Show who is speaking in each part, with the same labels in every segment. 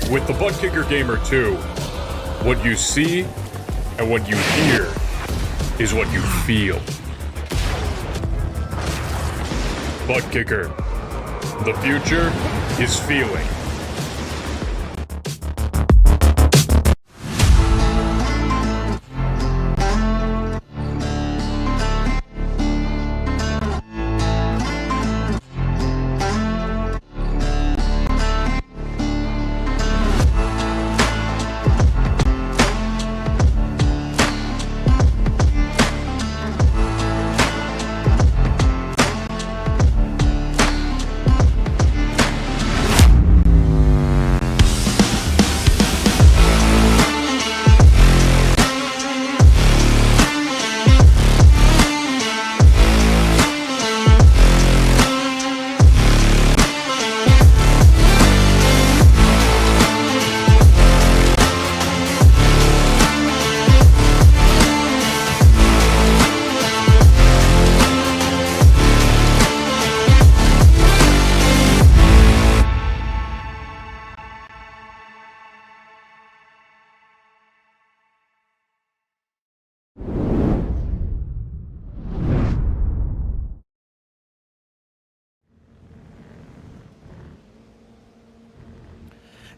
Speaker 1: With the Butt Kicker Gamer 2, what you see and what you hear is what you feel. Butt Kicker. The future is feeling.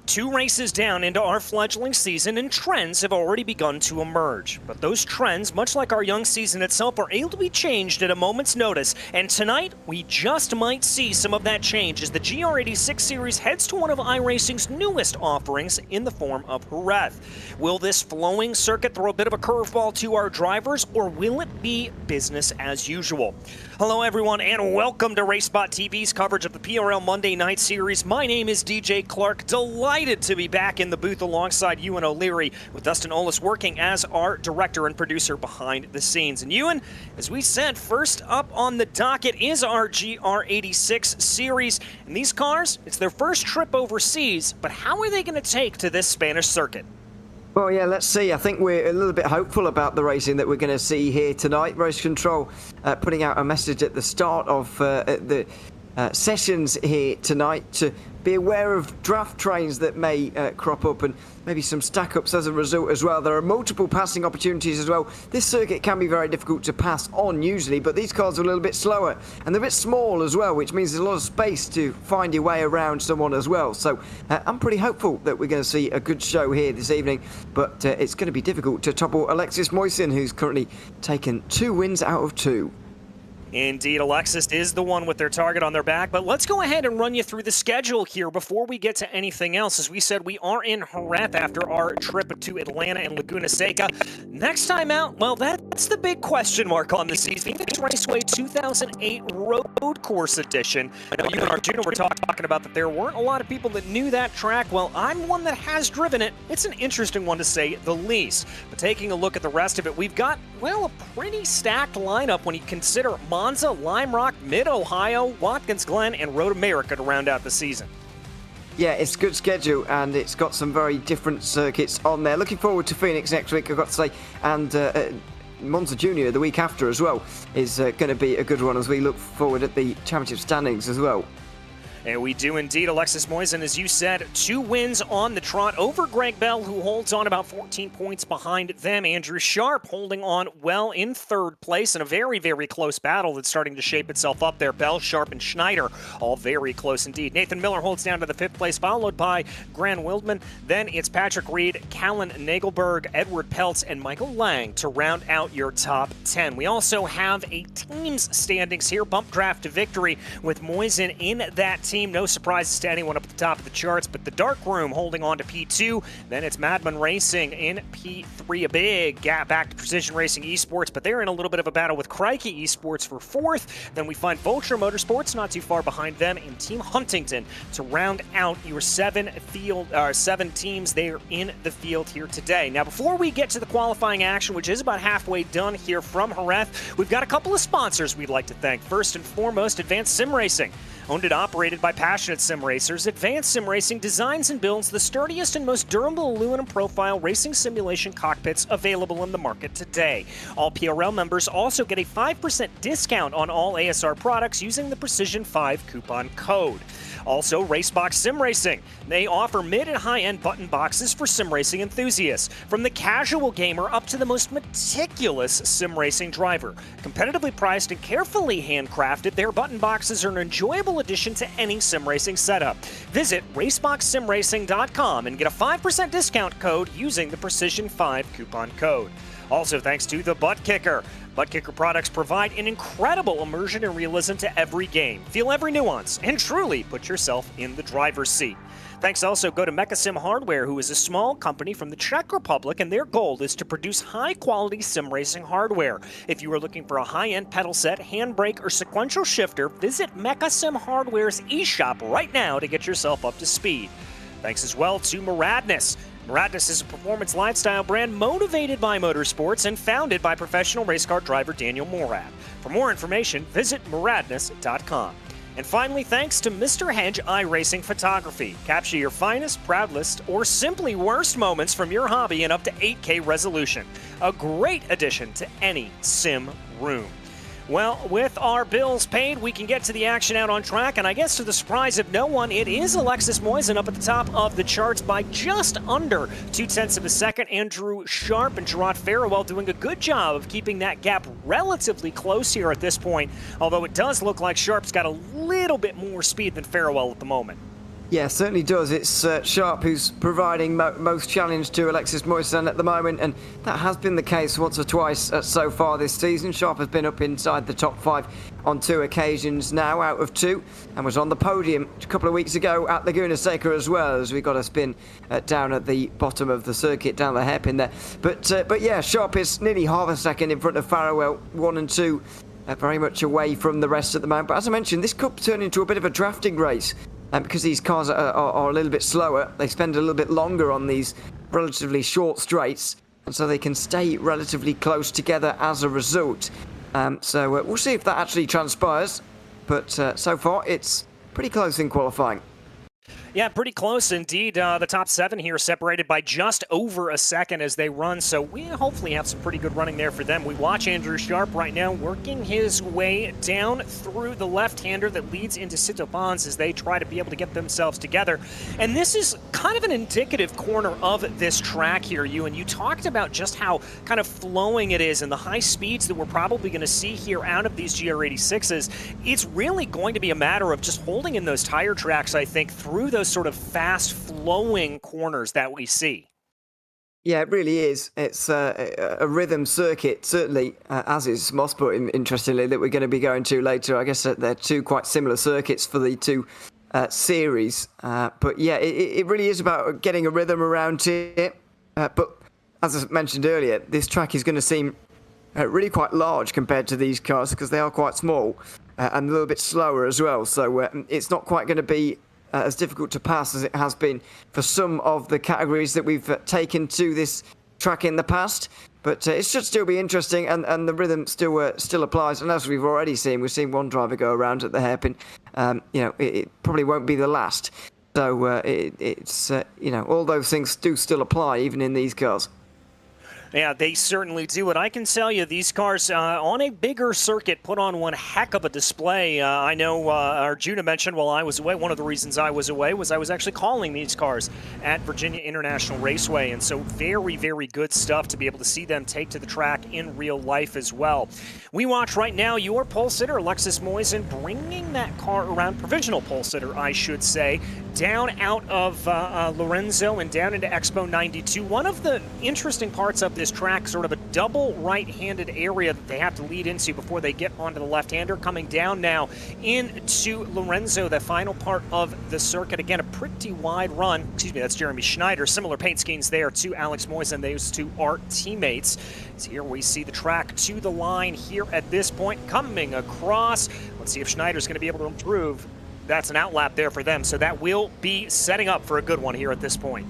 Speaker 2: Two races down into our fledgling season, and trends have already begun to emerge. But those trends, much like our young season itself, are able to be changed at a moment's notice. And tonight, we just might see some of that change as the GR86 series heads to one of iRacing's newest offerings in the form of Jerez. Will this flowing circuit throw a bit of a curveball to our drivers, or will it be business as usual? Hello everyone, and welcome to RaceSpotTV's coverage of the PRL Monday Night Series. My name is DJ Clark. Delighted to be back in the booth alongside Ewan O'Leary, with Dustin Ollis working as our director and producer behind the scenes. And Ewan, as we said, first up on the docket is our GR86 series. And these cars, it's their first trip overseas, but how are they going to take to this Spanish circuit?
Speaker 3: Well, yeah, let's see. I think we're a little bit hopeful about the racing that we're going to see here tonight. Race Control putting out a message at the start of the sessions here tonight to be aware of draft trains that may crop up and maybe some stack-ups as a result as well. There are multiple passing opportunities as well. This circuit can be very difficult to pass on usually, but these cars are a little bit slower and they're a bit small as well, which means there's a lot of space to find your way around someone as well. So I'm pretty hopeful that we're going to see a good show here this evening, but it's going to be difficult to topple Alexis Moisin, who's currently taken 2 wins out of 2.
Speaker 2: Indeed, Alexis is the one with their target on their back, but let's go ahead and run you through the schedule here before we get to anything else. As we said, we are in Jerez after our trip to Atlanta and Laguna Seca. Next time out, well, that's the big question mark on the season. Phoenix Raceway 2008 Road Course Edition. I know you and Arjuna were talking about that there weren't a lot of people that knew that track. Well, I'm one that has driven it. It's an interesting one to say the least. But taking a look at the rest of it, we've got, well, a pretty stacked lineup when you consider Monza, Lime Rock, Mid-Ohio, Watkins Glen, and Road America to round out the season.
Speaker 3: Yeah, it's a good schedule, and it's got some very different circuits on there. Looking forward to Phoenix next week, I've got to say, and Monza Junior the week after as well is going to be a good one as we look forward at the championship standings as well.
Speaker 2: And we do indeed. Alexis Moisin, as you said, 2 wins on the trot over Greg Bell, who holds on about 14 points behind them. Andrew Sharp holding on well in 3rd place in a very, very close battle that's starting to shape itself up there. Bell, Sharp, and Schneider all very close indeed. Nathan Miller holds down to the 5th place, followed by Gran Wildman. Then it's Patrick Reed, Callan Nagelberg, Edward Peltz, and Michael Lang to round out your top 10. We also have a team's standings here, bump draft to victory with Moisin in that team. No surprises to anyone up at the top of the charts, but the Dark Room holding on to P2. Then it's Madman Racing in P3, a big gap back to Precision Racing Esports, but they're in a little bit of a battle with Crikey Esports for 4th. Then we find Vulture Motorsports not too far behind them, and Team Huntington to round out your 7 teams there in the field here today. Now, before we get to the qualifying action, which is about halfway done here from Jerez, we've got a couple of sponsors we'd like to thank. First and foremost, Advanced Sim Racing. Owned and operated created by passionate sim racers, Advanced Sim Racing designs and builds the sturdiest and most durable aluminum profile racing simulation cockpits available in the market today. All PRL members also get a 5% discount on all ASR products using the Precision 5 coupon code. Also, Racebox Sim Racing. They offer mid and high-end button boxes for sim racing enthusiasts, from the casual gamer up to the most meticulous sim racing driver. Competitively priced and carefully handcrafted, their button boxes are an enjoyable addition to any sim racing setup. Visit raceboxsimracing.com and get a 5% discount code using the Precision 5 coupon code. Also, thanks to the Butt Kicker. Butt Kicker products provide an incredible immersion and realism to every game. Feel every nuance and truly put yourself in the driver's seat. Thanks also go to Mechasim Hardware, who is a small company from the Czech Republic, and their goal is to produce high-quality sim racing hardware. If you are looking for a high-end pedal set, handbrake, or sequential shifter, visit Mechasim Hardware's eShop right now to get yourself up to speed. Thanks as well to Muradness. Muradness is a performance lifestyle brand motivated by motorsports and founded by professional race car driver Daniel Morad. For more information, visit muradness.com. And finally, thanks to Mr. Hedge iRacing Photography. Capture your finest, proudest, or simply worst moments from your hobby in up to 8K resolution. A great addition to any sim room. Well, with our bills paid, we can get to the action out on track, and I guess to the surprise of no one, it is Alexis Moisen up at the top of the charts by just under 0.2 of a second. Andrew Sharp and Gerard Farewell doing a good job of keeping that gap relatively close here at this point, although it does look like Sharp's got a little bit more speed than Farewell at the moment.
Speaker 3: Yeah, certainly does. It's Sharp who's providing most challenge to Alexis Moisen at the moment, and that has been the case once or twice so far this season. Sharp has been up inside the top 5 on 2 occasions now out of 2, and was on the podium a couple of weeks ago at Laguna Seca as well, as we got a spin down at the bottom of the circuit, down the hairpin there. But yeah, Sharp is nearly half a second in front of Farewell, 1 and 2, very much away from the rest at the moment. But as I mentioned, this could turn into a bit of a drafting race. Because these cars are a little bit slower, they spend a little bit longer on these relatively short straights, and so they can stay relatively close together as a result. So we'll see if that actually transpires, but so far it's pretty close in qualifying.
Speaker 2: Yeah, pretty close indeed. The top 7 here separated by just over a second as they run, so we hopefully have some pretty good running there for them. We watch Andrew Sharp right now working his way down through the left-hander that leads into Sitopans as they try to be able to get themselves together. And this is kind of an indicative corner of this track here, and you talked about just how kind of flowing it is and the high speeds that we're probably going to see here out of these GR86s. It's really going to be a matter of just holding in those tire tracks, I think, through those sort of fast-flowing corners that we see.
Speaker 3: Yeah, it really is. It's a rhythm circuit, certainly, as is Mosport, interestingly, that we're going to be going to later. I guess they're 2 quite similar circuits for the 2 series. But yeah, it really is about getting a rhythm around it. But as I mentioned earlier, this track is going to seem really quite large compared to these cars because they are quite small and a little bit slower as well. So it's not quite going to be as difficult to pass as it has been for some of the categories that we've taken to this track in the past. But it should still be interesting, and the rhythm still applies. And as we've already seen, we've seen one driver go around at the hairpin. It probably won't be the last. So it's all those things do still apply, even in these cars.
Speaker 2: Yeah, they certainly do. And I can tell you, these cars on a bigger circuit put on one heck of a display. I know Arjuna mentioned while I was away, one of the reasons I was away was I was actually calling these cars at Virginia International Raceway. And so very, very good stuff to be able to see them take to the track in real life as well. We watch right now your pole sitter, Alexis Moisen, bringing that car around, provisional pole sitter, I should say, down out of Lorenzo and down into Expo 92. One of the interesting parts of this track, sort of a double right-handed area that they have to lead into before they get onto the left-hander, coming down now into Lorenzo, the final part of the circuit. Again, a pretty wide run. Excuse me, that's Jeremy Schneider. Similar paint schemes there to Alex Moisen. Those 2 are teammates. So here we see the track to the line here at this point, coming across. Let's see if Schneider's going to be able to improve. That's an outlap there for them, so that will be setting up for a good one here at this point.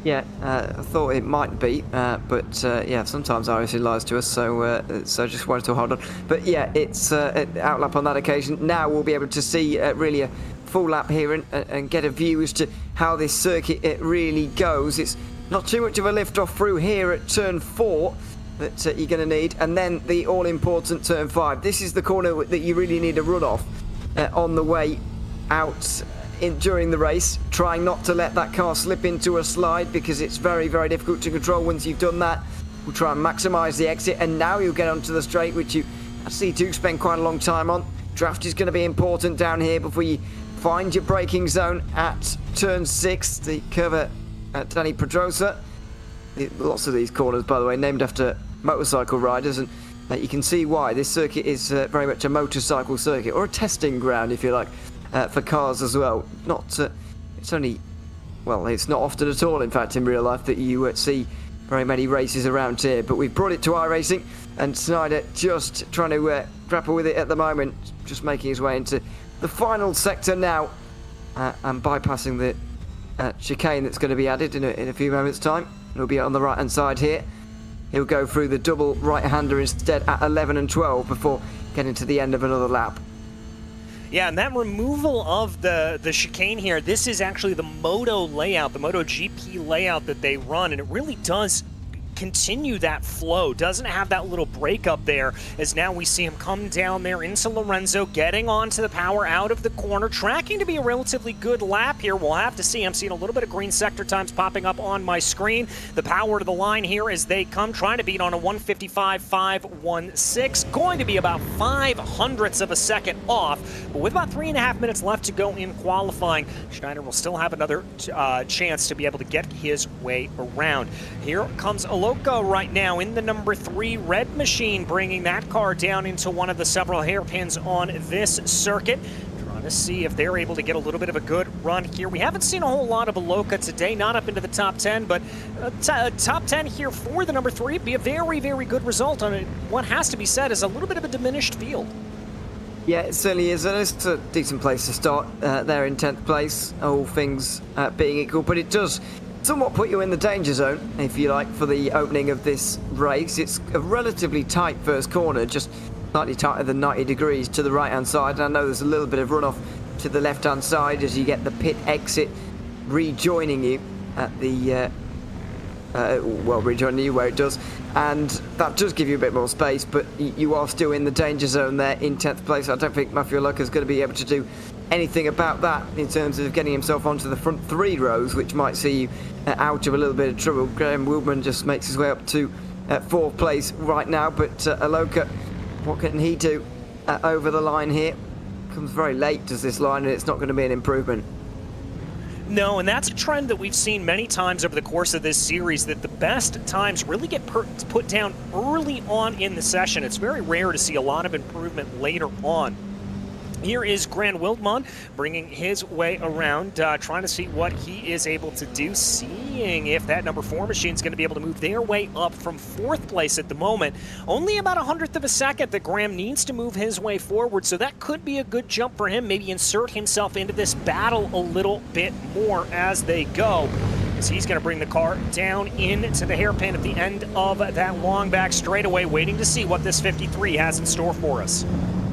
Speaker 3: Yeah, I thought it might be, but yeah, sometimes iRacing lies to us, so I just wanted to hold on. But yeah, it's outlap on that occasion. Now we'll be able to see really a full lap here and get a view as to how this circuit it really goes. It's not too much of a lift off through here at turn 4 that you're going to need, and then the all-important turn 5. This is the corner that you really need a run off on the way out during the race, trying not to let that car slip into a slide, because it's very, very difficult to control once you've done that. We'll try and maximise the exit, and now you'll get onto the straight, which you actually do spend quite a long time on. Draft is going to be important down here before you find your braking zone at turn 6, the curve at Danny Pedrosa. Lots of these corners, by the way, named after motorcycle riders, and you can see why. This circuit is very much a motorcycle circuit, or a testing ground, if you like, for cars as well. It's only, well, it's not often at all, in fact, in real life that you see very many races around here, but we've brought it to iRacing, and Snyder just trying to grapple with it at the moment, just making his way into the final sector now, and bypassing the chicane that's going to be added in a few moments' time. He'll be on the right hand side here. He'll go through the double right-hander instead at 11 and 12 before getting to the end of another lap.
Speaker 2: Yeah, and that removal of the chicane here, this is actually the Moto layout, the MotoGP layout that they run, and it really does continue that flow. Doesn't have that little break up there, as now we see him come down there into Lorenzo, getting onto the power out of the corner, tracking to be a relatively good lap here. We'll have to see. I'm seeing a little bit of green sector times popping up on my screen. The power to the line here as they come, trying to beat on a 155.516, going to be about 0.05 of a second off, but with about 3.5 minutes left to go in qualifying, Schneider will still have another chance to be able to get his way around. Here comes Loco right now in the number 3 red machine, bringing that car down into one of the several hairpins on this circuit. Trying to see if they're able to get a little bit of a good run here. We haven't seen a whole lot of Aloka today, not up into the top 10, but top 10 here for the number 3 be a very, very good result on it. What has to be said is a little bit of a diminished field.
Speaker 3: Yeah, it certainly is, and it's a decent place to start there in 10th place, all things being equal, but it does somewhat put you in the danger zone, if you like, for the opening of this race. It's a relatively tight first corner, just slightly tighter than 90 degrees to the right-hand side, and I know there's a little bit of runoff to the left-hand side as you get the pit exit rejoining you at the, well, rejoining you where it does, and that does give you a bit more space, but you are still in the danger zone there in 10th place. I don't think Matthew Loca's going to be able to do anything about that in terms of getting himself onto the front 3 rows, which might see you out of a little bit of trouble. Graham Wildman just makes his way up to 4th place right now, but Aloka, what can he do over the line here? Comes very late, does this line, and it's not going to be an improvement.
Speaker 2: No, and that's a trend that we've seen many times over the course of this series, that the best times really get put down early on in the session. It's very rare to see a lot of improvement later on. Here is Grant Wildman bringing his way around, trying to see what he is able to do, seeing if that number 4 machine is going to be able to move their way up from 4th place at the moment. Only about 1/100 of a second that Graham needs to move his way forward, so that could be a good jump for him, maybe insert himself into this battle a little bit more as they go, as he's going to bring the car down into the hairpin at the end of that long back straightaway, waiting to see what this 53 has in store for us.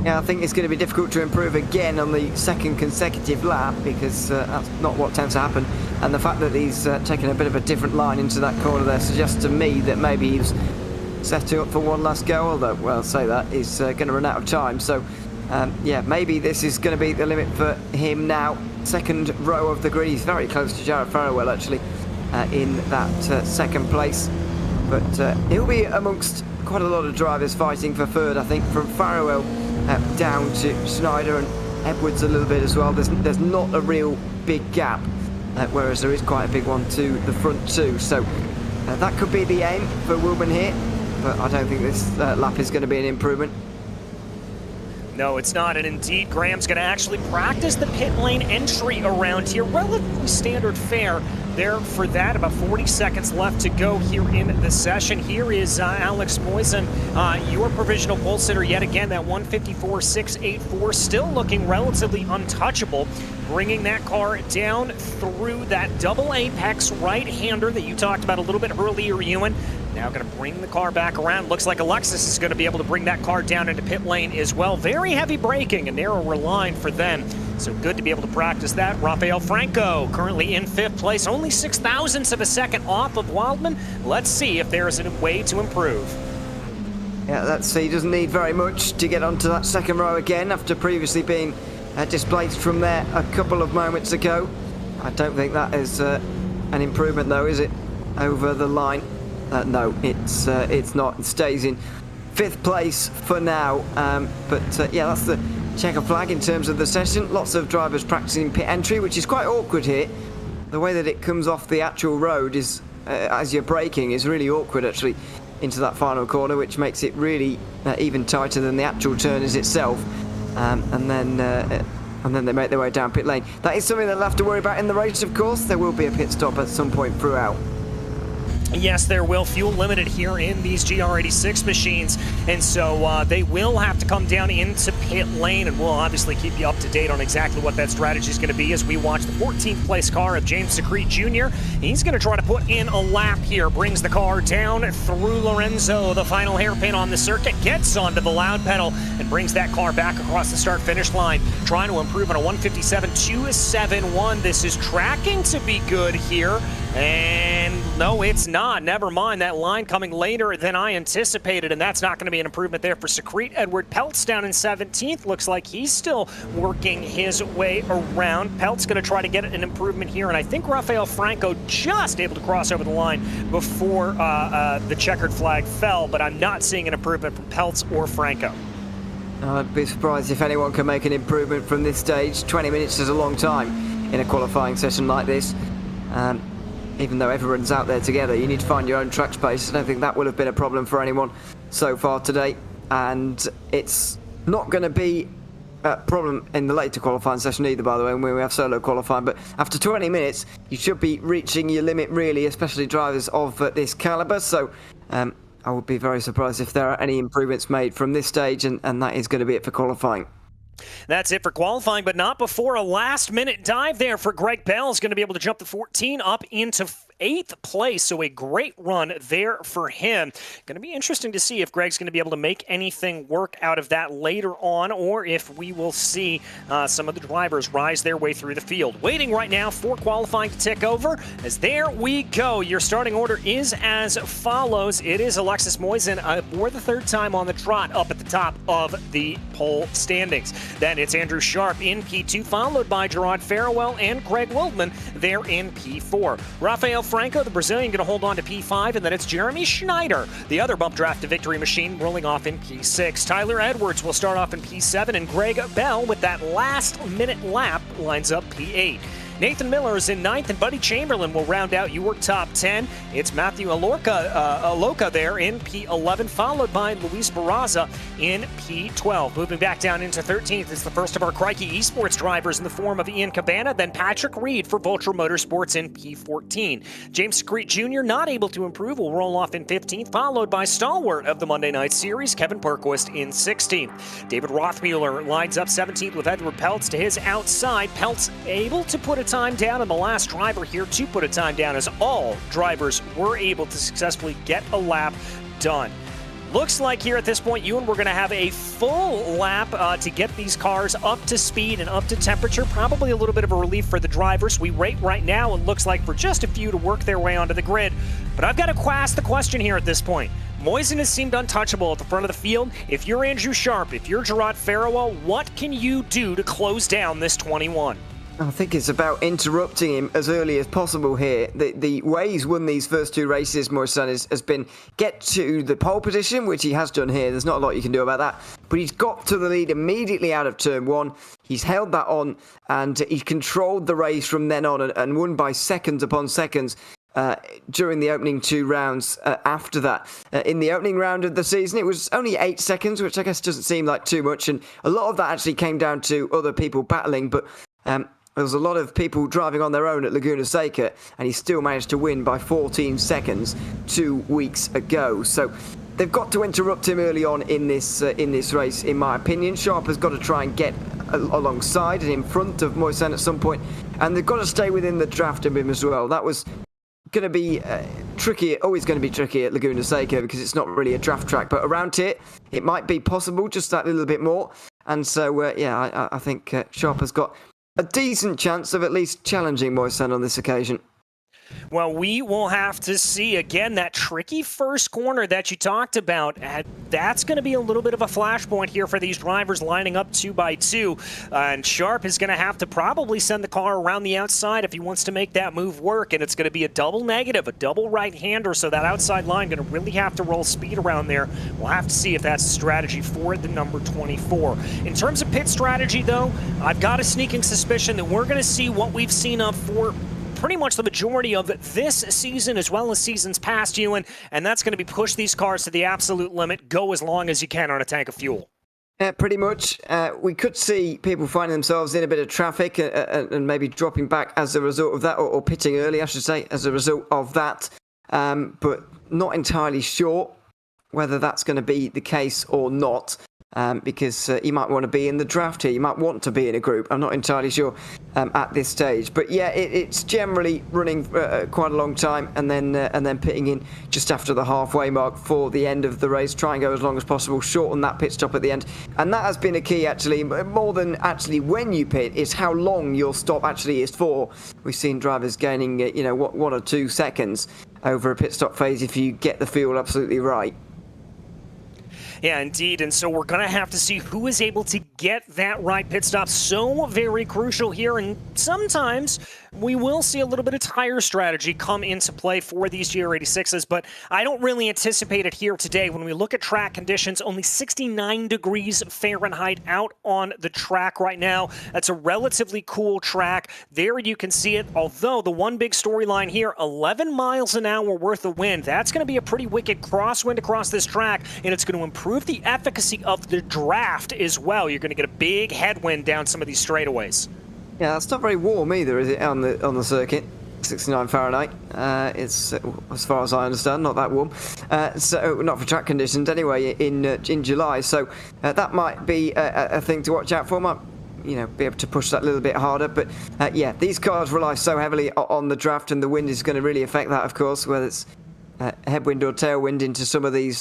Speaker 3: Yeah, I think it's going to be difficult to improve again on the second consecutive lap, because that's not what tends to happen. And the fact that he's taken a bit of a different line into that corner there suggests to me that maybe he's setting up for one last go, although, well, I'll say that, he's going to run out of time. So, yeah, maybe this is going to be the limit for him now. Second row of the grid, he's very close to Jared Farrowell, actually, in that second place. But he'll be amongst quite a lot of drivers fighting for third, I think, from Farrowell down to Schneider and Edwards a little bit as well. There's not a real big gap, whereas there is quite a big one to the front too. So that could be the aim for Wilburn here, but I don't think this lap is going to be an improvement.
Speaker 2: No, it's not, and indeed, Graham's going to actually practice the pit lane entry around here. Relatively standard fare there for that. About 40 seconds left to go here in the session. Here is Alex Moisen, your provisional pole sitter yet again. That 154.684 still looking relatively untouchable. Bringing that car down through that double apex right-hander that you talked about a little bit earlier, Ewan. Now going to bring the car back around. Looks like Alexis is going to be able to bring that car down into pit lane as well. Very heavy braking, a narrower line for them. So good to be able to practice that. Rafael Franco currently in 5th place, only 0.06 of a second off of Wildman. Let's see if there is a way to improve.
Speaker 3: Yeah, let's see. He doesn't need very much to get onto that second row again after previously being displaced from there a couple of moments ago. I don't think that is an improvement though, is it? Over the line. No, it's not. It stays in 5th place for now. Yeah, that's the checker flag in terms of the session. Lots of drivers practicing pit entry, which is quite awkward here. The way that it comes off the actual road is, as you're braking, is really awkward actually into that final corner, which makes it really even tighter than the actual turn is itself. And then they make their way down pit lane. That is something they'll have to worry about in the race, of course. There will be a pit stop at some point throughout.
Speaker 2: Yes, there will. Fuel limited here in these GR86 machines, and so they will have to come down into pit lane, and we'll obviously keep you up to date on exactly what that strategy is going to be as we watch the 14th place car of James Secrete Jr. He's going to try to put in a lap here, brings the car down through Lorenzo, the final hairpin on the circuit, gets onto the loud pedal, and brings that car back across the start-finish line, trying to improve on a 157.271. This is tracking to be good here. And no, it's not. Never mind. That line coming later than I anticipated, and that's not going to be an improvement there for Secrete. Edward Peltz down in 17th. Looks like he's still working his way around. Peltz going to try to get an improvement here, and I think Rafael Franco just able to cross over the line before the checkered flag fell, but I'm not seeing an improvement from Peltz or Franco.
Speaker 3: I'd be surprised if anyone can make an improvement from this stage. 20 minutes is a long time in a qualifying session like this. Even though everyone's out there together, you need to find your own track space. I don't think that will have been a problem for anyone so far today. And it's not going to be a problem in the later qualifying session either, by the way, when we have solo qualifying. But after 20 minutes, you should be reaching your limit, really, especially drivers of this caliber. So I would be very surprised if there are any improvements made from this stage, and that is going to be it for qualifying.
Speaker 2: That's it for qualifying, but not before a last-minute dive there for Greg Bell. Is going to be able to jump the 14 up into 8th place, so a great run there for him. Going to be interesting to see if Greg's going to be able to make anything work out of that later on, or if we will see some of the drivers rise their way through the field. Waiting right now for qualifying to tick over, as there we go. Your starting order is as follows. It is Alexis Moisen for the 3rd time on the trot up at the top of the pole standings. Then it's Andrew Sharp in P2, followed by Gerard Farewell and Greg Wildman there in P4. Rafael Franco, the Brazilian, going to hold on to P5, and then it's Jeremy Schneider, the other bump draft to victory machine, rolling off in P6. Tyler Edwards will start off in P7, and Greg Bell, with that last-minute lap, lines up P8. Nathan Miller is in 9th, and Buddy Chamberlain will round out your top 10. It's Matthew Aloka there in P11, followed by Luis Barraza in P12. Moving back down into 13th is the first of our Crikey Esports drivers in the form of Ian Cabana, then Patrick Reed for Vulture Motorsports in P14. James Secrete Jr., not able to improve, will roll off in 15th, followed by stalwart of the Monday Night Series, Kevin Perquist in 16th. David Rothmuller lines up 17th with Edward Peltz to his outside. Peltz able to put a time down, and the last driver here to put a time down, as all drivers were able to successfully get a lap done. Looks like here at this point, Ewan, we're going to have a full lap to get these cars up to speed and up to temperature. Probably a little bit of a relief for the drivers. We rate right now, and looks like for just a few to work their way onto the grid. But I've got to ask the question here at this point. Moisen has seemed untouchable at the front of the field. If you're Andrew Sharp, if you're Gerard Farewell, what can you do to close down this 21?
Speaker 3: I think it's about interrupting him as early as possible here. The way he's won these first 2 races, Moisen, has been get to the pole position, which he has done here. There's not a lot you can do about that. But he's got to the lead immediately out of turn 1. He's held that on, and he controlled the race from then on, and won by seconds upon seconds during the opening 2 rounds after that. In the opening round of the season, it was only 8 seconds, which I guess doesn't seem like too much. And a lot of that actually came down to other people battling. But there was a lot of people driving on their own at Laguna Seca, and he still managed to win by 14 seconds 2 weeks ago. So they've got to interrupt him early on in this race, in my opinion. Sharp has got to try and get alongside and in front of Moisen at some point, and they've got to stay within the draft of him as well. That was going to be tricky, always going to be tricky at Laguna Seca because it's not really a draft track, but around here it might be possible just that little bit more. And so, yeah, I think Sharp has got a decent chance of at least challenging Moisan on this occasion.
Speaker 2: Well, we will have to see. Again, that tricky first corner that you talked about, that's going to be a little bit of a flashpoint here for these drivers lining up 2 by 2. And Sharp is going to have to probably send the car around the outside if he wants to make that move work. And it's going to be a double negative, a double right-hander. So that outside line going to really have to roll speed around there. We'll have to see if that's a strategy for the number 24. In terms of pit strategy, though, I've got a sneaking suspicion that we're going to see what we've seen of for pretty much the majority of this season as well as seasons past, Ewan, and that's going to be push these cars to the absolute limit, go as long as you can on a tank of fuel.
Speaker 3: Pretty much. We could see people finding themselves in a bit of traffic and maybe dropping back as a result of that, or pitting early, I should say, as a result of that, but not entirely sure whether that's going to be the case or not. Because you might want to be in the draft here. You might want to be in a group. I'm not entirely sure at this stage. But yeah, it's generally running quite a long time and then pitting in just after the halfway mark for the end of the race. Try and go as long as possible, shorten that pit stop at the end. And that has been a key, actually, more than actually when you pit, is how long your stop actually is for. We've seen drivers gaining, 1 or 2 seconds over a pit stop phase if you get the fuel absolutely right.
Speaker 2: Yeah, indeed, and so we're going to have to see who is able to get that right pit stop. So very crucial here, and sometimes we will see a little bit of tire strategy come into play for these GR86s, but I don't really anticipate it here today. When we look at track conditions, only 69 degrees Fahrenheit out on the track right now. That's a relatively cool track. There you can see it, although the one big storyline here, 11 miles an hour worth of wind. That's going to be a pretty wicked crosswind across this track, and it's going to improve the efficacy of the draft as well. You're going to get a big headwind down some of these straightaways.
Speaker 3: Yeah, it's not very warm either, is it, on the circuit? 69 Fahrenheit. It's, as far as I understand, not that warm. So not for track conditions anyway in July. So that might be a thing to watch out for. Might be able to push that a little bit harder. But yeah, these cars rely so heavily on the draft, and the wind is going to really affect that, of course, whether it's headwind or tailwind into some of these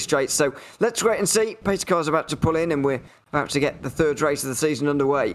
Speaker 3: straights. So let's wait and see. Pace car's about to pull in, and we're about to get the third race of the season underway.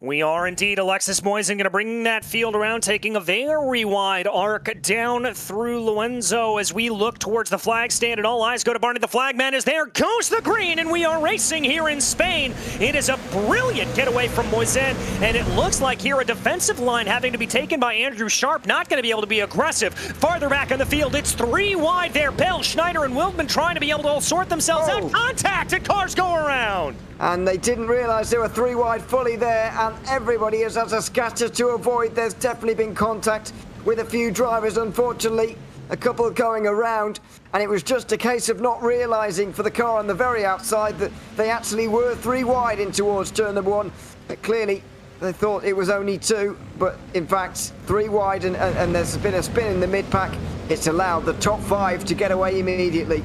Speaker 2: We are indeed. Alexis Moisan going to bring that field around, taking a very wide arc down through Lorenzo as we look towards the flag stand, and all eyes go to Barney. The flagman is there, goes the green, and we are racing here in Spain. It is a brilliant getaway from Moisan, and it looks like here a defensive line having to be taken by Andrew Sharp, not going to be able to be aggressive. Farther back in the field, it's 3 wide there. Bell, Schneider, and Wildman trying to be able to all sort themselves out. Contact, and cars go around.
Speaker 3: And they didn't realise there were 3 wide fully there, and everybody has had to scatter to avoid. There's definitely been contact with a few drivers, unfortunately, a couple going around, and it was just a case of not realising for the car on the very outside that they actually were 3 wide in towards turn number 1. But clearly, they thought it was only 2, but in fact, 3 wide, and there's been a spin in the mid-pack. It's allowed the top 5 to get away immediately.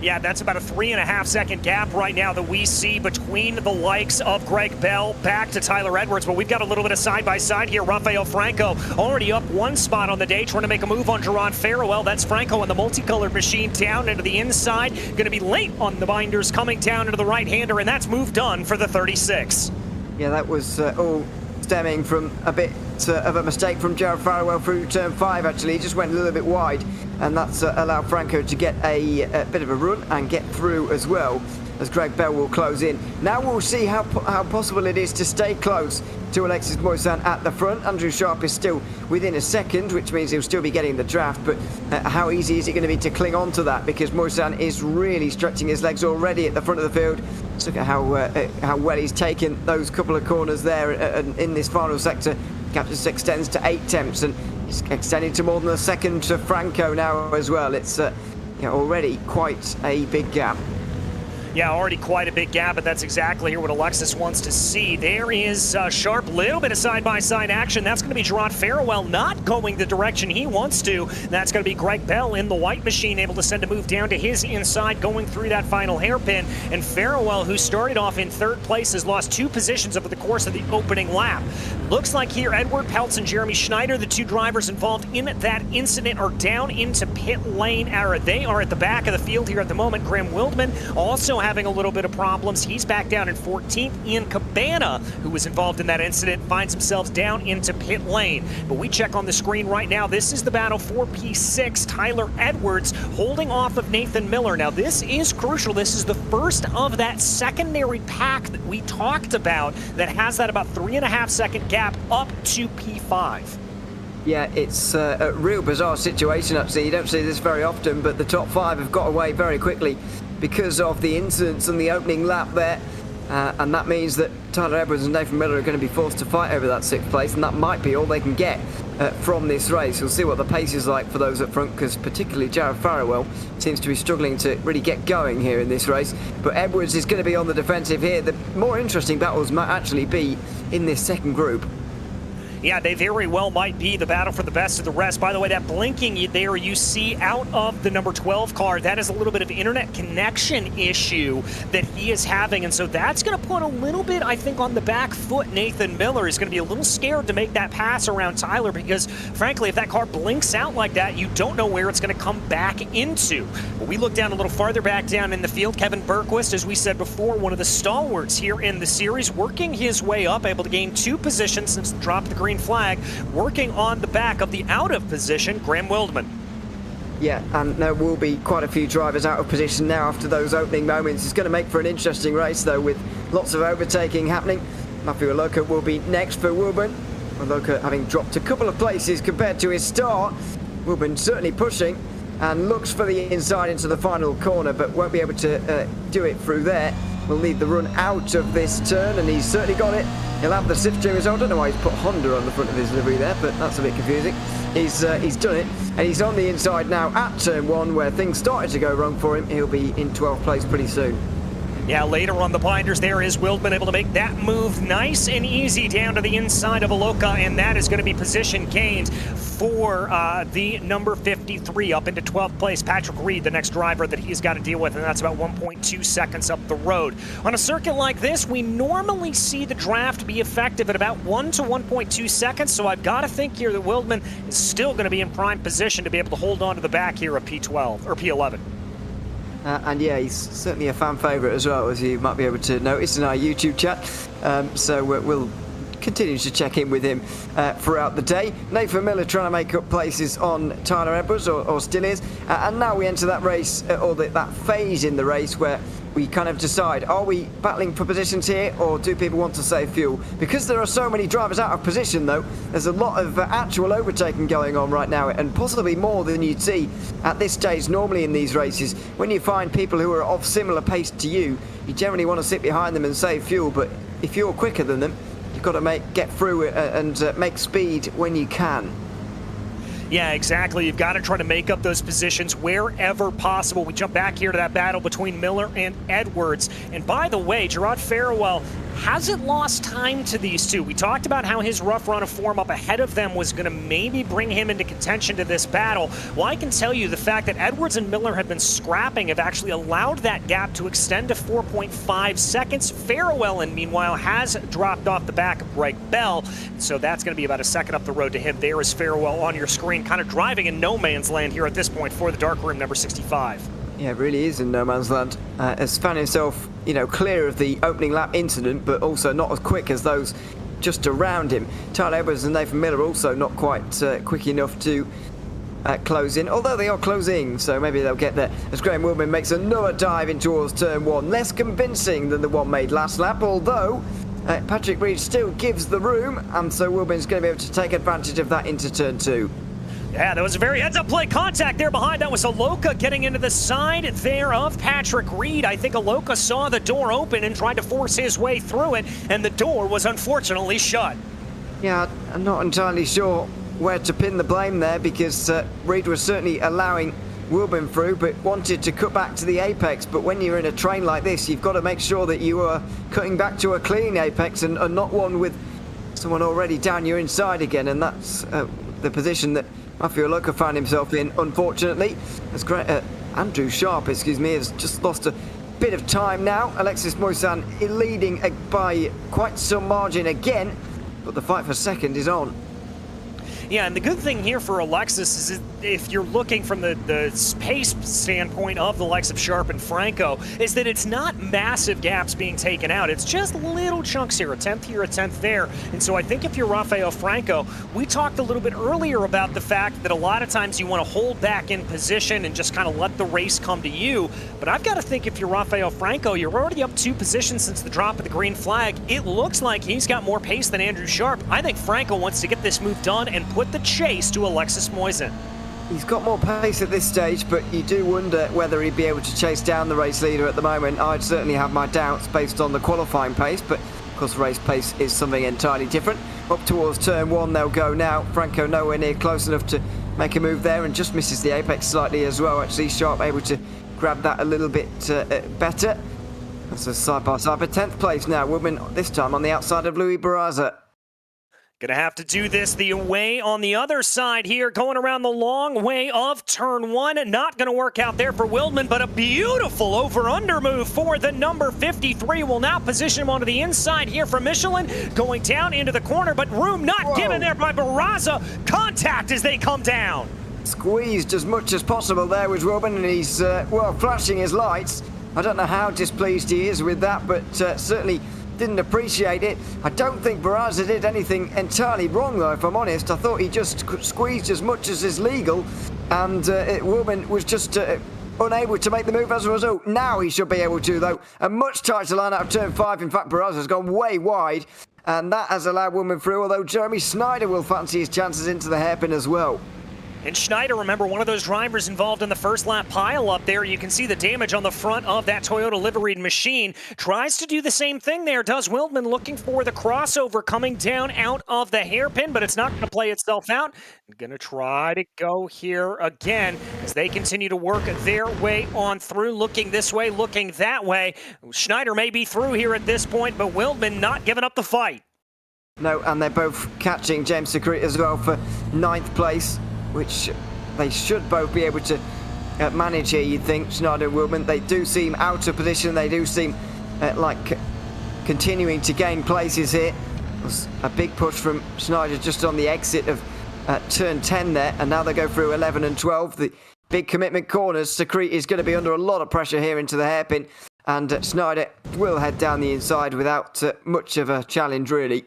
Speaker 2: Yeah, that's about a 3.5-second gap right now that we see between the likes of Greg Bell back to Tyler Edwards. But we've got a little bit of side-by-side here. Rafael Franco already up 1 spot on the day, trying to make a move on Gerard Farrell. That's Franco on the multicolored machine down into the inside. Going to be late on the binders, coming down into the right-hander, and that's move done for the 36.
Speaker 3: Yeah, that was all stemming from a bit of a mistake from Gerard Farrell through turn 5, actually. He just went a little bit wide, and that's allowed Franco to get a bit of a run and get through as well, as Greg Bell will close in. Now we'll see how possible it is to stay close to Alexis Moisan at the front. Andrew Sharp is still within a second, which means he'll still be getting the draft, but how easy is it going to be to cling on to that, because Moisan is really stretching his legs already at the front of the field. Let's look at how well he's taken those couple of corners there in this final sector. Gap just extends to 8 tenths, and it's extending to more than a second to Franco now as well. It's already quite a big gap.
Speaker 2: Yeah, already quite a big gap, but that's exactly here what Alexis wants to see. There is Sharp, little bit of side-by-side action. That's going to be Gerard Farrell not going the direction he wants to. That's going to be Greg Bell in the white machine, able to send a move down to his inside, going through that final hairpin. And Farrell, who started off in 3rd place, has lost 2 positions over the course of the opening lap. Looks like here Edward Peltz and Jeremy Schneider, the 2 drivers involved in that incident, are down into pit lane area. They are at the back of the field here at the moment. Graham Wildman also having a little bit of problems. He's back down in 14th. Ian Cabana, who was involved in that incident, finds himself down into pit lane. But we check on the screen right now. This is the battle for P6. Tyler Edwards holding off of Nathan Miller. Now, this is crucial. This is the first of that secondary pack that we talked about that has that about 3.5-second gap up to P5.
Speaker 3: Yeah, it's a real bizarre situation, actually. You don't see this very often, but the top 5 have got away very quickly because of the incidents on the opening lap there. And that means that Tyler Edwards and Nathan Miller are going to be forced to fight over that 6th place, and that might be all they can get from this race. We'll see what the pace is like for those up front, because particularly Jared Farrell seems to be struggling to really get going here in this race. But Edwards is going to be on the defensive here. The more interesting battles might actually be in this second group.
Speaker 2: Yeah, they very well might be the battle for the best of the rest. By the way, that blinking there you see out of the number 12 car, that is a little bit of internet connection issue that he is having. And so that's going to put a little bit, I think, on the back foot. Nathan Miller is going to be a little scared to make that pass around Tyler because, frankly, if that car blinks out like that, you don't know where it's going to come back into. But we look down a little farther back down in the field. Kevin Bergquist, as we said before, one of the stalwarts here in the series, working his way up, able to gain 2 positions since the drop of the green flag, working on the back of the out of position, Graham Wildman.
Speaker 3: Yeah, and there will be quite a few drivers out of position now after those opening moments. It's going to make for an interesting race, though, with lots of overtaking happening. Matthew Aloka will be next for Wildman. Aloka having dropped a couple of places compared to his start. Wildman certainly pushing and looks for the inside into the final corner, but won't be able to do it through there. Will need the run out of this turn, and he's certainly got it. He'll have the Sifter result. I don't know why he's put Honda on the front of his livery there, but that's a bit confusing. He's done it, and he's on the inside now at turn 1, where things started to go wrong for him. He'll be in 12th place pretty soon.
Speaker 2: Yeah, later on the blinders, there is Wildman able to make that move nice and easy down to the inside of Aloka, and that is going to be position gained for the number 53 up into 12th place. Patrick Reed, the next driver that he's got to deal with, and that's about 1.2 seconds up the road. On a circuit like this, we normally see the draft be effective at about 1 to 1.2 seconds, so I've got to think here that Wildman is still going to be in prime position to be able to hold on to the back here of P12 or P11.
Speaker 3: And yeah, he's certainly a fan favourite as well, as you might be able to notice in our YouTube chat. So we'll continue to check in with him throughout the day. Nathan Miller trying to make up places on Tyler Edwards, or still is. And now we enter that race, or that phase in the race where we kind of decide, are we battling for positions here, or do people want to save fuel? Because there are so many drivers out of position, though, there's a lot of actual overtaking going on right now, and possibly more than you'd see at this stage normally in these races. When you find people who are of similar pace to you, you generally want to sit behind them and save fuel, but if you're quicker than them, you've got to get through it and make speed when you can.
Speaker 2: Yeah, exactly. You've got to try to make up those positions wherever possible. We jump back here to that battle between Miller and Edwards. And by the way, Gerard Farrell hasn't lost time to these two. We talked about how his rough run of form up ahead of them was going to maybe bring him into contention to this battle. Well, I can tell you the fact that Edwards and Miller have been scrapping have actually allowed that gap to extend to 4.5 seconds. Farrell, and meanwhile, has dropped off the back of Greg Bell. So that's going to be about a second up the road to him. There is Farrell on your screen, kind of driving in no man's land here at this point for the dark room number 65.
Speaker 3: Yeah, it really is in no man's land. Has found himself, clear of the opening lap incident, but also not as quick as those just around him. Tyler Edwards and Nathan Miller also not quite quick enough to close in, although they are closing, so maybe they'll get there. As Graham Wildman makes another dive in towards turn 1, less convincing than the one made last lap, although Patrick Reed still gives the room, and so Wildman's going to be able to take advantage of that into turn 2.
Speaker 2: Yeah, that was a very heads-up play contact there behind. That was Aloka getting into the side there of Patrick Reed. I think Aloka saw the door open and tried to force his way through it, and the door was unfortunately shut.
Speaker 3: Yeah, I'm not entirely sure where to pin the blame there, because Reed was certainly allowing Wildman through, but wanted to cut back to the apex. But when you're in a train like this, you've got to make sure that you are cutting back to a clean apex and not one with someone already down your inside again, and that's the position that Matthew Aloka found himself in, unfortunately. As Andrew Sharp, has just lost a bit of time now. Alexis Moisan leading by quite some margin again, but the fight for second is on.
Speaker 2: Yeah, and the good thing here for Alexis is if you're looking from the pace standpoint of the likes of Sharp and Franco, is that it's not massive gaps being taken out. It's just little chunks here, a 10th here, a 10th there. And so I think if you're Rafael Franco, we talked a little bit earlier about the fact that a lot of times you want to hold back in position and just kind of let the race come to you. But I've got to think if you're Rafael Franco, you're already up 2 positions since the drop of the green flag. It looks like he's got more pace than Andrew Sharp. I think Franco wants to get this move done and put the chase to Alexis Moisen.
Speaker 3: He's got more pace at this stage, but you do wonder whether he'd be able to chase down the race leader at the moment. I'd certainly have my doubts based on the qualifying pace, but of course race pace is something entirely different. Up towards turn 1 they'll go now. Franco nowhere near close enough to make a move there and just misses the apex slightly as well. Actually, Sharp able to grab that a little bit better. That's a side by side, but 10th place now. Woodman this time on the outside of Louis Barraza.
Speaker 2: Gonna have to do this the way on the other side here, going around the long way of turn 1. Not gonna work out there for Wildman, but a beautiful over-under move for the number 53. Will now position him onto the inside here for Michelin, going down into the corner, but room not given there by Barraza. Contact as they come down.
Speaker 3: Squeezed as much as possible there with Wildman, and he's, well, flashing his lights. I don't know how displeased he is with that, but certainly didn't appreciate it. I don't think Barraza did anything entirely wrong, though, if I'm honest. I thought he just squeezed as much as is legal, and Wildman was just unable to make the move as a result. Now he should be able to, though. A much tighter line out of turn 5. In fact, Barraza's gone way wide, and that has allowed Wildman through, although Jeremy Schneider will fancy his chances into the hairpin as well.
Speaker 2: And Schneider, remember, one of those drivers involved in the first lap pile up there. You can see the damage on the front of that Toyota liveried machine. Tries to do the same thing there, does Wildman, looking for the crossover coming down out of the hairpin, but it's not going to play itself out. Going to try to go here again as they continue to work their way on through, looking this way, looking that way. Schneider may be through here at this point, but Wildman not giving up the fight.
Speaker 3: No, and they're both catching James Secret as well for 9th place, which they should both be able to manage here, you'd think. Schneider and Wildman, they do seem out of position. They do seem like continuing to gain places here. There's a big push from Schneider just on the exit of turn 10 there, and now they go through 11 and 12. The big commitment corners. Secret is going to be under a lot of pressure here into the hairpin, and Schneider will head down the inside without much of a challenge, really.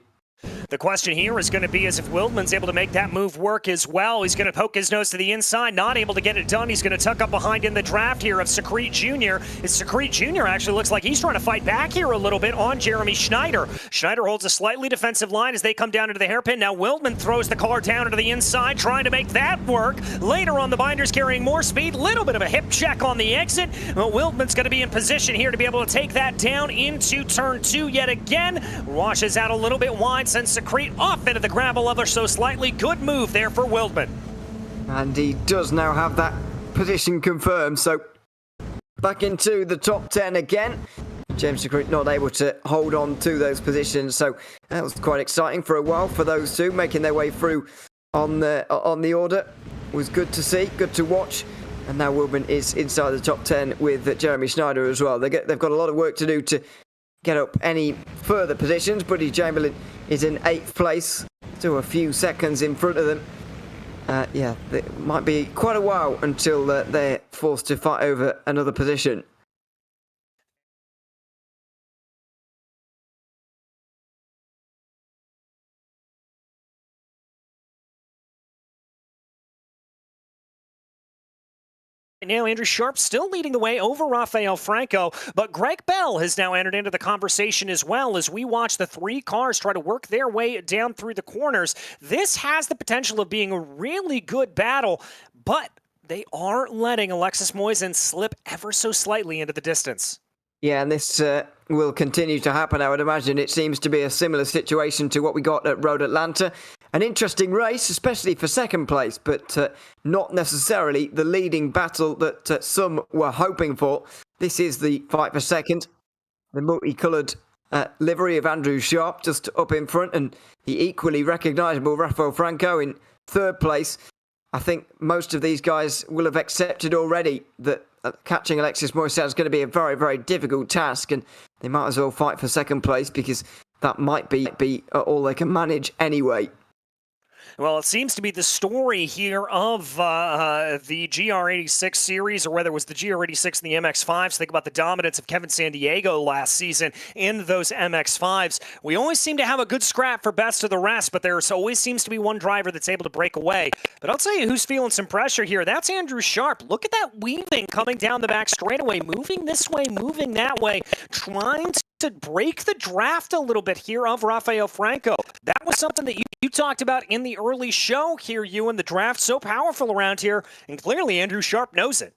Speaker 2: The question here is going to be is if Wildman's able to make that move work as well. He's going to poke his nose to the inside, not able to get it done. He's going to tuck up behind in the draft here of Secret Jr. Secret Jr. actually looks like he's trying to fight back here a little bit on Jeremy Schneider. Schneider holds a slightly defensive line as they come down into the hairpin. Now Wildman throws the car down into the inside, trying to make that work. Later on, the binders carrying more speed. Little bit of a hip check on the exit. Well, Wildman's going to be in position here to be able to take that down into turn 2 yet again. Washes out a little bit wide, sends Secret off into the gravel ever so slightly. Good move there for Wildman.
Speaker 3: And he does now have that position confirmed, so back into the top 10 again. James Secret not able to hold on to those positions, so that was quite exciting for a while for those two, making their way through on the order. It was good to see, good to watch. And now Wildman is inside the top 10 with Jeremy Schneider as well. They've got a lot of work to do to get up any further positions. Buddy Chamberlain is in 8th place, still a few seconds in front of them. Yeah, it might be quite a while until they're forced to fight over another position.
Speaker 2: Now, Andrew Sharp still leading the way over Rafael Franco, but Greg Bell has now entered into the conversation as well as we watch the 3 cars try to work their way down through the corners. This has the potential of being a really good battle, but they are letting Alexis Moisen slip ever so slightly into the distance.
Speaker 3: Yeah, and this will continue to happen, I would imagine. It seems to be a similar situation to what we got at Road Atlanta. An interesting race, especially for second place, but not necessarily the leading battle that some were hoping for. This is the fight for second. The multicoloured livery of Andrew Sharp just up in front, and the equally recognisable Rafael Franco in third place. I think most of these guys will have accepted already that catching Alexis Moisen is going to be a very, very difficult task, and they might as well fight for second place because that might be all they can manage anyway.
Speaker 2: Well, it seems to be the story here of the GR86 series, or whether it was the GR86 and the MX-5s. Think about the dominance of Kevin Sandiego last season in those MX-5s. We always seem to have a good scrap for best of the rest, but there always seems to be one driver that's able to break away. But I'll tell you who's feeling some pressure here. That's Andrew Sharp. Look at that weaving coming down the back straightaway, moving this way, moving that way, trying to break the draft a little bit here of Rafael Franco. That was something that you talked about in the early show here, Ewan. The draft so powerful around here, and clearly Andrew Sharp knows it.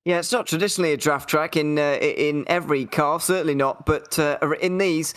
Speaker 3: Yeah, it's not traditionally a draft track in every car, certainly not, but in these,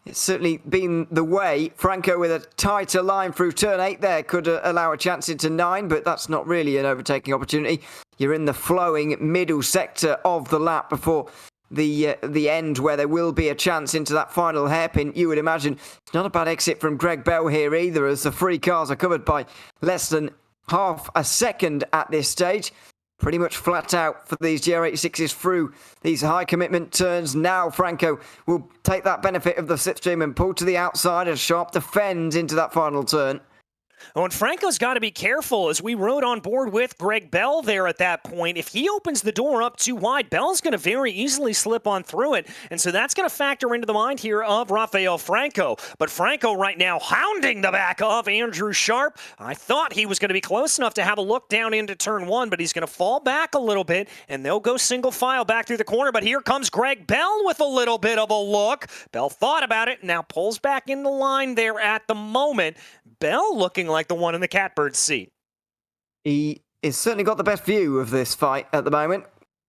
Speaker 3: it's certainly been the way. Franco with a tighter line through turn 8 there could allow a chance into 9, but that's not really an overtaking opportunity. You're in the flowing middle sector of the lap before the end, where there will be a chance into that final hairpin. You would imagine it's not a bad exit from Greg Bell here either, as the three cars are covered by less than half a second at this stage. Pretty much flat out for these GR86s through these high commitment turns. Now Franco will take that benefit of the slipstream and pull to the outside as Sharp defends into that final turn.
Speaker 2: Oh, and Franco's got to be careful, as we rode on board with Greg Bell there at that point. If he opens the door up too wide, Bell's going to very easily slip on through it. And so that's going to factor into the mind here of Rafael Franco. But Franco right now hounding the back of Andrew Sharp. I thought he was going to be close enough to have a look down into turn 1, but he's going to fall back a little bit, and they'll go single file back through the corner. But here comes Greg Bell with a little bit of a look. Bell thought about it, now pulls back in the line there at the moment. Bell looking like the one in the catbird seat.
Speaker 3: He has certainly got the best view of this fight at the moment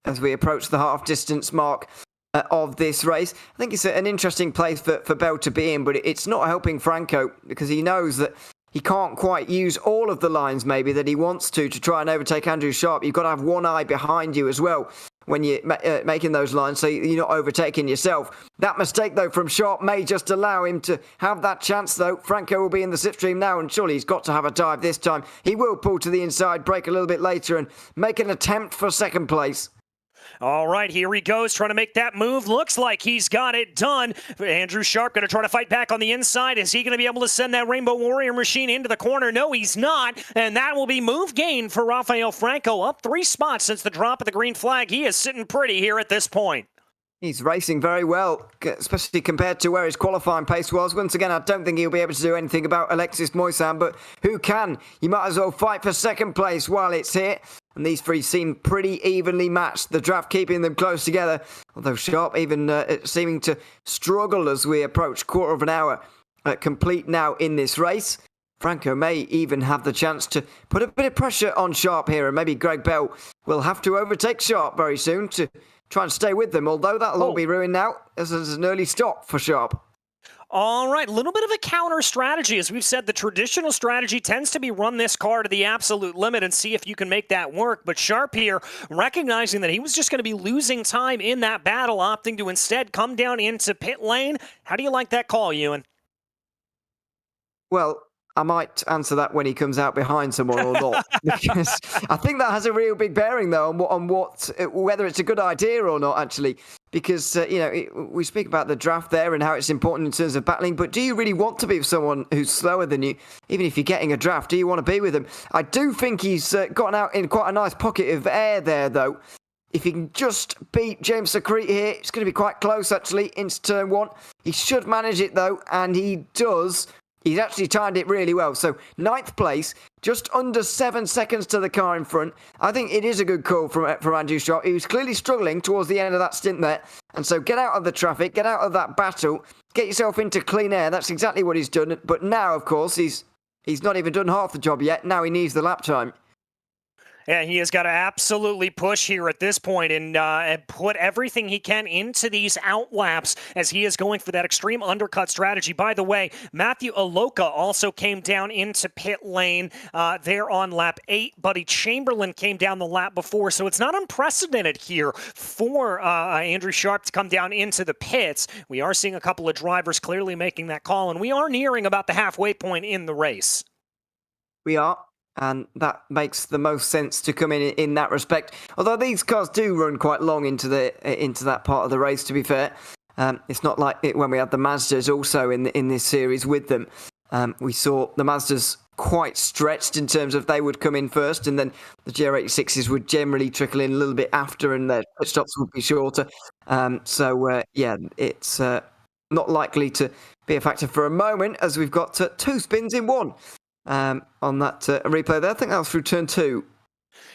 Speaker 3: as we approach the half distance mark of this race. I think it's an interesting place for Bell to be in, but it's not helping Franco because he knows that he can't quite use all of the lines maybe that he wants to try and overtake Andrew Sharp. You've got to have one eye behind you as well when you're making those lines, so you're not overtaking yourself. That mistake, though, from Sharp may just allow him to have that chance, though. Franco will be in the slipstream now, and surely he's got to have a dive this time. He will pull to the inside, brake a little bit later, and make an attempt for second place.
Speaker 2: All right, here he goes, trying to make that move. Looks like he's got it done. Andrew Sharp going to try to fight back on the inside. Is he going to be able to send that Rainbow Warrior machine into the corner? No, he's not. And that will be move gain for Rafael Franco. Up 3 spots since the drop of the green flag. He is sitting pretty here at this point.
Speaker 3: He's racing very well, especially compared to where his qualifying pace was. Once again, I don't think he'll be able to do anything about Alexis Moisan, but who can? You might as well fight for second place while it's here. And these three seem pretty evenly matched. The draft keeping them close together, although Sharp even seeming to struggle as we approach quarter of an hour complete now in this race. Franco may even have the chance to put a bit of pressure on Sharp here, and maybe Greg Bell will have to overtake Sharp very soon to try and stay with them, although that'll all be ruined now as there's an early stop for Sharp.
Speaker 2: All right, a little bit of a counter strategy. As we've said, the traditional strategy tends to be run this car to the absolute limit and see if you can make that work. But Sharp here, recognizing that he was just going to be losing time in that battle, opting to instead come down into pit lane. How do you like that call, Ewan?
Speaker 3: Well, I might answer that when he comes out behind someone or not, because I think that has a real big bearing, though, on whether it's a good idea or not, actually. Because, we speak about the draft there and how it's important in terms of battling, but do you really want to be with someone who's slower than you? Even if you're getting a draft, do you want to be with him? I do think he's gotten out in quite a nice pocket of air there, though. If he can just beat James Secrete here, it's going to be quite close, actually, into turn 1. He should manage it, though, and he does. He's actually timed it really well. So 9th place, just under 7 seconds to the car in front. I think it is a good call from Andrew Sharp. He was clearly struggling towards the end of that stint there. And so get out of the traffic, get out of that battle, get yourself into clean air. That's exactly what he's done. But now, of course, he's not even done half the job yet. Now he needs the lap time.
Speaker 2: Yeah, he has got to absolutely push here at this point and put everything he can into these outlaps as he is going for that extreme undercut strategy. By the way, Matthew Aloka also came down into pit lane there on lap 8. Buddy Chamberlain came down the lap before, so it's not unprecedented here for Andrew Sharp to come down into the pits. We are seeing a couple of drivers clearly making that call, and we are nearing about the halfway point in the race.
Speaker 3: We are. And that makes the most sense to come in that respect. Although these cars do run quite long into that part of the race, to be fair. It's not like when we had the Mazdas also in this series with them. We saw the Mazdas quite stretched in terms of they would come in first, and then the GR86s would generally trickle in a little bit after, and their pit stops would be shorter. Yeah, it's not likely to be a factor for a moment, as we've got 2 spins in 1 on that replay there. I think that was through turn 2.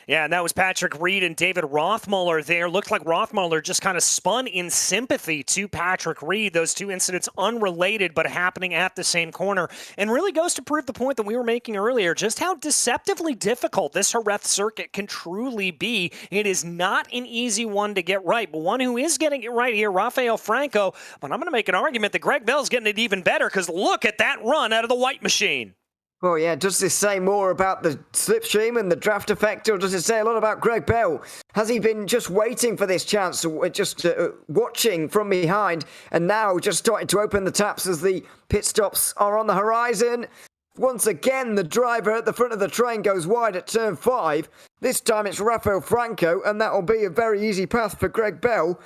Speaker 2: Yeah, and that was Patrick Reed and David Rothmuller there. Looked like Rothmuller just kind of spun in sympathy to Patrick Reed. Those 2 incidents unrelated, but happening at the same corner. And really goes to prove the point that we were making earlier, just how deceptively difficult this Jerez circuit can truly be. It is not an easy one to get right, but one who is getting it right here, Rafael Franco. But I'm going to make an argument that Greg Bell's getting it even better, because look at that run out of the white machine.
Speaker 3: Well, yeah, does this say more about the slipstream and the draft effect, or does it say a lot about Greg Bell? Has he been just waiting for this chance, just watching from behind, and now just starting to open the taps as the pit stops are on the horizon? Once again, the driver at the front of the train goes wide at turn 5. This time it's Rafael Franco, and that will be a very easy path for Greg Bell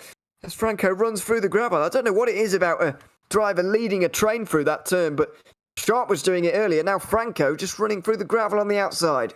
Speaker 3: as Franco runs through the gravel. I don't know what it is about a driver leading a train through that turn, but Sharp was doing it earlier. Now Franco just running through the gravel on the outside.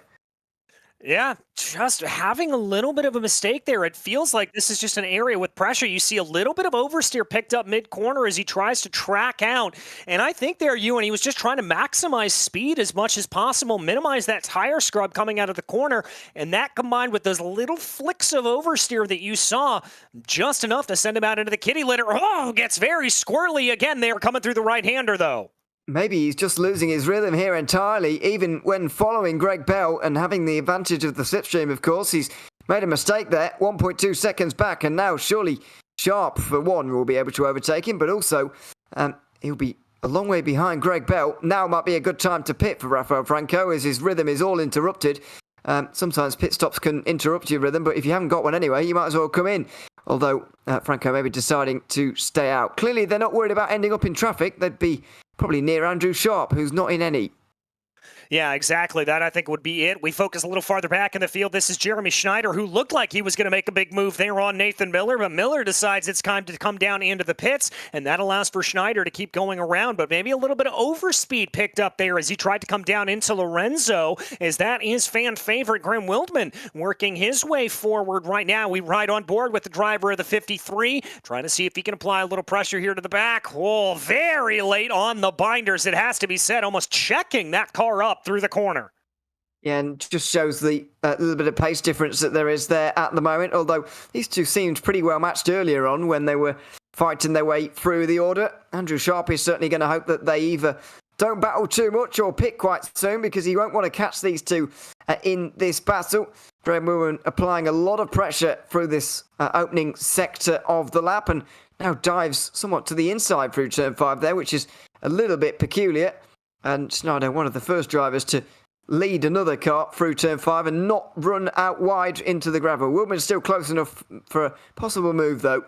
Speaker 2: Yeah, just having a little bit of a mistake there. It feels like this is just an area with pressure. You see a little bit of oversteer picked up mid-corner as he tries to track out. And I think there, Ewan, he was just trying to maximize speed as much as possible, minimize that tire scrub coming out of the corner. And that combined with those little flicks of oversteer that you saw, just enough to send him out into the kitty litter. Oh, gets very squirrely again there coming through the right-hander, though.
Speaker 3: Maybe he's just losing his rhythm here entirely, even when following Greg Bell and having the advantage of the slipstream, of course. He's made a mistake there, 1.2 seconds back, and now surely Sharp, for one, will be able to overtake him, but also he'll be a long way behind Greg Bell. Now might be a good time to pit for Rafael Franco, as his rhythm is all interrupted. Sometimes pit stops can interrupt your rhythm, but if you haven't got one anyway, you might as well come in. Although Franco may be deciding to stay out. Clearly, they're not worried about ending up in traffic. They'd be probably near Andrew Sharp, who's not in any.
Speaker 2: Yeah, exactly. That, I think, would be it. We focus a little farther back in the field. This is Jeremy Schneider, who looked like he was going to make a big move there on Nathan Miller, but Miller decides it's time to come down into the pits, and that allows for Schneider to keep going around, but maybe a little bit of overspeed picked up there as he tried to come down into Lorenzo, as that is fan favorite Graham Wildman working his way forward right now. We ride on board with the driver of the 53, trying to see if he can apply a little pressure here to the back. Oh, very late on the binders, it has to be said, almost checking that car up through the corner.
Speaker 3: Yeah, and just shows the little bit of pace difference that there is there at the moment, although these two seemed pretty well matched earlier on when they were fighting their way through the order. Andrew Sharp is certainly going to hope that they either don't battle too much or pit quite soon, because he won't want to catch these two in this battle. Graham Wildman applying a lot of pressure through this opening sector of the lap, and now dives somewhat to the inside through turn 5 there, which is a little bit peculiar. And Schneider, one of the first drivers to lead another car through turn 5 and not run out wide into the gravel. Wildman's still close enough for a possible move, though.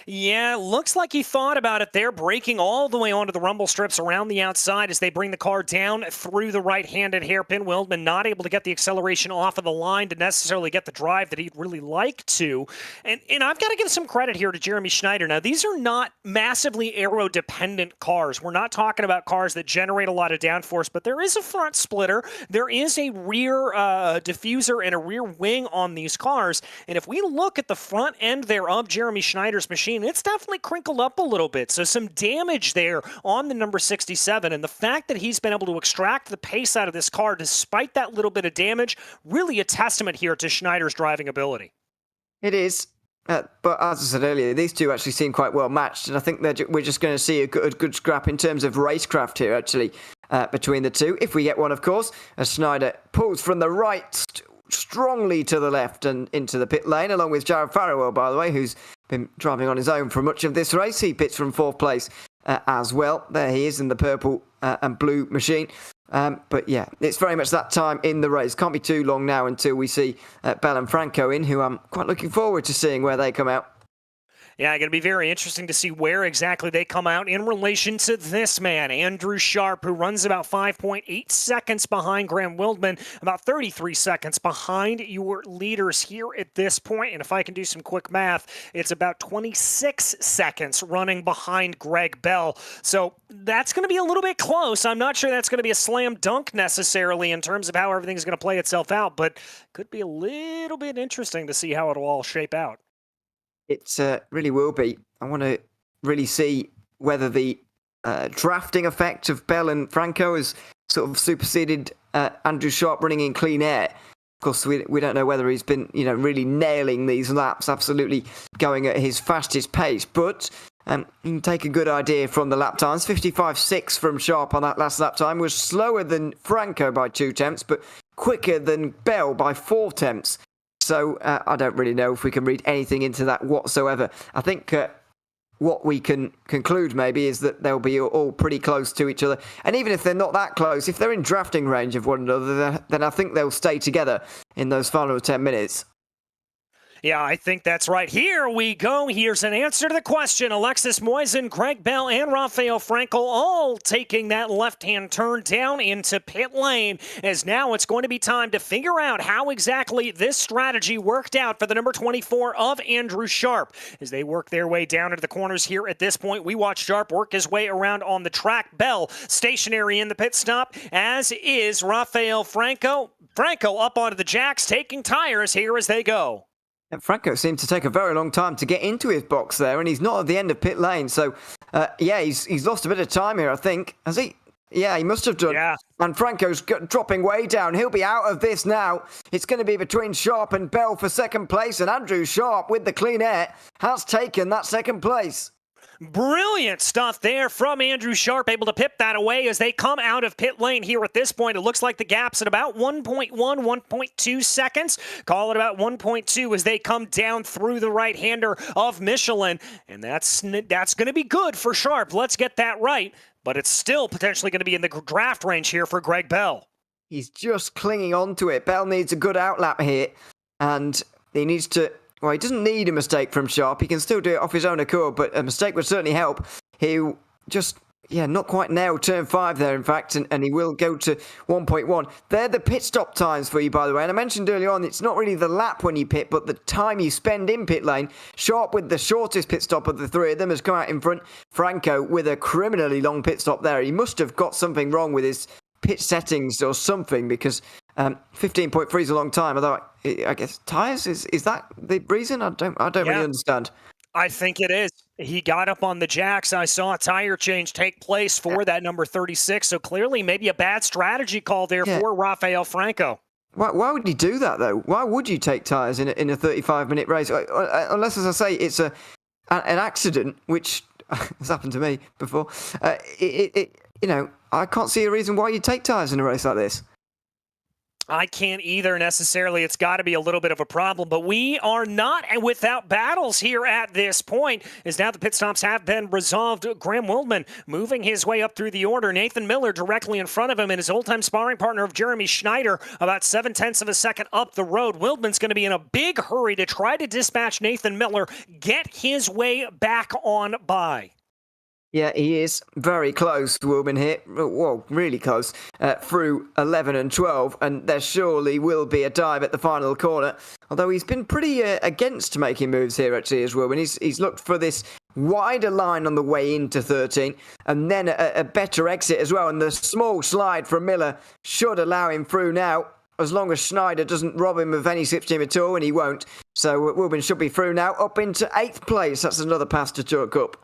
Speaker 2: Yeah, looks like he thought about it there, braking all the way onto the rumble strips around the outside as they bring the car down through the right-handed hairpin. Wildman not able to get the acceleration off of the line to necessarily get the drive that he'd really like to. And I've got to give some credit here to Jeremy Schneider. Now, these are not massively aero-dependent cars. We're not talking about cars that generate a lot of downforce, but there is a front splitter. There is a rear diffuser and a rear wing on these cars. And if we look at the front end there of Jeremy Schneider's machine, it's definitely crinkled up a little bit. So some damage there on the number 67. And the fact that he's been able to extract the pace out of this car despite that little bit of damage, really a testament here to Schneider's driving ability.
Speaker 3: It is. But as I said earlier, these two actually seem quite well matched. And I think we're just going to see a good scrap in terms of racecraft here, actually, between the two. If we get one, of course, as Schneider pulls from the right strongly to the left and into the pit lane, along with Jared Farrell, by the way, who's been driving on his own for much of this race. He pits from 4th place as well. There he is in the purple and blue machine. But yeah, it's very much that time in the race. Can't be too long now until we see Bell and Franco in, who I'm quite looking forward to seeing where they come out.
Speaker 2: Yeah, going to be very interesting to see where exactly they come out in relation to this man, Andrew Sharp, who runs about 5.8 seconds behind Graham Wildman, about 33 seconds behind your leaders here at this point. And if I can do some quick math, it's about 26 seconds running behind Greg Bell. So that's going to be a little bit close. I'm not sure that's going to be a slam dunk necessarily in terms of how everything's going to play itself out, but could be a little bit interesting to see how it'll all shape out.
Speaker 3: It really will be. I want to really see whether the drafting effect of Bell and Franco has sort of superseded Andrew Sharp running in clean air. Of course, we don't know whether he's been, really nailing these laps, absolutely going at his fastest pace. But you can take a good idea from the lap times. 55.6 from Sharp on that last lap time was slower than Franco by 2 tenths, but quicker than Bell by 4 tenths. So I don't really know if we can read anything into that whatsoever. I think what we can conclude maybe is that they'll be all pretty close to each other. And even if they're not that close, if they're in drafting range of one another, then I think they'll stay together in those final 10 minutes.
Speaker 2: Yeah, I think that's right. Here we go. Here's an answer to the question. Alexis Moisen, Greg Bell, and Rafael Franco all taking that left-hand turn down into pit lane, as now it's going to be time to figure out how exactly this strategy worked out for the number 24 of Andrew Sharp. As they work their way down into the corners here at this point, we watch Sharp work his way around on the track. Bell stationary in the pit stop, as is Rafael Franco. Franco up onto the jacks, taking tires here as they go.
Speaker 3: And Franco seemed to take a very long time to get into his box there, and he's not at the end of pit lane. So, he's lost a bit of time here, I think. Has he? Yeah, he must have done.
Speaker 2: Yeah.
Speaker 3: And Franco's dropping way down. He'll be out of this now. It's going to be between Sharp and Bell for second place, and Andrew Sharp, with the clean air, has taken that second place.
Speaker 2: Brilliant stuff there from Andrew Sharp, able to pip that away as they come out of pit lane here at this point. It looks like the gap's at about 1.1, 1.2 seconds. Call it about 1.2 as they come down through the right-hander of Michelin. And that's going to be good for Sharp. Let's get that right. But it's still potentially going to be in the draft range here for Greg Bell.
Speaker 3: He's just clinging on to it. Bell needs a good outlap here. And he needs to... Well, he doesn't need a mistake from Sharp. He can still do it off his own accord, but a mistake would certainly help. He'll just, not quite nail turn 5 there, in fact, and he will go to 1.1. They're the pit stop times for you, by the way. And I mentioned earlier on, it's not really the lap when you pit, but the time you spend in pit lane. Sharp, with the shortest pit stop of the three of them, has come out in front. Franco, with a criminally long pit stop there. He must have got something wrong with his pit settings or something, because 15.3 is a long time. Although I guess tires is that the reason? I don't really understand.
Speaker 2: I think it is. He got up on the jacks. I saw a tire change take place for that number 36. So clearly, maybe a bad strategy call there for Rafael Franco.
Speaker 3: Why would you do that though? Why would you take tires in a 35-minute race? Unless, as I say, it's an accident, which has happened to me before. I can't see a reason why you take tires in a race like this.
Speaker 2: I can't either necessarily. It's got to be a little bit of a problem, but we are not without battles here at this point, as now the pit stops have been resolved. Graham Wildman moving his way up through the order. Nathan Miller directly in front of him, and his old-time sparring partner of Jeremy Schneider about 0.7 of a second up the road. Wildman's going to be in a big hurry to try to dispatch Nathan Miller, get his way back on by.
Speaker 3: Yeah, he is very close to Wildman here. Well, really close through 11 and 12, and there surely will be a dive at the final corner. Although he's been pretty against making moves here, actually, as Wildman. He's looked for this wider line on the way into 13, and then a better exit as well. And the small slide from Miller should allow him through now, as long as Schneider doesn't rob him of any slipstream at all, and he won't. So Wildman should be through now, up into 8th place. That's another pass to chalk up.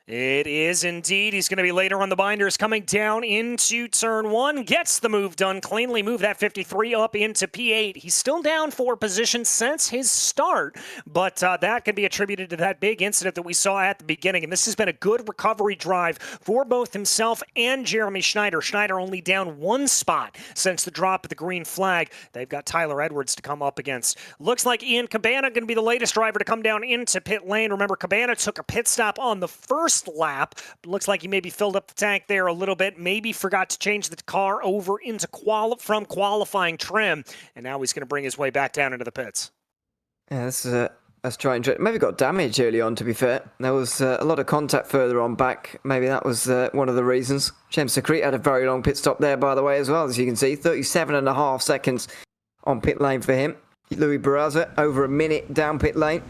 Speaker 2: It is indeed. He's going to be later on the binders, coming down into turn 1. Gets the move done cleanly. Move that 53 up into P8. He's still down 4 positions since his start, but that can be attributed to that big incident that we saw at the beginning. And this has been a good recovery drive for both himself and Jeremy Schneider. Schneider only down 1 spot since the drop of the green flag. They've got Tyler Edwards to come up against. Looks like Ian Cabana going to be the latest driver to come down into pit lane. Remember, Cabana took a pit stop on the first lap. Looks like he maybe filled up the tank there a little bit, maybe forgot to change the car over into from qualifying trim, and now he's going to bring his way back down into the pits.
Speaker 3: Yeah, this is Let's try and maybe got damage early on, to be fair. There was a lot of contact further on back. Maybe that was one of the reasons. James Secrete had a very long pit stop there, by the way, as well, as you can see. 37.5 seconds on pit lane for him. Louis Barraza over a minute down pit lane.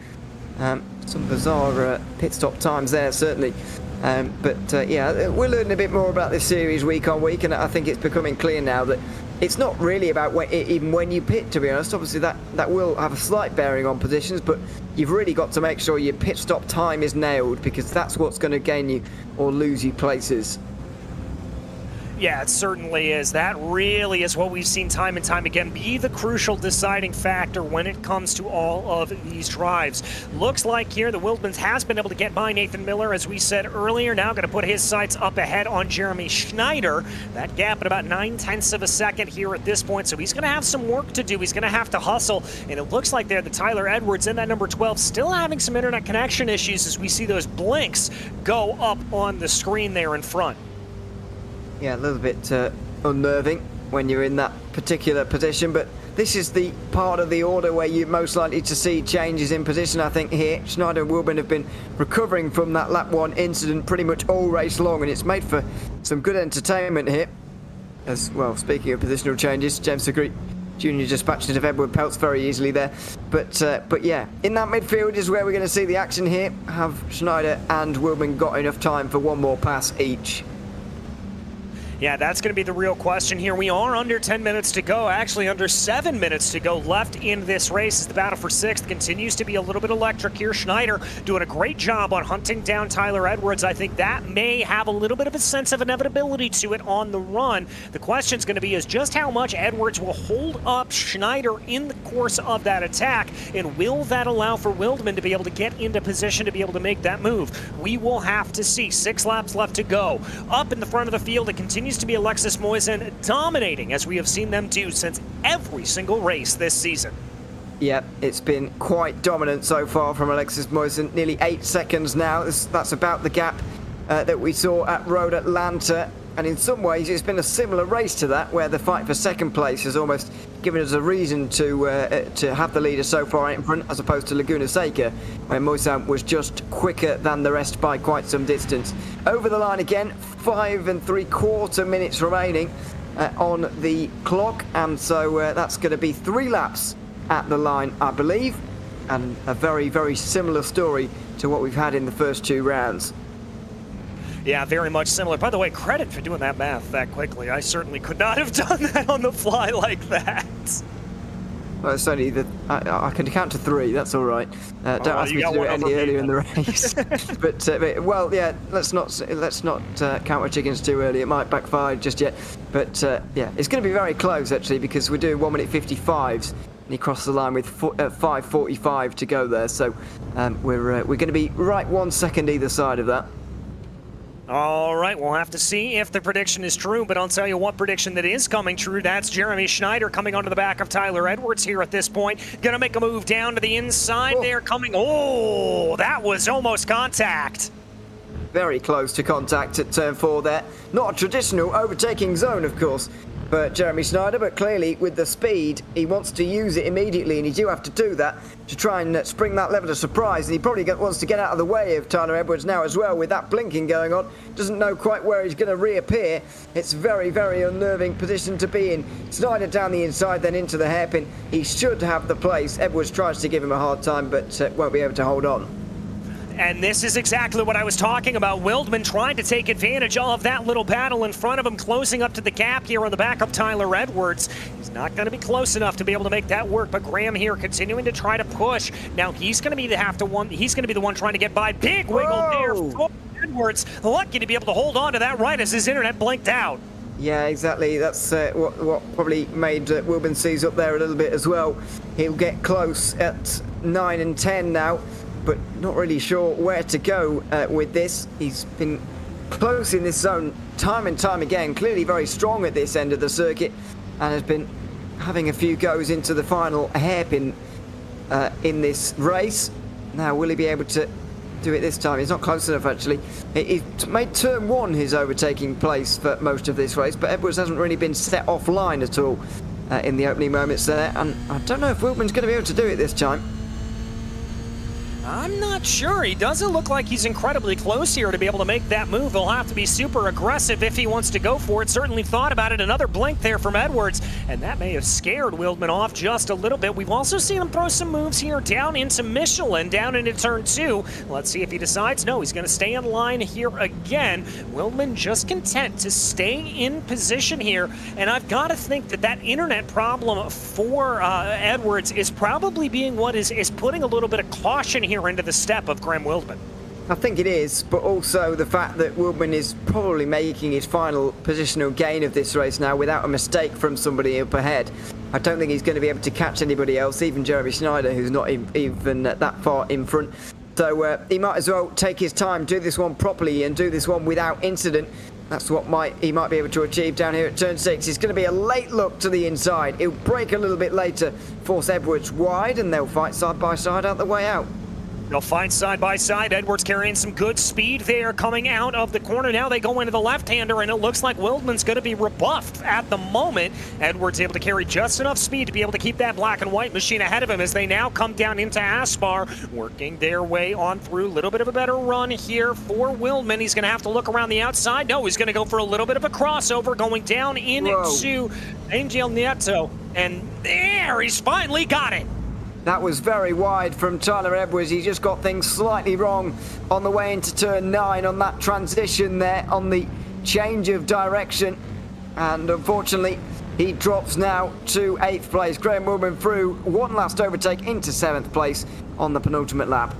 Speaker 3: Some bizarre pit stop times there, certainly. Yeah, we're learning a bit more about this series week on week, and I think it's becoming clear now that it's not really about even when you pit, to be honest. Obviously, that will have a slight bearing on positions, but you've really got to make sure your pit stop time is nailed, because that's what's going to gain you or lose you places.
Speaker 2: Yeah, it certainly is. That really is what we've seen time and time again be the crucial deciding factor when it comes to all of these drives. Looks like here the Wildmans has been able to get by Nathan Miller, as we said earlier. Now going to put his sights up ahead on Jeremy Schneider. That gap at about 0.9 of a second here at this point, so he's going to have some work to do. He's going to have to hustle, and it looks like there the Tyler Edwards in that number 12 still having some internet connection issues as we see those blinks go up on the screen there in front.
Speaker 3: Yeah, a little bit unnerving when you're in that particular position, but this is the part of the order where you're most likely to see changes in position, I think, here. Schneider and Wilburn have been recovering from that lap 1 incident pretty much all race long, and it's made for some good entertainment here. As well, speaking of positional changes, James Secrete Jr. just patched into Edward Peltz very easily there. But yeah, in that midfield is where we're going to see the action here. Have Schneider and Wilburn got enough time for one more pass each?
Speaker 2: Yeah, that's going to be the real question here. We are under 10 minutes to go, actually under 7 minutes to go left in this race as the battle for 6th continues to be a little bit electric here. Schneider doing a great job on hunting down Tyler Edwards. I think that may have a little bit of a sense of inevitability to it on the run. The question's going to be is just how much Edwards will hold up Schneider in the course of that attack, and will that allow for Wildman to be able to get into position to be able to make that move? We will have to see. 6 laps left to go. Up in the front of the field, it continues to be Alexis Moisen dominating, as we have seen them do since every single race this season.
Speaker 3: Yeah, it's been quite dominant so far from Alexis Moisen. Nearly 8 seconds now. That's about the gap that we saw at Road Atlanta. And in some ways, it's been a similar race to that, where the fight for second place has almost given us a reason to have the leader so far in front, as opposed to Laguna Seca, where Moisan was just quicker than the rest by quite some distance. Over the line again, 5 3/4 minutes remaining on the clock, and so that's going to be 3 laps at the line, I believe, and a very, very similar story to what we've had in the first 2 rounds.
Speaker 2: Yeah, very much similar. By the way, credit for doing that math that quickly. I certainly could not have done that on the fly like that.
Speaker 3: Well, it's only I can count to 3. That's all right. Don't ask me to do it any earlier in the race. but well, yeah. Let's not count our chickens too early. It might backfire just yet. But yeah, it's going to be very close actually, because we're doing 1 minute 55s, and he crossed the line with 5:45 to go there. So we're going to be right 1 second either side of that.
Speaker 2: All right, we'll have to see if the prediction is true, but I'll tell you what prediction that is coming true. That's Jeremy Schneider coming onto the back of Tyler Edwards here at this point. Gonna make a move down to the inside there, coming. Oh, that was almost contact.
Speaker 3: Very close to contact at turn 4 there. Not a traditional overtaking zone, of course, for Jeremy Schneider, but clearly with the speed, he wants to use it immediately, and he do have to do that to try and spring that level of surprise, and he probably wants to get out of the way of Tyler Edwards now as well, with that blinking going on. Doesn't know quite where he's going to reappear. It's very, very unnerving position to be in. Schneider down the inside, then into the hairpin. He should have the place. Edwards tries to give him a hard time, but won't be able to hold on.
Speaker 2: And this is exactly what I was talking about. Wildman trying to take advantage of that little battle in front of him, closing up to the gap here on the back of Tyler Edwards. He's not going to be close enough to be able to make that work, but Graham here continuing to try to push. Now he's going to be the one trying to get by. Big wiggle there for Edwards. Lucky to be able to hold on to that right as his internet blinked out.
Speaker 3: Yeah, exactly. That's what probably made Wilburn seize up there a little bit as well. He'll get close at 9 and 10 now, but not really sure where to go with this. He's been close in this zone time and time again, clearly very strong at this end of the circuit, and has been having a few goes into the final hairpin in this race. Now, will he be able to do it this time? He's not close enough, actually. He made turn 1 his overtaking place for most of this race, but Edwards hasn't really been set offline at all in the opening moments there, and I don't know if Wilburman's going to be able to do it this time.
Speaker 2: I'm not sure. He doesn't look like he's incredibly close here to be able to make that move. He'll have to be super aggressive if he wants to go for it. Certainly thought about it. Another blink there from Edwards, and that may have scared Wildman off just a little bit. We've also seen him throw some moves here down into Michelin, down into turn 2. Let's see if he decides. No, he's going to stay in line here again. Wildman just content to stay in position here, and I've got to think that that internet problem for Edwards is probably being what is putting a little bit of caution here into the step of Graham Wildman.
Speaker 3: I think it is, but also the fact that Wildman is probably making his final positional gain of this race now without a mistake from somebody up ahead. I don't think he's going to be able to catch anybody else, even Jeremy Schneider, who's not even that far in front. So he might as well take his time, do this one properly and do this one without incident. That's what he might be able to achieve down here at turn 6. It's going to be a late look to the inside. He'll break a little bit later, force Edwards wide, and they'll fight side by side out the way out.
Speaker 2: They'll fight side by side. Edwards carrying some good speed there coming out of the corner. Now they go into the left-hander, and it looks like Wildman's going to be rebuffed at the moment. Edwards able to carry just enough speed to be able to keep that black and white machine ahead of him as they now come down into Aspar, working their way on through. A little bit of a better run here for Wildman. He's going to have to look around the outside. No, he's going to go for a little bit of a crossover going down into Angel Nieto. And there, he's finally got it.
Speaker 3: That was very wide from Tyler Edwards. He just got things slightly wrong on the way into turn 9 on that transition there, on the change of direction. And unfortunately, he drops now to 8th place. Graham Wildman through one last overtake into 7th place on the penultimate lap.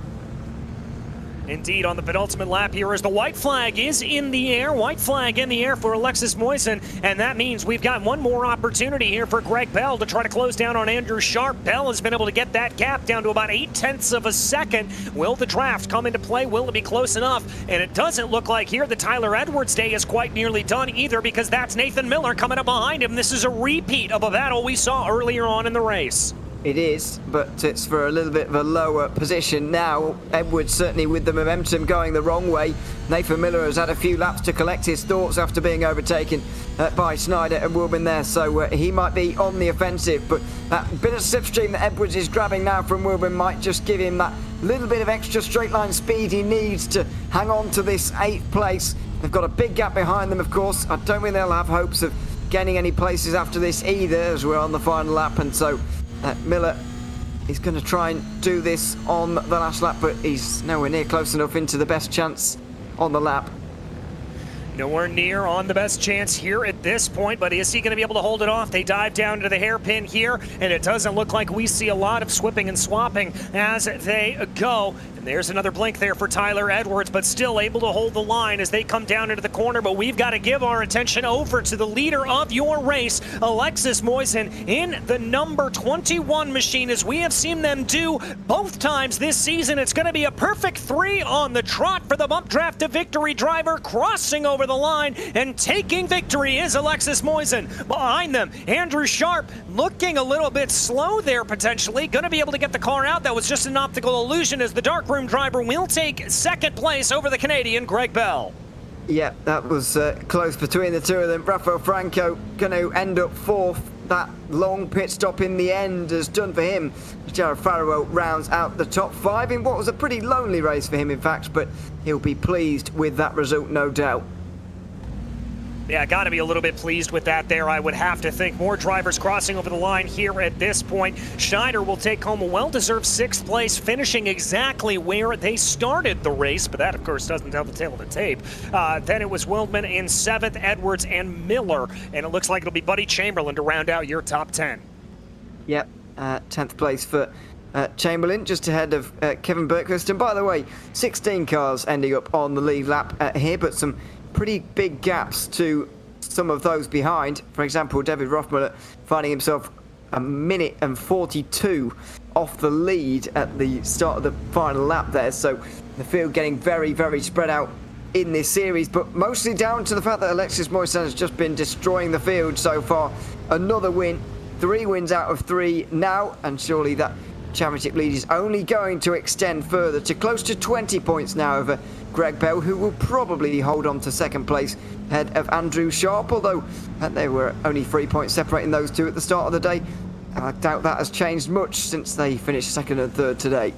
Speaker 2: Indeed, on the penultimate lap here as the white flag is in the air. White flag in the air for Alexis Moisen, and that means we've got one more opportunity here for Greg Bell to try to close down on Andrew Sharp. Bell has been able to get that gap down to about 0.8 of a second. Will the draft come into play? Will it be close enough? And it doesn't look like here the Tyler Edwards day is quite nearly done either, because that's Nathan Miller coming up behind him. This is a repeat of a battle we saw earlier on in the race.
Speaker 3: It is, but it's for a little bit of a lower position now. Edwards certainly with the momentum going the wrong way. Nathan Miller has had a few laps to collect his thoughts after being overtaken by Schneider and Wildman there, so he might be on the offensive, but that bit of slipstream that Edwards is grabbing now from Wildman might just give him that little bit of extra straight line speed he needs to hang on to this 8th place. They've got a big gap behind them, of course. I don't think they'll have hopes of gaining any places after this either, as we're on the final lap, and so Miller is going to try and do this on the last lap, but he's nowhere near close enough into the best chance on the lap.
Speaker 2: Nowhere near on the best chance here at this point, but is he going to be able to hold it off? They dive down to the hairpin here, and it doesn't look like we see a lot of swipping and swapping as they go. And there's another blink there for Tyler Edwards, but still able to hold the line as they come down into the corner. But we've got to give our attention over to the leader of your race, Alexis Moisen, in the number 21 machine, as we have seen them do both times this season. It's going to be a perfect 3 on the trot for the bump draft to victory driver, crossing over the line and taking victory is Alexis Moisen. Behind them, Andrew Sharp looking a little bit slow there potentially. Going to be able to get the car out. That was just an optical illusion as the darkroom driver will take 2nd place over the Canadian Greg Bell.
Speaker 3: Yeah, that was close between the two of them. Rafael Franco going to end up 4th. That long pit stop in the end has done for him. Jared Farrow rounds out the top 5 in what was a pretty lonely race for him, in fact, but he'll be pleased with that result, no doubt.
Speaker 2: Yeah, got to be a little bit pleased with that there, I would have to think. More drivers crossing over the line here at this point. Schneider will take home a well-deserved 6th place, finishing exactly where they started the race, but that, of course, doesn't tell the tale of the tape. Then it was Wildman in 7th, Edwards and Miller, and it looks like it'll be Buddy Chamberlain to round out your top 10.
Speaker 3: Yep, 10th place for Chamberlain, just ahead of Kevin Berkhurst. And by the way, 16 cars ending up on the lead lap here, but some pretty big gaps to some of those behind. For example, David Rothmuller finding himself a minute and 42 off the lead at the start of the final lap there. So the field getting very, very spread out in this series, but mostly down to the fact that Alexis Moisen has just been destroying the field so far. Another win, 3 wins out of 3 now, and surely that championship lead is only going to extend further to close to 20 points now over Greg Bell, who will probably hold on to 2nd place ahead of Andrew Sharp, although there were only 3 points separating those two at the start of the day. I doubt that has changed much since they finished 2nd and 3rd today.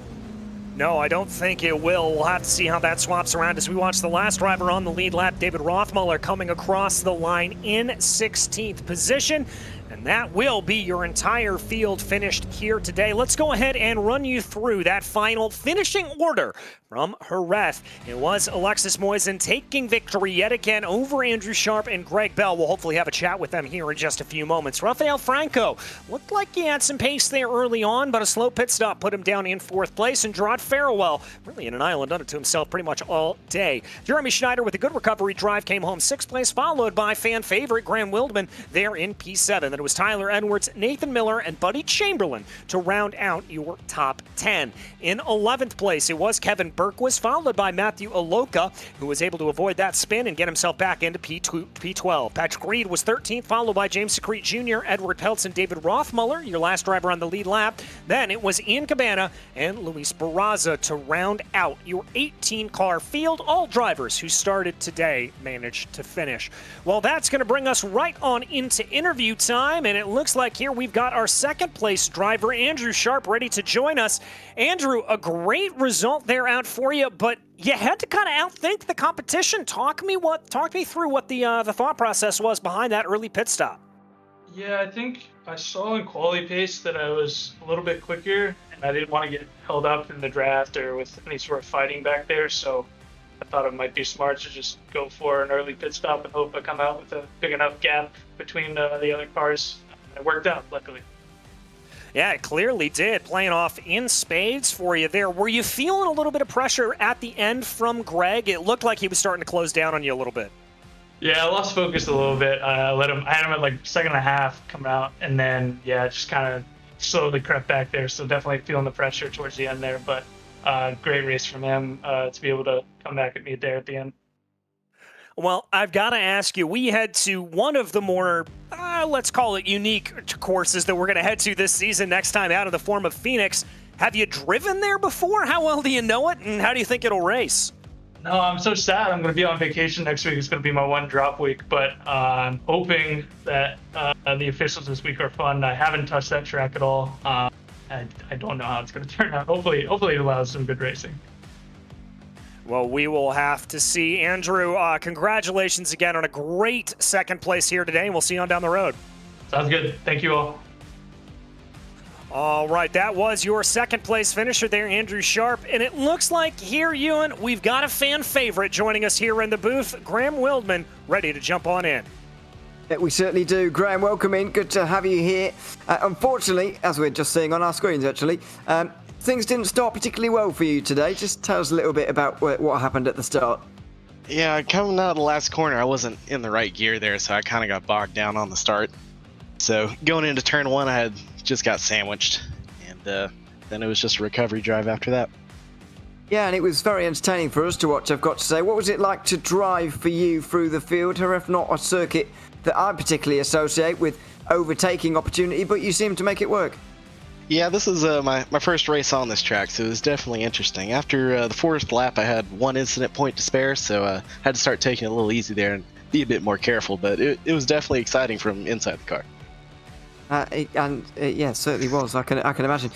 Speaker 2: No, I don't think it will. We'll have to see how that swaps around as we watch the last driver on the lead lap, David Rothmuller, coming across the line in 16th position. And that will be your entire field finished here today. Let's go ahead and run you through that final finishing order from Jerez. It was Alexis Moisen taking victory yet again over Andrew Sharp and Greg Bell. We'll hopefully have a chat with them here in just a few moments. Rafael Franco looked like he had some pace there early on, but a slow pit stop put him down in 4th place. And Gerard Farewell, really in an island unto himself pretty much all day. Jeremy Schneider with a good recovery drive came home 6th place, followed by fan favorite Graham Wildman there in P7. Then it was Tyler Edwards, Nathan Miller, and Buddy Chamberlain to round out your top 10. In 11th place, it was Kevin Berquist, followed by Matthew Aloka, who was able to avoid that spin and get himself back into P12. Patrick Reed was 13th, followed by James Secrete Jr., Edward Peltz, and David Rothmuller, your last driver on the lead lap. Then it was Ian Cabana and Luis Barraza to round out your 18-car field. All drivers who started today managed to finish. Well, that's going to bring us right on into interview time, and it looks like here we've got our 2nd place driver, Andrew Sharp, ready to join us. Andrew, a great result there out for you, but you had to kind of outthink the competition. Talk me through what the thought process was behind that early pit stop.
Speaker 4: Yeah, I think I saw in quality pace that I was a little bit quicker, and I didn't want to get held up in the draft or with any sort of fighting back there, so I thought it might be smart to just go for an early pit stop and hope I come out with a big enough gap between the other cars. It worked out, luckily.
Speaker 2: Yeah, it clearly did, playing off in spades for you there. Were you feeling a little bit of pressure at the end from Greg? It looked like he was starting to close down on you a little bit.
Speaker 4: Yeah, I lost focus a little bit. I had him at like 2nd and a half coming out, and then, yeah, just kind of slowly crept back there. So definitely feeling the pressure towards the end there, but great race from him to be able to come back at me there at the end.
Speaker 2: Well, I've got to ask you, we head to one of the more, let's call it unique courses that we're going to head to this season next time out in the form of Phoenix. Have you driven there before? How well do you know it, and how do you think it'll race?
Speaker 4: No, I'm so sad. I'm going to be on vacation next week. It's going to be my one drop week, but I'm hoping that the officials this week are fun. I haven't touched that track at all. I don't know how it's going to turn out. Hopefully it allows some good racing.
Speaker 2: Well, we will have to see. Andrew, congratulations again on a great 2nd place here today, and we'll see you on down the road.
Speaker 4: Sounds good. Thank you all.
Speaker 2: All right, that was your 2nd place finisher there, Andrew Sharp. And it looks like here, Ewan, we've got a fan favorite joining us here in the booth, Graham Wildman, ready to jump on in.
Speaker 3: Yeah, we certainly do. Graham, welcome in. Good to have you here. Unfortunately, as we're just seeing on our screens, actually, things didn't start particularly well for you today. Just tell us a little bit about what happened at the start.
Speaker 5: Yeah, coming out of the last corner, I wasn't in the right gear there, so I kind of got bogged down on the start. So going into turn 1, I had just got sandwiched, and then it was just a recovery drive after that.
Speaker 3: Yeah, and it was very entertaining for us to watch, I've got to say. What was it like to drive for you through the field? If not a circuit that I particularly associate with overtaking opportunity, but you seem to make it work.
Speaker 5: Yeah, this is my first race on this track, so it was definitely interesting. After the 4th lap, I had 1 incident point to spare, so I had to start taking it a little easy there and be a bit more careful, but it was definitely exciting from inside the car.
Speaker 3: Yeah, it certainly was. I can imagine.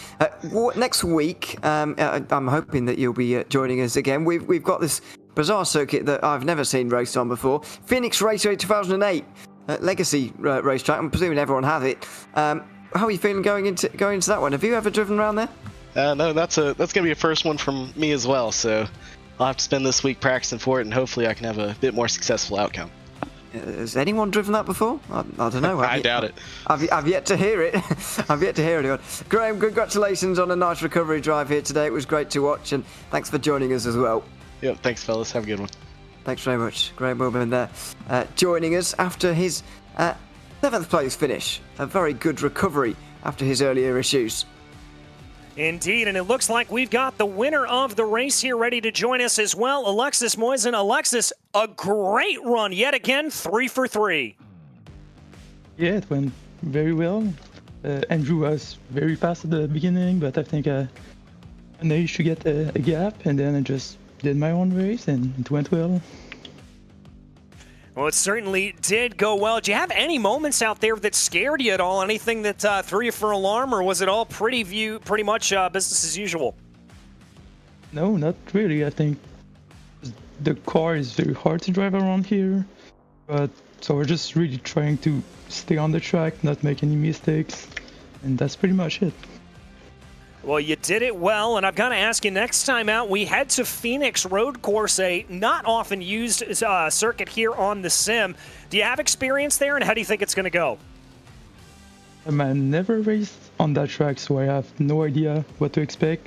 Speaker 3: Next week, I'm hoping that you'll be joining us again. We've got this bizarre circuit that I've never seen raced on before. Phoenix Raceway 2008, legacy racetrack. I'm presuming everyone has it. How are you feeling going into that one? Have you ever driven around there?
Speaker 5: No, that's gonna be a first one from me as well. So I'll have to spend this week practicing for it, and hopefully I can have a bit more successful outcome.
Speaker 3: Has anyone driven that before? I don't know.
Speaker 5: I doubt it.
Speaker 3: I've yet to hear it. I've yet to hear anyone. Graham, congratulations on a nice recovery drive here today. It was great to watch, and thanks for joining us as well.
Speaker 5: Yep, thanks, fellas. Have a good one.
Speaker 3: Thanks very much. Graham Wilburn there, joining us after his 7th place finish. A very good recovery after his earlier issues.
Speaker 2: Indeed, and it looks like we've got the winner of the race here ready to join us as well, Alexis Moisen. Alexis, a great run yet again, 3 for 3.
Speaker 6: Yeah, it went very well. Andrew was very fast at the beginning, but I think I managed to get a gap, and then I just did my own race, and it went well.
Speaker 2: Well, it certainly did go well. Did you have any moments out there that scared you at all? Anything that threw you for alarm, or was it all pretty much business as usual?
Speaker 6: No, not really. I think the car is very hard to drive around here, but so we're just really trying to stay on the track, not make any mistakes, and that's pretty much it.
Speaker 2: Well, you did it well, and I've got to ask you, next time out, we head to Phoenix Road Course, a not often used circuit here on the sim. Do you have experience there, and how do you think it's going to go?
Speaker 6: I never raced on that track, so I have no idea what to expect.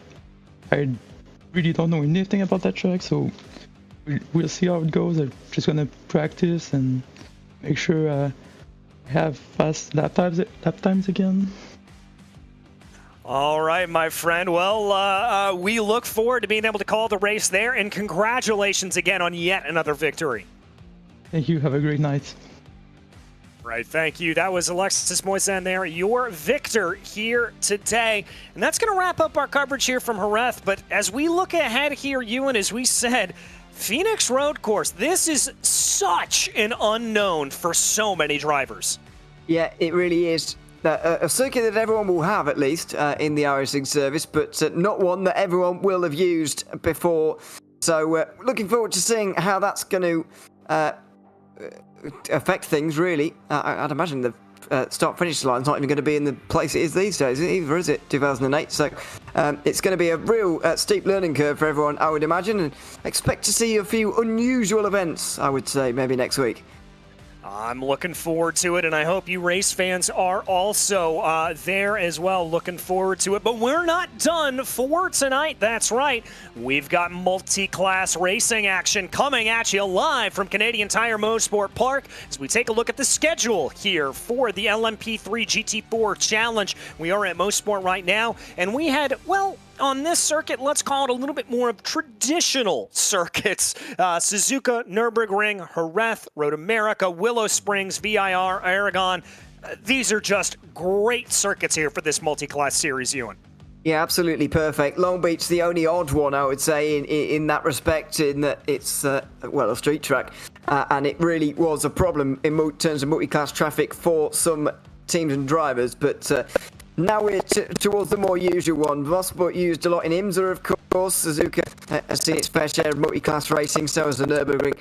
Speaker 6: I really don't know anything about that track, so we'll see how it goes. I'm just going to practice and make sure I have fast lap times again.
Speaker 2: All right, my friend. Well, we look forward to being able to call the race there, and congratulations again on yet another victory.
Speaker 6: Thank you. Have a great night.
Speaker 2: Right, thank you. That was Alexis Moisan there, your victor here today. And that's going to wrap up our coverage here from Jerez. But as we look ahead here, Ewan, as we said, Phoenix Road Course, this is such an unknown for so many drivers.
Speaker 3: Yeah, it really is. A circuit that everyone will have, at least, in the iRacing service, but not one that everyone will have used before. So looking forward to seeing how that's going to affect things, really. I'd imagine the start-finish line's not even going to be in the place it is these days, either, is it? 2008. So it's going to be a real steep learning curve for everyone, I would imagine, and expect to see a few unusual events, I would say, maybe next week.
Speaker 2: I'm looking forward to it, and I hope you race fans are also there as well, looking forward to it. But we're not done for tonight. That's right. We've got multi-class racing action coming at you live from Canadian Tire Motorsport Park as we take a look at the schedule here for the LMP3-GT4 Challenge. We are at Motorsport right now, and we had, well, on this circuit, let's call it a little bit more of traditional circuits. Suzuka, Nürburgring, Jerez, Road America, Willow Springs, VIR, Aragon. These are just great circuits here for this multi-class series, Ewan.
Speaker 3: Yeah, absolutely perfect. Long Beach, the only odd one, I would say, in that respect, in that it's, well, a street track. And it really was a problem in terms of multi-class traffic for some teams and drivers. But now we're towards the more usual one. Motorsport used a lot in IMSA, of course. Suzuka has seen its fair share of multi-class racing, so has the Nürburgring.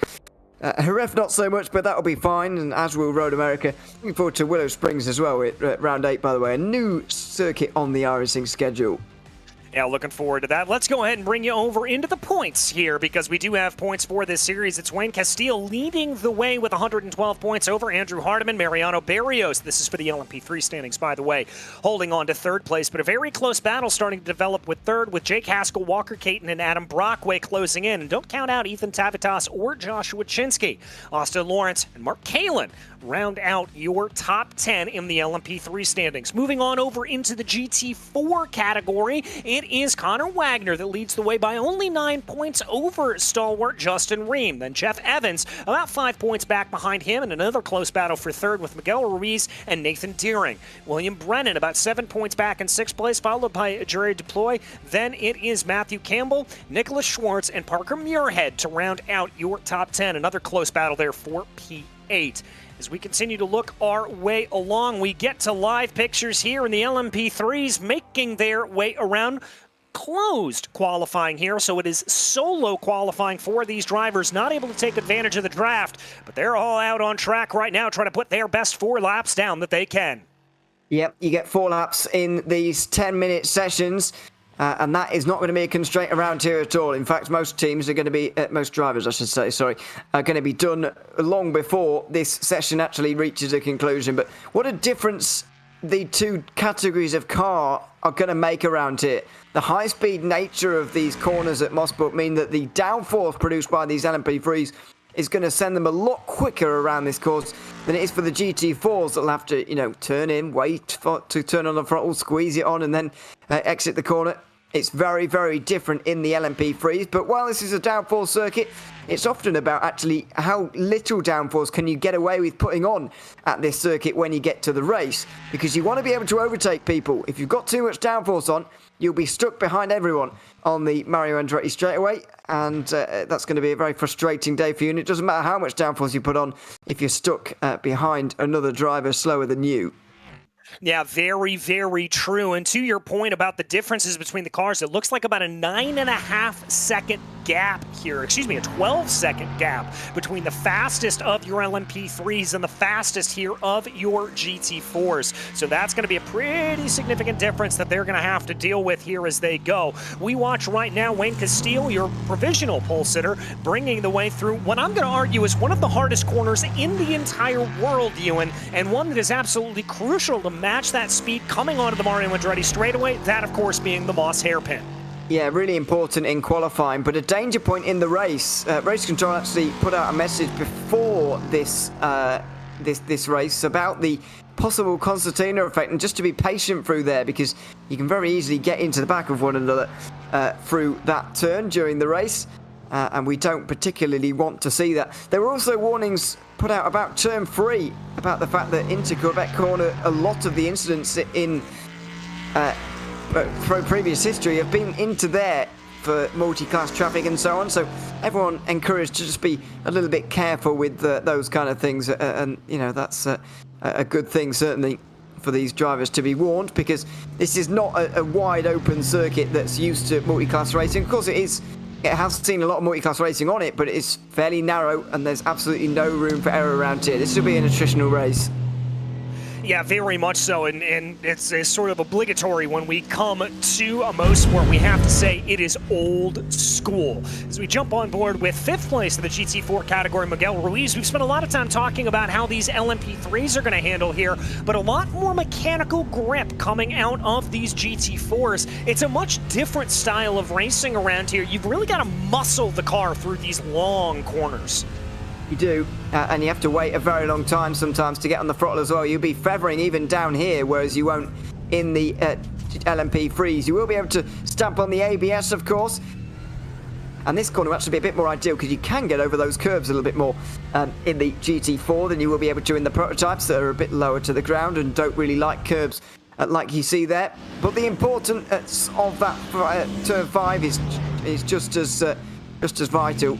Speaker 3: Jerez not so much, but that'll be fine, and as will Road America. Looking forward to Willow Springs as well, at round 8, by the way. A new circuit on the iRacing schedule.
Speaker 2: Yeah, looking forward to that. Let's go ahead and bring you over into the points here because we do have points for this series. It's Wayne Castile leading the way with 112 points over Andrew Hardiman, Mariano Barrios. This is for the LMP3 standings, by the way, holding on to third place. But a very close battle starting to develop with third, with Jake Haskell, Walker Caton, and Adam Brockway closing in. And don't count out Ethan Tavitas or Joshua Chinsky. Austin Lawrence and Mark Kalin round out your top 10 in the LMP3 standings. Moving on over into the GT4 category, it is Connor Wagner that leads the way by only 9 points over stalwart Justin Ream. Then Jeff Evans about 5 points back behind him, and another close battle for third with Miguel Ruiz and Nathan Deering. William Brennan about 7 points back in sixth place, followed by Jerry Deploy. Then it is Matthew Campbell, Nicholas Schwartz, and Parker Muirhead to round out your top 10. Another close battle there for P8. As we continue to look our way along, we get to live pictures here in the LMP3s making their way around closed qualifying here. So it is solo qualifying for these drivers, not able to take advantage of the draft, but they're all out on track right now trying to put their best 4 laps down that they can.
Speaker 3: Yep, you get 4 laps in these 10-minute sessions. And that is not going to be a constraint around here at all. In fact, most teams are going to be, most drivers, I should say, sorry, are going to be done long before this session actually reaches a conclusion. But what a difference the two categories of car are going to make around here. The high-speed nature of these corners at Mosport mean that the downforce produced by these LMP3s is going to send them a lot quicker around this course than it is for the GT4s that'll have to, you know, turn in, wait to turn on the throttle, squeeze it on, and then exit the corner. It's very, very different in the LMP3s, but while this is a downforce circuit, it's often about actually how little downforce can you get away with putting on at this circuit when you get to the race, because you want to be able to overtake people. If you've got too much downforce on, you'll be stuck behind everyone on the Mario Andretti straightaway, and that's going to be a very frustrating day for you, and it doesn't matter how much downforce you put on if you're stuck behind another driver slower than you.
Speaker 2: Yeah, very, very true. And to your point about the differences between the cars, it looks like about a 9.5-second gap here. Excuse me, a 12-second gap between the fastest of your LMP3s and the fastest here of your GT4s. So that's going to be a pretty significant difference that they're going to have to deal with here as they go. We watch right now Wayne Castile, your provisional pole sitter, bringing the way through what I'm going to argue is one of the hardest corners in the entire world, Ewan, and one that is absolutely crucial to match that speed coming onto the Mario Andretti straightaway, that of course being the Moss hairpin.
Speaker 3: Yeah, really important in qualifying, but a danger point in the race. Race Control actually put out a message before this this race about the possible concertina effect, and just to be patient through there, because you can very easily get into the back of one another through that turn during the race, and we don't particularly want to see that. There were also warnings put out about turn 3, about the fact that into Quebec corner, a lot of the incidents in from previous history have been into there for multi-class traffic and so on, so everyone encouraged to just be a little bit careful with those kind of things, and you know, that's a good thing certainly for these drivers to be warned, because this is not a wide open circuit that's used to multi-class racing. Of course it is, it has seen a lot of multi-class racing on it, but it is fairly narrow and there's absolutely no room for error around here. This will be an attritional race.
Speaker 2: Yeah, very much so, and it's sort of obligatory when we come to a motorsport. We have to say it is old school. As we jump on board with 5th place in the GT4 category, Miguel Ruiz, we've spent a lot of time talking about how these LMP3s are going to handle here, but a lot more mechanical grip coming out of these GT4s. It's a much different style of racing around here. You've really got to muscle the car through these long corners.
Speaker 3: You do, and you have to wait a very long time sometimes to get on the throttle as well. You'll be feathering even down here, whereas you won't in the LMP3s. You will be able to stamp on the ABS, of course. And this corner will actually be a bit more ideal because you can get over those curves a little bit more in the GT4 than you will be able to in the prototypes that are a bit lower to the ground and don't really like curbs like you see there. But the importance of that turn 5 is just as vital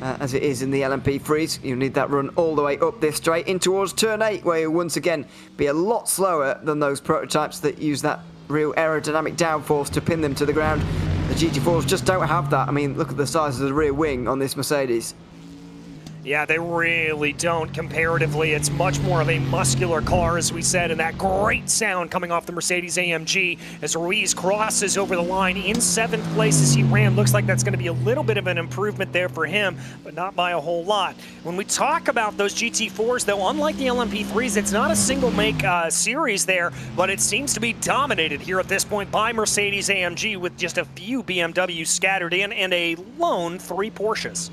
Speaker 3: as it is in the LMP3s. You need that run all the way up this straight in towards turn 8, where you'll once again be a lot slower than those prototypes that use that real aerodynamic downforce to pin them to the ground. The GT4s just don't have that. I mean, look at the size of the rear wing on this Mercedes.
Speaker 2: Yeah, they really don't comparatively. It's much more of a muscular car, as we said, and that great sound coming off the Mercedes-AMG as Ruiz crosses over the line in 7th place as he ran. Looks like that's going to be a little bit of an improvement there for him, but not by a whole lot. When we talk about those GT4s, though, unlike the LMP3s, it's not a single-make series there, but it seems to be dominated here at this point by Mercedes-AMG with just a few BMWs scattered in and a lone 3 Porsches.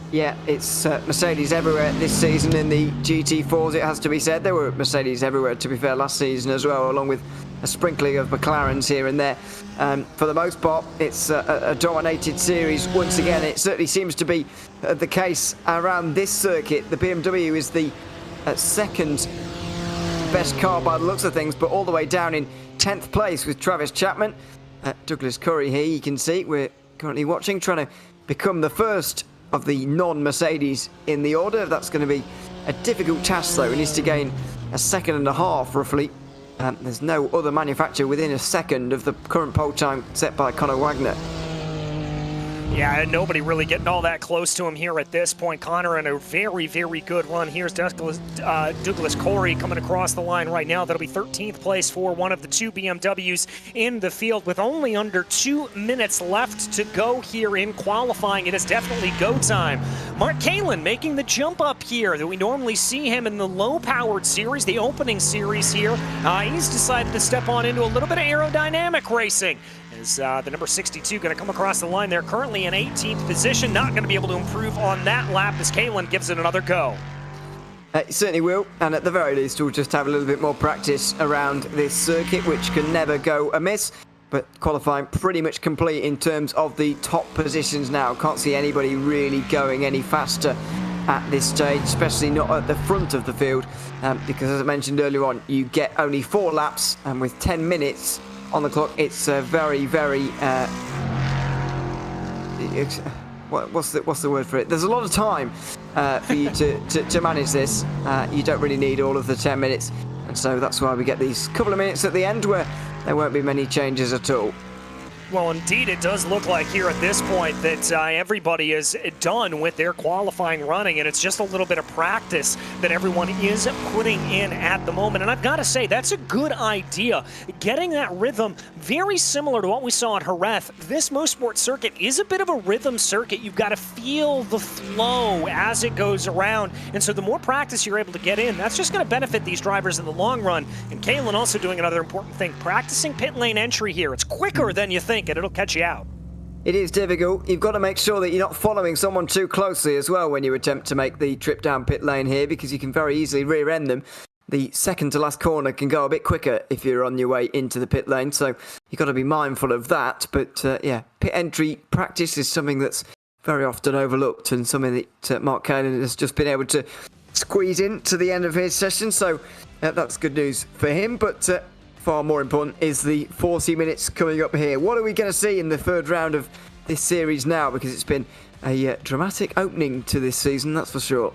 Speaker 3: Yeah, it's Mercedes everywhere this season in the GT4s, it has to be said. There were Mercedes everywhere, to be fair, last season as well, along with a sprinkling of McLarens here and there. For the most part, it's a dominated series. Once again, it certainly seems to be the case around this circuit. The BMW is the second best car by the looks of things, but all the way down in 10th place with Travis Chapman. Douglas Curry here, you can see, we're currently watching, trying to become the first of the non-Mercedes in the order. That's going to be a difficult task though. He needs to gain a second and a half roughly. There's no other manufacturer within a second of the current pole time set by Conor Wagner.
Speaker 2: Yeah, nobody really getting all that close to him here at this point. Connor in a very, very good run. Here's Douglas Corey coming across the line right now. That'll be 13th place for one of the 2 BMWs in the field with only under 2 minutes left to go here in qualifying. It is definitely go time. Mark Kalin making the jump up here that we normally see him in the low-powered series, the opening series here. He's decided to step on into a little bit of aerodynamic racing. Is the number 62 going to come across the line there, currently in 18th position, not going to be able to improve on that lap as Kalin gives it another go.
Speaker 3: It certainly will, and at the very least we'll just have a little bit more practice around this circuit, which can never go amiss. But qualifying pretty much complete in terms of the top positions now. Can't see anybody really going any faster at this stage, especially not at the front of the field, because as I mentioned earlier on, you get only 4 laps, and with 10 minutes on the clock, it's very, very what's the word for it? There's a lot of time for you to manage this. You don't really need all of the 10 minutes, and so that's why we get these couple of minutes at the end where there won't be many changes at all.
Speaker 2: Well, indeed, it does look like here at this point that everybody is done with their qualifying running, and it's just a little bit of practice that everyone is putting in at the moment. And I've got to say, that's a good idea. Getting that rhythm, very similar to what we saw at Jerez. This Mosport circuit is a bit of a rhythm circuit. You've got to feel the flow as it goes around. And so the more practice you're able to get in, that's just going to benefit these drivers in the long run. And Kalen also doing another important thing, practicing pit lane entry here. It's quicker than you think, and it'll catch you out.
Speaker 3: It is difficult. You've got to make sure that you're not following someone too closely as well when you attempt to make the trip down pit lane here, because you can very easily rear end them. The second to last corner can go a bit quicker if you're on your way into the pit lane, so you've got to be mindful of that. But yeah, pit entry practice is something that's very often overlooked, and something that Mark Kalen has just been able to squeeze in to the end of his session, so that's good news for him. But far more important is the 40 minutes coming up here. What are we going to see in the third round of this series now? Because it's been a dramatic opening to this season, that's for sure.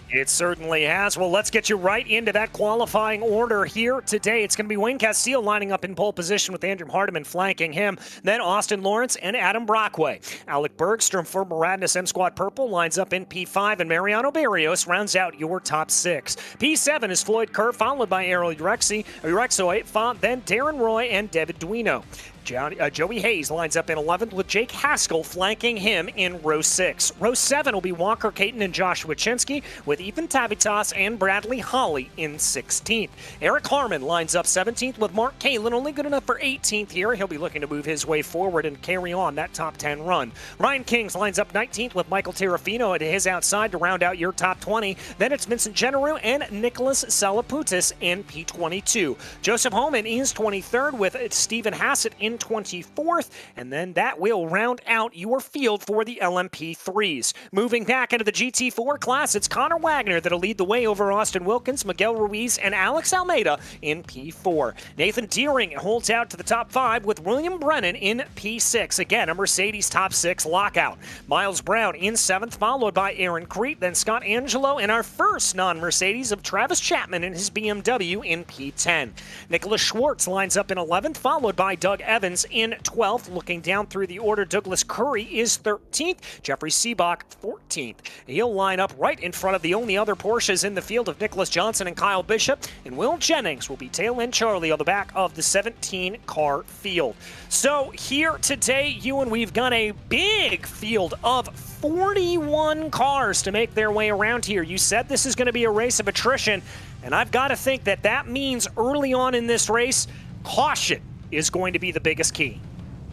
Speaker 2: It certainly has. Well, let's get you right into that qualifying order here today. It's going to be Wayne Castile lining up in pole position with Andrew Hardiman flanking him. Then Austin Lawrence and Adam Brockway. Alec Bergstrom for Maradness M Squad Purple lines up in P5, and Mariano Barrios rounds out your top 6. P7 is Floyd Kerr, followed by Errol Urexoy, then Darren Roy and David Duino. Joey Hayes lines up in 11th with Jake Haskell flanking him in row 6. Row 7 will be Walker Caton and Joshua Chinsky with Ethan Tavitas and Bradley Holly in 16th. Eric Harmon lines up 17th with Mark Kalen, only good enough for 18th here. He'll be looking to move his way forward and carry on that top 10 run. Ryan Kings lines up 19th with Michael Terrafino at his outside to round out your top 20. Then it's Vincent Generu and Nicholas Salaputis in P22. Joseph Holman is 23rd with Stephen Hassett in 24th, and then that will round out your field for the LMP3s. Moving back into the GT4 class, it's Connor Wagner that'll lead the way over Austin Wilkins, Miguel Ruiz, and Alex Almeida in P4. Nathan Deering holds out to the top 5 with William Brennan in P6. Again, a Mercedes top 6 lockout. Miles Brown in 7th, followed by Aaron Crete, then Scott Angelo, and our first non-Mercedes of Travis Chapman in his BMW in P10. Nicholas Schwartz lines up in 11th, followed by Doug Evans in 12th. Looking down through the order, Douglas Curry is 13th, Jeffrey Seabach 14th. He'll line up right in front of the only other Porsches in the field of Nicholas Johnson and Kyle Bishop, and Will Jennings will be tail end Charlie on the back of the 17-car field. So here today, Ewan, we've got a big field of 41 cars to make their way around here. You said this is going to be a race of attrition, and I've got to think that that means early on in this race, caution is going to be the biggest key.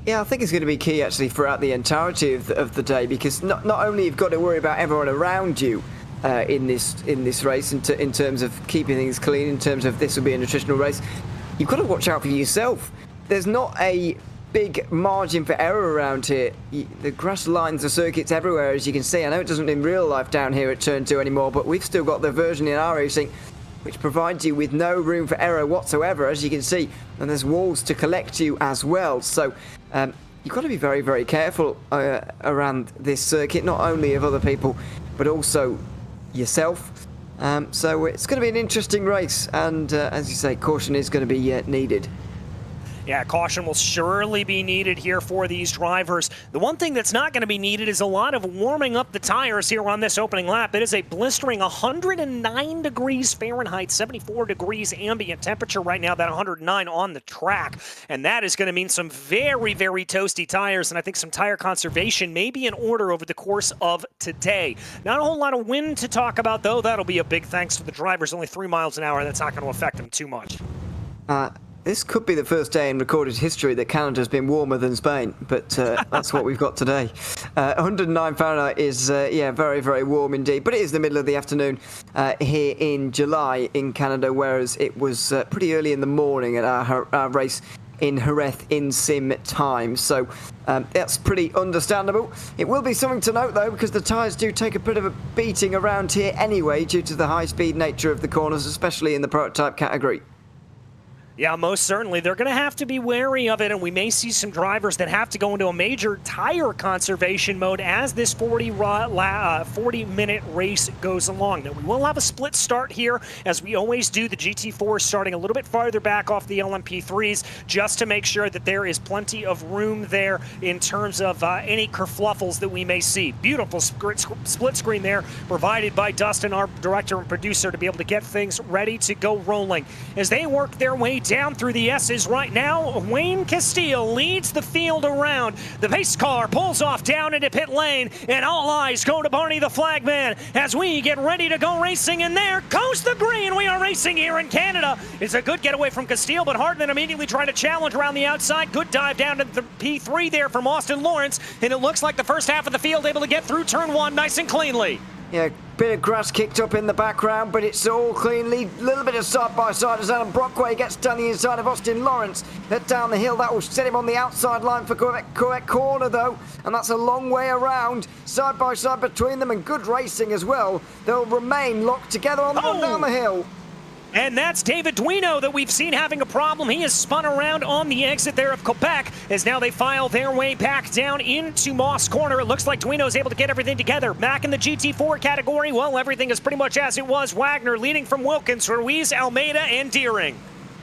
Speaker 3: Yeah, I think it's going to be key actually throughout the entirety of the day, because not only you've got to worry about everyone around you in this race in terms of keeping things clean, in terms of this will be an attritional race, you've got to watch out for yourself. There's not a big margin for error around here. The grass lines the circuits everywhere, as you can see. I know it doesn't in real life down here at Turn 2 anymore, but we've still got the version in iRacing which provides you with no room for error whatsoever, as you can see, and there's walls to collect you as well. So you've got to be very, very careful around this circuit, not only of other people, but also yourself. So it's going to be an interesting race, and as you say, caution is going to be needed.
Speaker 2: Yeah, caution will surely be needed here for these drivers. The one thing that's not going to be needed is a lot of warming up the tires here on this opening lap. It is a blistering 109 degrees Fahrenheit, 74 degrees ambient temperature right now, that 109 on the track. And that is going to mean some very, very toasty tires, and I think some tire conservation may be in order over the course of today. Not a whole lot of wind to talk about, though. That'll be a big thanks to the drivers. Only 3 miles an hour. That's not going to affect them too much.
Speaker 3: This could be the first day in recorded history that Canada's been warmer than Spain, but that's what we've got today. 109 Fahrenheit is, very, very warm indeed. But it is the middle of the afternoon here in July in Canada, whereas it was pretty early in the morning at our race in Jerez in sim time. So that's pretty understandable. It will be something to note, though, because the tyres do take a bit of a beating around here anyway due to the high-speed nature of the corners, especially in the prototype category.
Speaker 2: Yeah, most certainly. They're going to have to be wary of it, and we may see some drivers that have to go into a major tire conservation mode as this 40-minute race goes along. Now, we will have a split start here, as we always do. The GT4 starting a little bit farther back off the LMP3s, just to make sure that there is plenty of room there in terms of any kerfluffles that we may see. Beautiful split screen there, provided by Dustin, our director and producer, to be able to get things ready to go rolling. As they work their way down through the S's right now, Wayne Castile leads the field around. The pace car pulls off down into pit lane, and all eyes go to Barney the Flagman as we get ready to go racing, and there goes the green. We are racing here in Canada. It's a good getaway from Castile, but Hardman immediately trying to challenge around the outside. Good dive down to the P3 there from Austin Lawrence, and it looks like the first half of the field able to get through turn one nice and cleanly.
Speaker 3: Yeah, bit of grass kicked up in the background, but it's all cleanly. Little bit of side-by-side as Alan Brockway gets down the inside of Austin Lawrence. Head down the hill, that will set him on the outside line for correct corner, though. And that's a long way around. Side-by-side between them, and good racing as well. They'll remain locked together on the run down the hill.
Speaker 2: And that's David Duino that we've seen having a problem. He has spun around on the exit there of Quebec as now they file their way back down into Moss Corner. It looks like Duino is able to get everything together. Back in the GT4 category, well, everything is pretty much as it was. Wagner leading from Wilkins, Ruiz, Almeida, and Deering.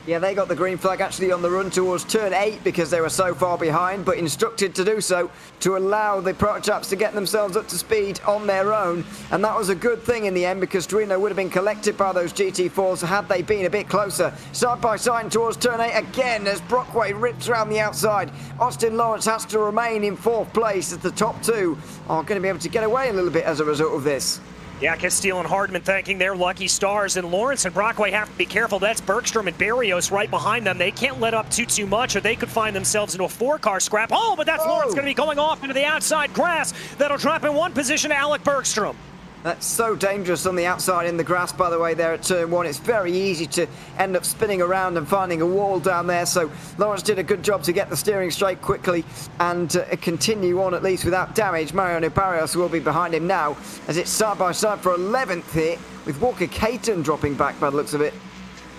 Speaker 3: Yeah, they got the green flag actually on the run towards turn 8 because they were so far behind, but instructed to do so to allow the prototypes to get themselves up to speed on their own. And that was a good thing in the end because Duino would have been collected by those GT4s had they been a bit closer. Side by side towards turn 8 again as Brockway rips around the outside. Austin Lawrence has to remain in 4th place as the top two are going to be able to get away a little bit as a result of this.
Speaker 2: Yeah, Castile and Hardman thanking their lucky stars, and Lawrence and Brockway have to be careful. That's Bergstrom and Barrios right behind them. They can't let up too much, or they could find themselves into a 4-car scrap. Oh, but that's Lawrence going to be going off into the outside grass. That'll drop in one position to Alec Bergstrom.
Speaker 3: That's so dangerous on the outside in the grass, by the way, there at turn 1. It's very easy to end up spinning around and finding a wall down there. So Lawrence did a good job to get the steering straight quickly and continue on at least without damage. Mariano Barrios will be behind him now as it's side by side for 11th here with Walker Caton dropping back by the looks of it.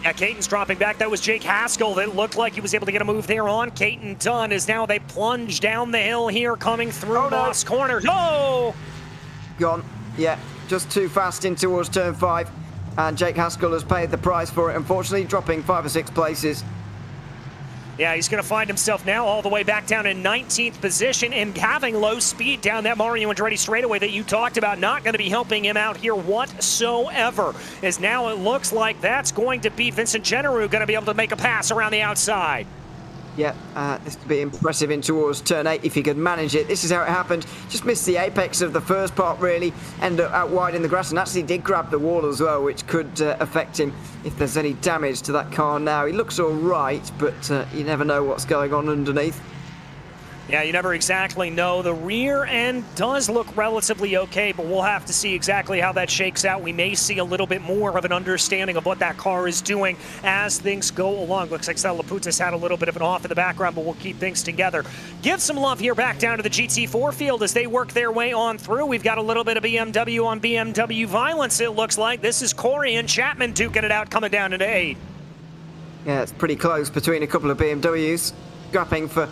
Speaker 2: Yeah, Caton's dropping back. That was Jake Haskell that looked like he was able to get a move there on. Caton done as now they plunge down the hill here coming through Moss Corner. Oh!
Speaker 3: Gone. Yeah, just too fast in towards turn 5, and Jake Haskell has paid the price for it, unfortunately, dropping 5 or 6 places.
Speaker 2: Yeah, he's going to find himself now all the way back down in 19th position and having low speed down that Mario Andretti straightaway that you talked about. Not going to be helping him out here whatsoever, as now it looks like that's going to be Vincent Generou going to be able to make a pass around the outside.
Speaker 3: Yeah, this would be impressive in towards turn 8 if he could manage it. This is how it happened. Just missed the apex of the first part, really. Ended up out wide in the grass and actually did grab the wall as well, which could affect him if there's any damage to that car now. He looks all right, but you never know what's going on underneath.
Speaker 2: Yeah, you never exactly know. The rear end does look relatively okay, but we'll have to see exactly how that shakes out. We may see a little bit more of an understanding of what that car is doing as things go along. Looks like Salaputas had a little bit of an off in the background, but we'll keep things together. Give some love here back down to the GT4 field as they work their way on through. We've got a little bit of BMW on BMW violence, it looks like. This is Corey and Chapman duking it out coming down into 8.
Speaker 3: Yeah, it's pretty close between a couple of BMWs, scrapping for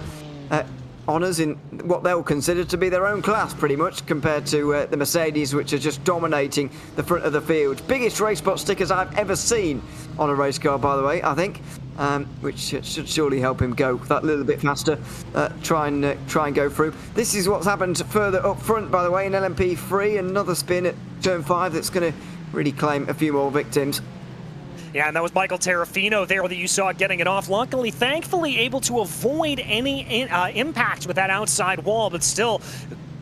Speaker 3: honours in what they'll consider to be their own class, pretty much, compared to the Mercedes, which are just dominating the front of the field. Biggest RaceSpot stickers I've ever seen on a race car, by the way, I think, which should surely help him go that little bit faster, try and go through. This is what's happened further up front, by the way, in LMP3, another spin at turn 5 that's going to really claim a few more victims.
Speaker 2: Yeah, and that was Michael Terrafino there that you saw getting it off. Luckily, thankfully, able to avoid any impact with that outside wall, but still,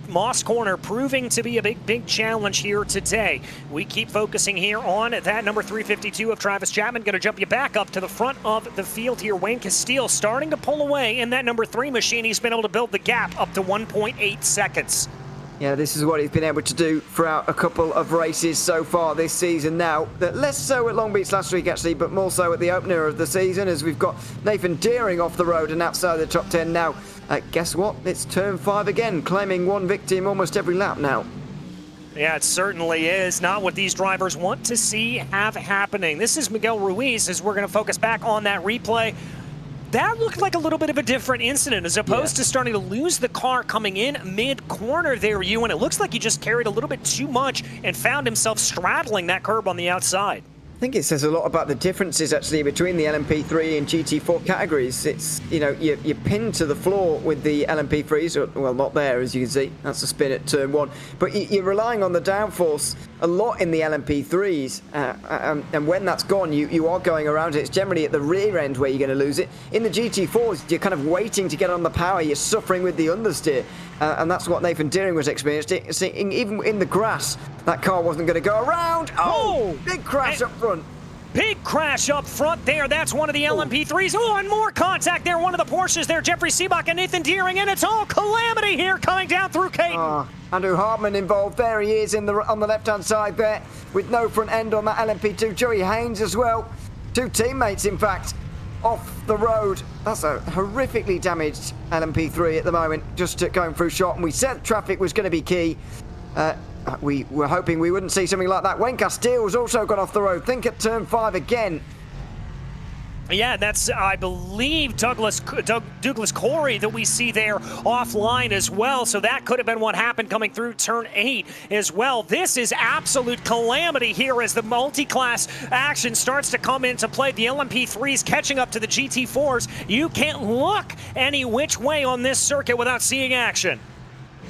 Speaker 2: Moss Corner proving to be a big challenge here today. We keep focusing here on that number 352 of Travis Chapman. Going to jump you back up to the front of the field here. Wayne Castile starting to pull away in that number 3 machine. He's been able to build the gap up to 1.8 seconds.
Speaker 3: Yeah, this is what he's been able to do throughout a couple of races so far this season now. Less so at Long Beach last week, actually, but more so at the opener of the season, as we've got Nathan Deering off the road and outside the top 10 now. Guess what? It's turn 5 again, claiming one victim almost every lap now.
Speaker 2: Yeah, it certainly is. Not what these drivers want to see have happening. This is Miguel Ruiz as we're going to focus back on that replay. That looked like a little bit of a different incident as opposed to starting to lose the car coming in mid-corner there, and it looks like he just carried a little bit too much and found himself straddling that curb on the outside.
Speaker 3: I think it says a lot about the differences actually between the LMP3 and GT4 categories. It's, you know, you're pinned to the floor with the LMP3s, well, not there as you can see, that's a spin at turn 1, but you're relying on the downforce a lot in the LMP3s, and when that's gone, you are going around it. It's generally at the rear end where you're going to lose it. In the GT4s, you're kind of waiting to get on the power, you're suffering with the understeer, and that's what Nathan Deering was experiencing. Even in the grass, that car wasn't going to go around. Oh, big crash up front.
Speaker 2: Big crash up front there. That's one of the LMP3s. Oh, and more contact there. One of the Porsches there. Jeffrey Seebach and Nathan Deering, and it's all calamity here coming down through Caton.
Speaker 3: Andrew Hartman involved. There he is on the left-hand side there with no front end on that LMP2. Joey Haynes as well. 2 teammates, in fact, off the road. That's a horrifically damaged LMP3 at the moment, just going through shot. And we said traffic was going to be key. We were hoping we wouldn't see something like that. Wayne Castile's also gone off the road. Think at turn 5 again.
Speaker 2: Yeah, that's, I believe, Douglas Corey that we see there offline as well. So that could have been what happened coming through turn 8 as well. This is absolute calamity here as the multi-class action starts to come into play. The LMP3s catching up to the GT4s. You can't look any which way on this circuit without seeing action.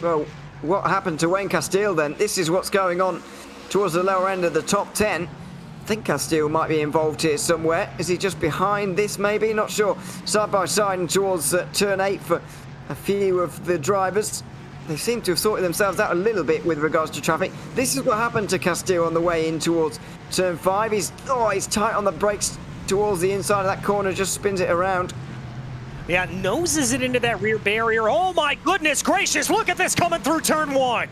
Speaker 3: Well, what happened to Wayne Castile then? This is what's going on towards the lower end of the top 10. I think Castile might be involved here somewhere. Is he just behind this maybe? Not sure. Side by side and towards turn 8 for a few of the drivers. They seem to have sorted themselves out a little bit with regards to traffic. This is what happened to Castile on the way in towards turn 5. He's tight on the brakes towards the inside of that corner, just spins it around.
Speaker 2: Yeah, noses it into that rear barrier. Oh my goodness gracious, look at this coming through turn 1.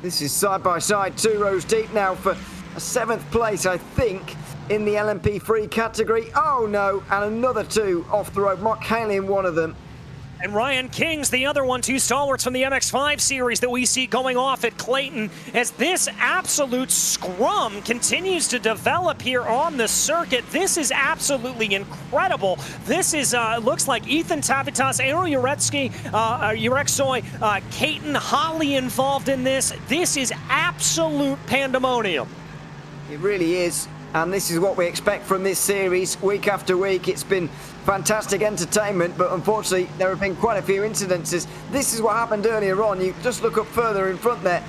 Speaker 3: This is side by side, 2 rows deep now for a 7th place, I think, in the LMP3 category. Oh no, and another 2 off the road. Mark Haley in one of them.
Speaker 2: And Ryan King's the other one, 2 stalwarts from the MX-5 series that we see going off at Clayton as this absolute scrum continues to develop here on the circuit. This is absolutely incredible. This is, looks like Ethan Tavitas, Aaron Urexoy, Caton Holly involved in this. This is absolute pandemonium.
Speaker 3: It really is. And this is what we expect from this series week after week. It's been fantastic entertainment, but unfortunately there have been quite a few incidences. This is what happened earlier on. You just look up further in front there,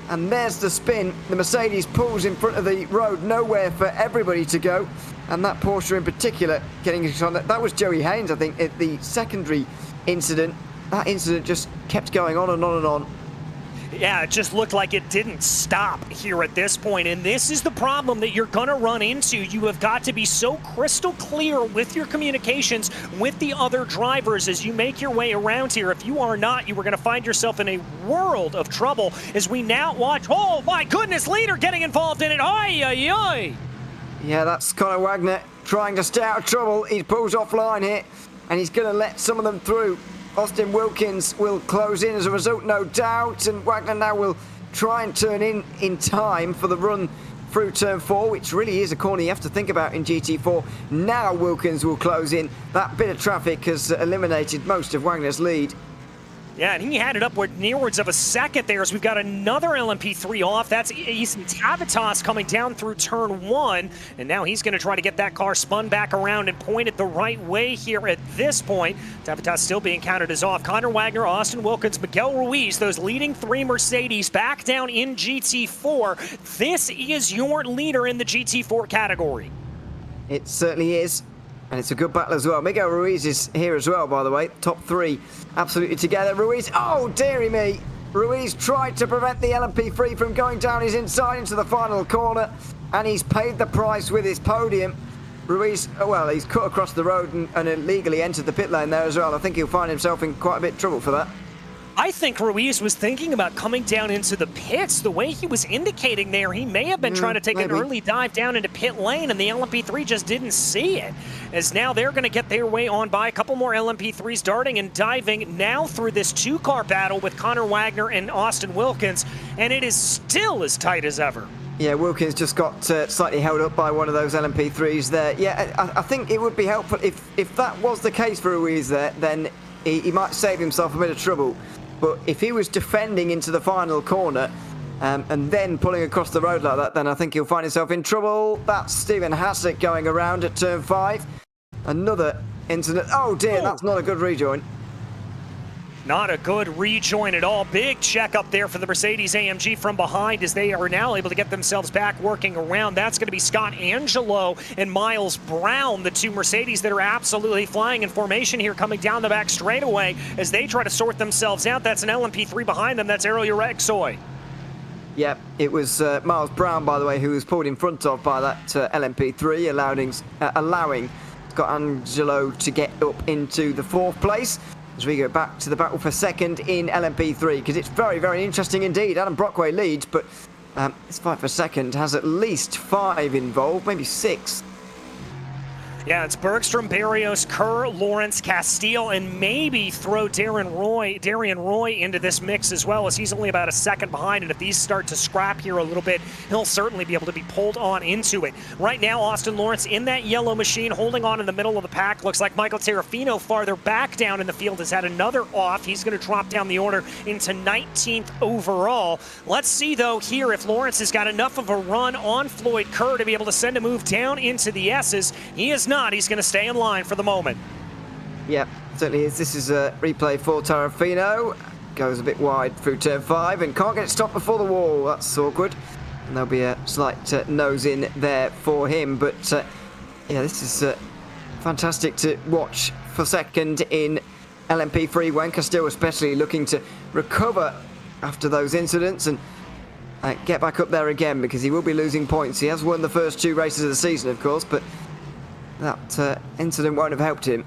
Speaker 3: and there's the spin. The Mercedes pulls in front of the road, nowhere for everybody to go. And that Porsche in particular getting on that was Joey Haynes, I think, at the secondary incident. That incident just kept going on and on and on.
Speaker 2: Yeah, it just looked like it didn't stop here at this point, and this is the problem that you're going to run into. You have got to be so crystal clear with your communications with the other drivers as you make your way around here. If you are not, you are going to find yourself in a world of trouble as we now watch, oh my goodness, leader getting involved in it. Ay, ay, ay.
Speaker 3: Yeah, that's Conor Wagner trying to stay out of trouble. He pulls offline here, and he's going to let some of them through. Austin Wilkins will close in as a result, no doubt, and Wagner now will try and turn in time for the run through turn 4, which really is a corner you have to think about in GT4. Now Wilkins will close in. That bit of traffic has eliminated most of Wagner's lead.
Speaker 2: Yeah, and he had it upward nearwards of a second there as we've got another LMP3 off. That's Ethan Tavitas coming down through turn 1, and now he's going to try to get that car spun back around and pointed the right way here at this point. Tavitas still being counted as off. Conor Wagner, Austin Wilkins, Miguel Ruiz, those leading 3 Mercedes back down in GT4. This is your leader in the GT4 category.
Speaker 3: It certainly is. And it's a good battle as well. Miguel Ruiz is here as well, by the way. Top 3 absolutely together. Ruiz, oh dearie me. Ruiz tried to prevent the LMP3 from going down his inside into the final corner, and he's paid the price with his podium. Ruiz, well, he's cut across the road and illegally entered the pit lane there as well. I think he'll find himself in quite a bit of trouble for that.
Speaker 2: I think Ruiz was thinking about coming down into the pits. The way he was indicating there, he may have been trying to take an early dive down into pit lane, and the LMP3 just didn't see it. As now they're going to get their way on by. A couple more LMP3s darting and diving now through this two-car battle with Connor Wagner and Austin Wilkins, and it is still as tight as ever.
Speaker 3: Yeah, Wilkins just got slightly held up by one of those LMP3s there. Yeah, I think it would be helpful if that was the case for Ruiz there, then he might save himself a bit of trouble. But if he was defending into the final corner and then pulling across the road like that, then I think he'll find himself in trouble. That's Stephen Hassett going around at turn 5. Another incident. Oh dear, that's not a good rejoin.
Speaker 2: Not a good rejoin at all. Big check up there for the Mercedes-AMG from behind as they are now able to get themselves back working around. That's going to be Scott Angelo and Miles Brown, the two Mercedes that are absolutely flying in formation here, coming down the back straightaway as they try to sort themselves out. That's an LMP3 behind them. That's Ariel Rexoy.
Speaker 3: Yep, it was Miles Brown, by the way, who was pulled in front of by that LMP3, allowing Scott Angelo to get up into the 4th place. As we go back to the battle for second in LMP3, because it's very, very interesting indeed. Adam Brockway leads, but this fight for second has at least 5 involved, maybe 6.
Speaker 2: Yeah, it's Bergstrom, Barrios, Kerr, Lawrence, Castile, and maybe throw Darian Roy into this mix as well, as he's only about a second behind, and if these start to scrap here a little bit, he'll certainly be able to be pulled on into it. Right now, Austin Lawrence in that yellow machine, holding on in the middle of the pack. Looks like Michael Terrafino farther back down in the field has had another off. He's going to drop down the order into 19th overall. Let's see, though, here if Lawrence has got enough of a run on Floyd Kerr to be able to send a move down into the S's. He is not. He's going to stay in line for the moment.
Speaker 3: Yeah, certainly is. This is a replay for Tarafino. Goes a bit wide through turn 5 and can't get stopped before the wall. That's awkward. And there'll be a slight nose in there for him. But yeah, this is fantastic to watch for second in LMP3. Wenka still especially looking to recover after those incidents and get back up there again, because he will be losing points. He has won the first 2 races of the season, of course, but that incident won't have helped him.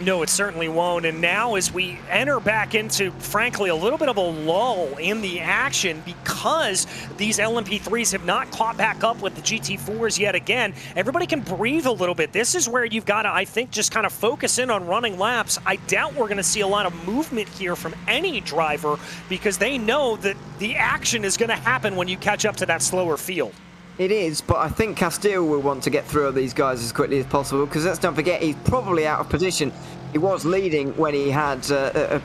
Speaker 2: No, it certainly won't. And now as we enter back into, frankly, a little bit of a lull in the action because these LMP3s have not caught back up with the GT4s yet again, everybody can breathe a little bit. This is where you've got to, I think, just kind of focus in on running laps. I doubt we're going to see a lot of movement here from any driver because they know that the action is going to happen when you catch up to that slower field.
Speaker 3: It is, but I think Castile will want to get through these guys as quickly as possible, because let's not forget he's probably out of position. He was leading when he had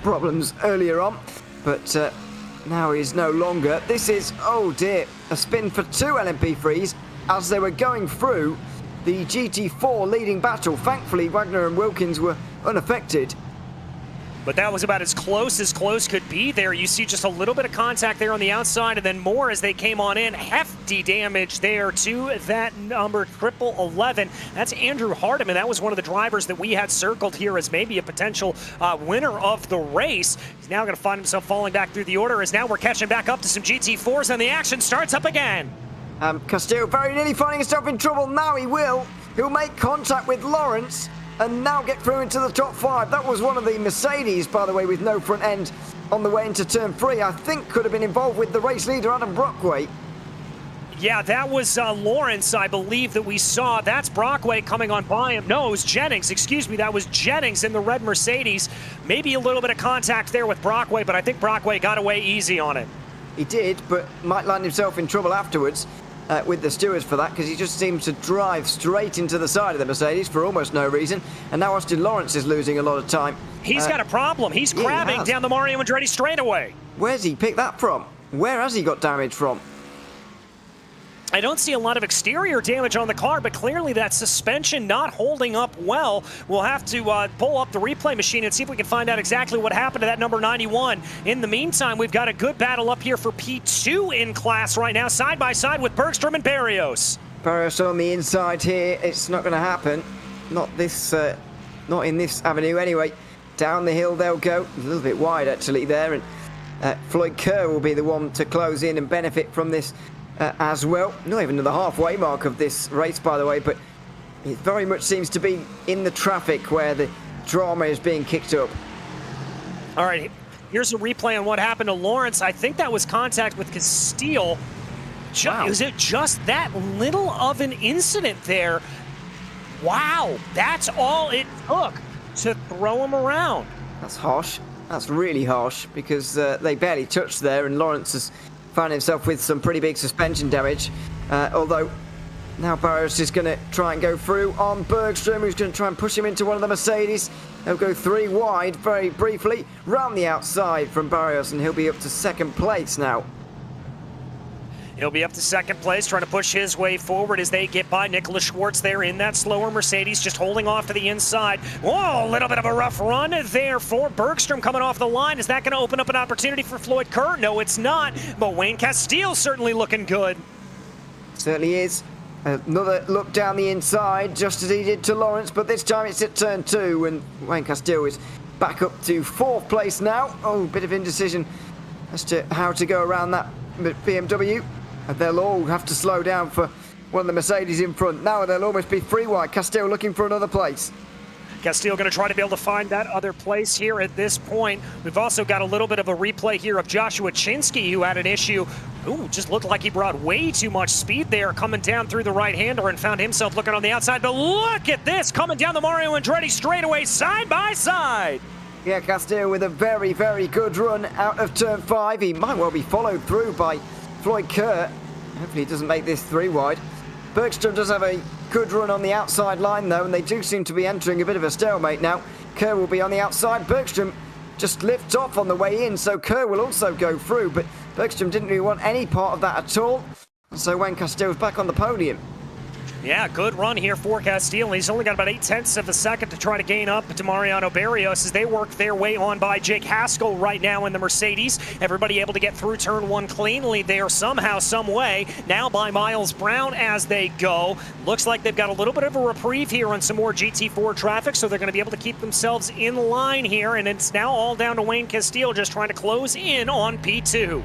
Speaker 3: problems earlier on, but now he's no longer. This is, oh dear, a spin for 2 LMP3s as they were going through the GT4 leading battle. Thankfully, Wagner and Wilkins were unaffected.
Speaker 2: But that was about as close could be there. You see just a little bit of contact there on the outside and then more as they came on in. Hefty damage there to that number 1111. That's Andrew Hardiman. That was one of the drivers that we had circled here as maybe a potential winner of the race. He's now going to find himself falling back through the order as now we're catching back up to some GT4s and the action starts up again.
Speaker 3: Castile very nearly finding himself in trouble. Now he will. He'll make contact with Lawrence and now get through into the top 5. That was one of the Mercedes, by the way, with no front end on the way into turn 3. I think could have been involved with the race leader, Adam Brockway.
Speaker 2: Yeah, that was Lawrence, I believe, that we saw. That's Brockway coming on by him. No, it was Jennings. Excuse me, that was Jennings in the red Mercedes. Maybe a little bit of contact there with Brockway, but I think Brockway got away easy on it.
Speaker 3: He did, but might land himself in trouble afterwards. With the stewards for that, because he just seems to drive straight into the side of the Mercedes for almost no reason. And now Austin Lawrence is losing a lot of time.
Speaker 2: He's got a problem. He's crabbing down the Mario Andretti straightaway.
Speaker 3: Where's he picked that from? Where has he got damage from?
Speaker 2: I don't see a lot of exterior damage on the car, but clearly that suspension not holding up well. We'll have to pull up the replay machine and see if we can find out exactly what happened to that number 91. In the meantime, we've got a good battle up here for P2 in class right now, side by side with Bergstrom and Barrios.
Speaker 3: Barrios on the inside here. It's not going to happen. Not in this avenue anyway. Down the hill they'll go. A little bit wide actually there, and Floyd Kerr will be the one to close in and benefit from this as well. Not even to the halfway mark of this race, by the way, but it very much seems to be in the traffic where the drama is being kicked up.
Speaker 2: All right, here's a replay on what happened to Lawrence. I think that was contact with Castile.
Speaker 3: Wow.
Speaker 2: Is it just that little of an incident there? Wow, that's all it took to throw him around.
Speaker 3: That's harsh. That's really harsh because they barely touched there, and Lawrence has found himself with some pretty big suspension damage. Although now Barrios is going to try and go through on Bergstrom, who's going to try and push him into one of the Mercedes. They'll go 3 wide very briefly, round the outside from Barrios, and he'll be up to 2nd place now.
Speaker 2: He'll be up to 2nd place, trying to push his way forward as they get by Nicholas Schwartz there in that slower Mercedes, just holding off to the inside. Whoa, a little bit of a rough run there for Bergstrom coming off the line. Is that going to open up an opportunity for Floyd Kerr? No, it's not, but Wayne Castile certainly looking good.
Speaker 3: Certainly is. Another look down the inside, just as he did to Lawrence, but this time it's at turn 2, and Wayne Castile is back up to 4th place now. Oh, bit of indecision as to how to go around that BMW. And they'll all have to slow down for one of the Mercedes in front. Now they'll almost be 3 wide. Castile looking for another place.
Speaker 2: Castile going to try to be able to find that other place here at this point. We've also got a little bit of a replay here of Joshua Chinsky, who had an issue. Ooh, just looked like he brought way too much speed there, coming down through the right-hander and found himself looking on the outside. But look at this, coming down the Mario Andretti straightaway, side by side.
Speaker 3: Yeah, Castile with a very, very good run out of turn 5. He might well be followed through by Floyd Kerr. Hopefully he doesn't make this 3 wide. Bergstrom does have a good run on the outside line though, and they do seem to be entering a bit of a stalemate now. Kerr will be on the outside. Bergstrom just lifts off on the way in, so Kerr will also go through, but Bergstrom didn't really want any part of that at all. So Wayne Castile's back on the podium.
Speaker 2: Yeah, good run here for Castile. He's only got about 0.8 of a second to try to gain up to Mariano Barrios as they work their way on by Jake Haskell right now in the Mercedes. Everybody able to get through turn 1 cleanly there somehow, some way. Now by Miles Brown as they go. Looks like they've got a little bit of a reprieve here on some more GT4 traffic, so they're going to be able to keep themselves in line here, and it's now all down to Wayne Castile just trying to close in on P2.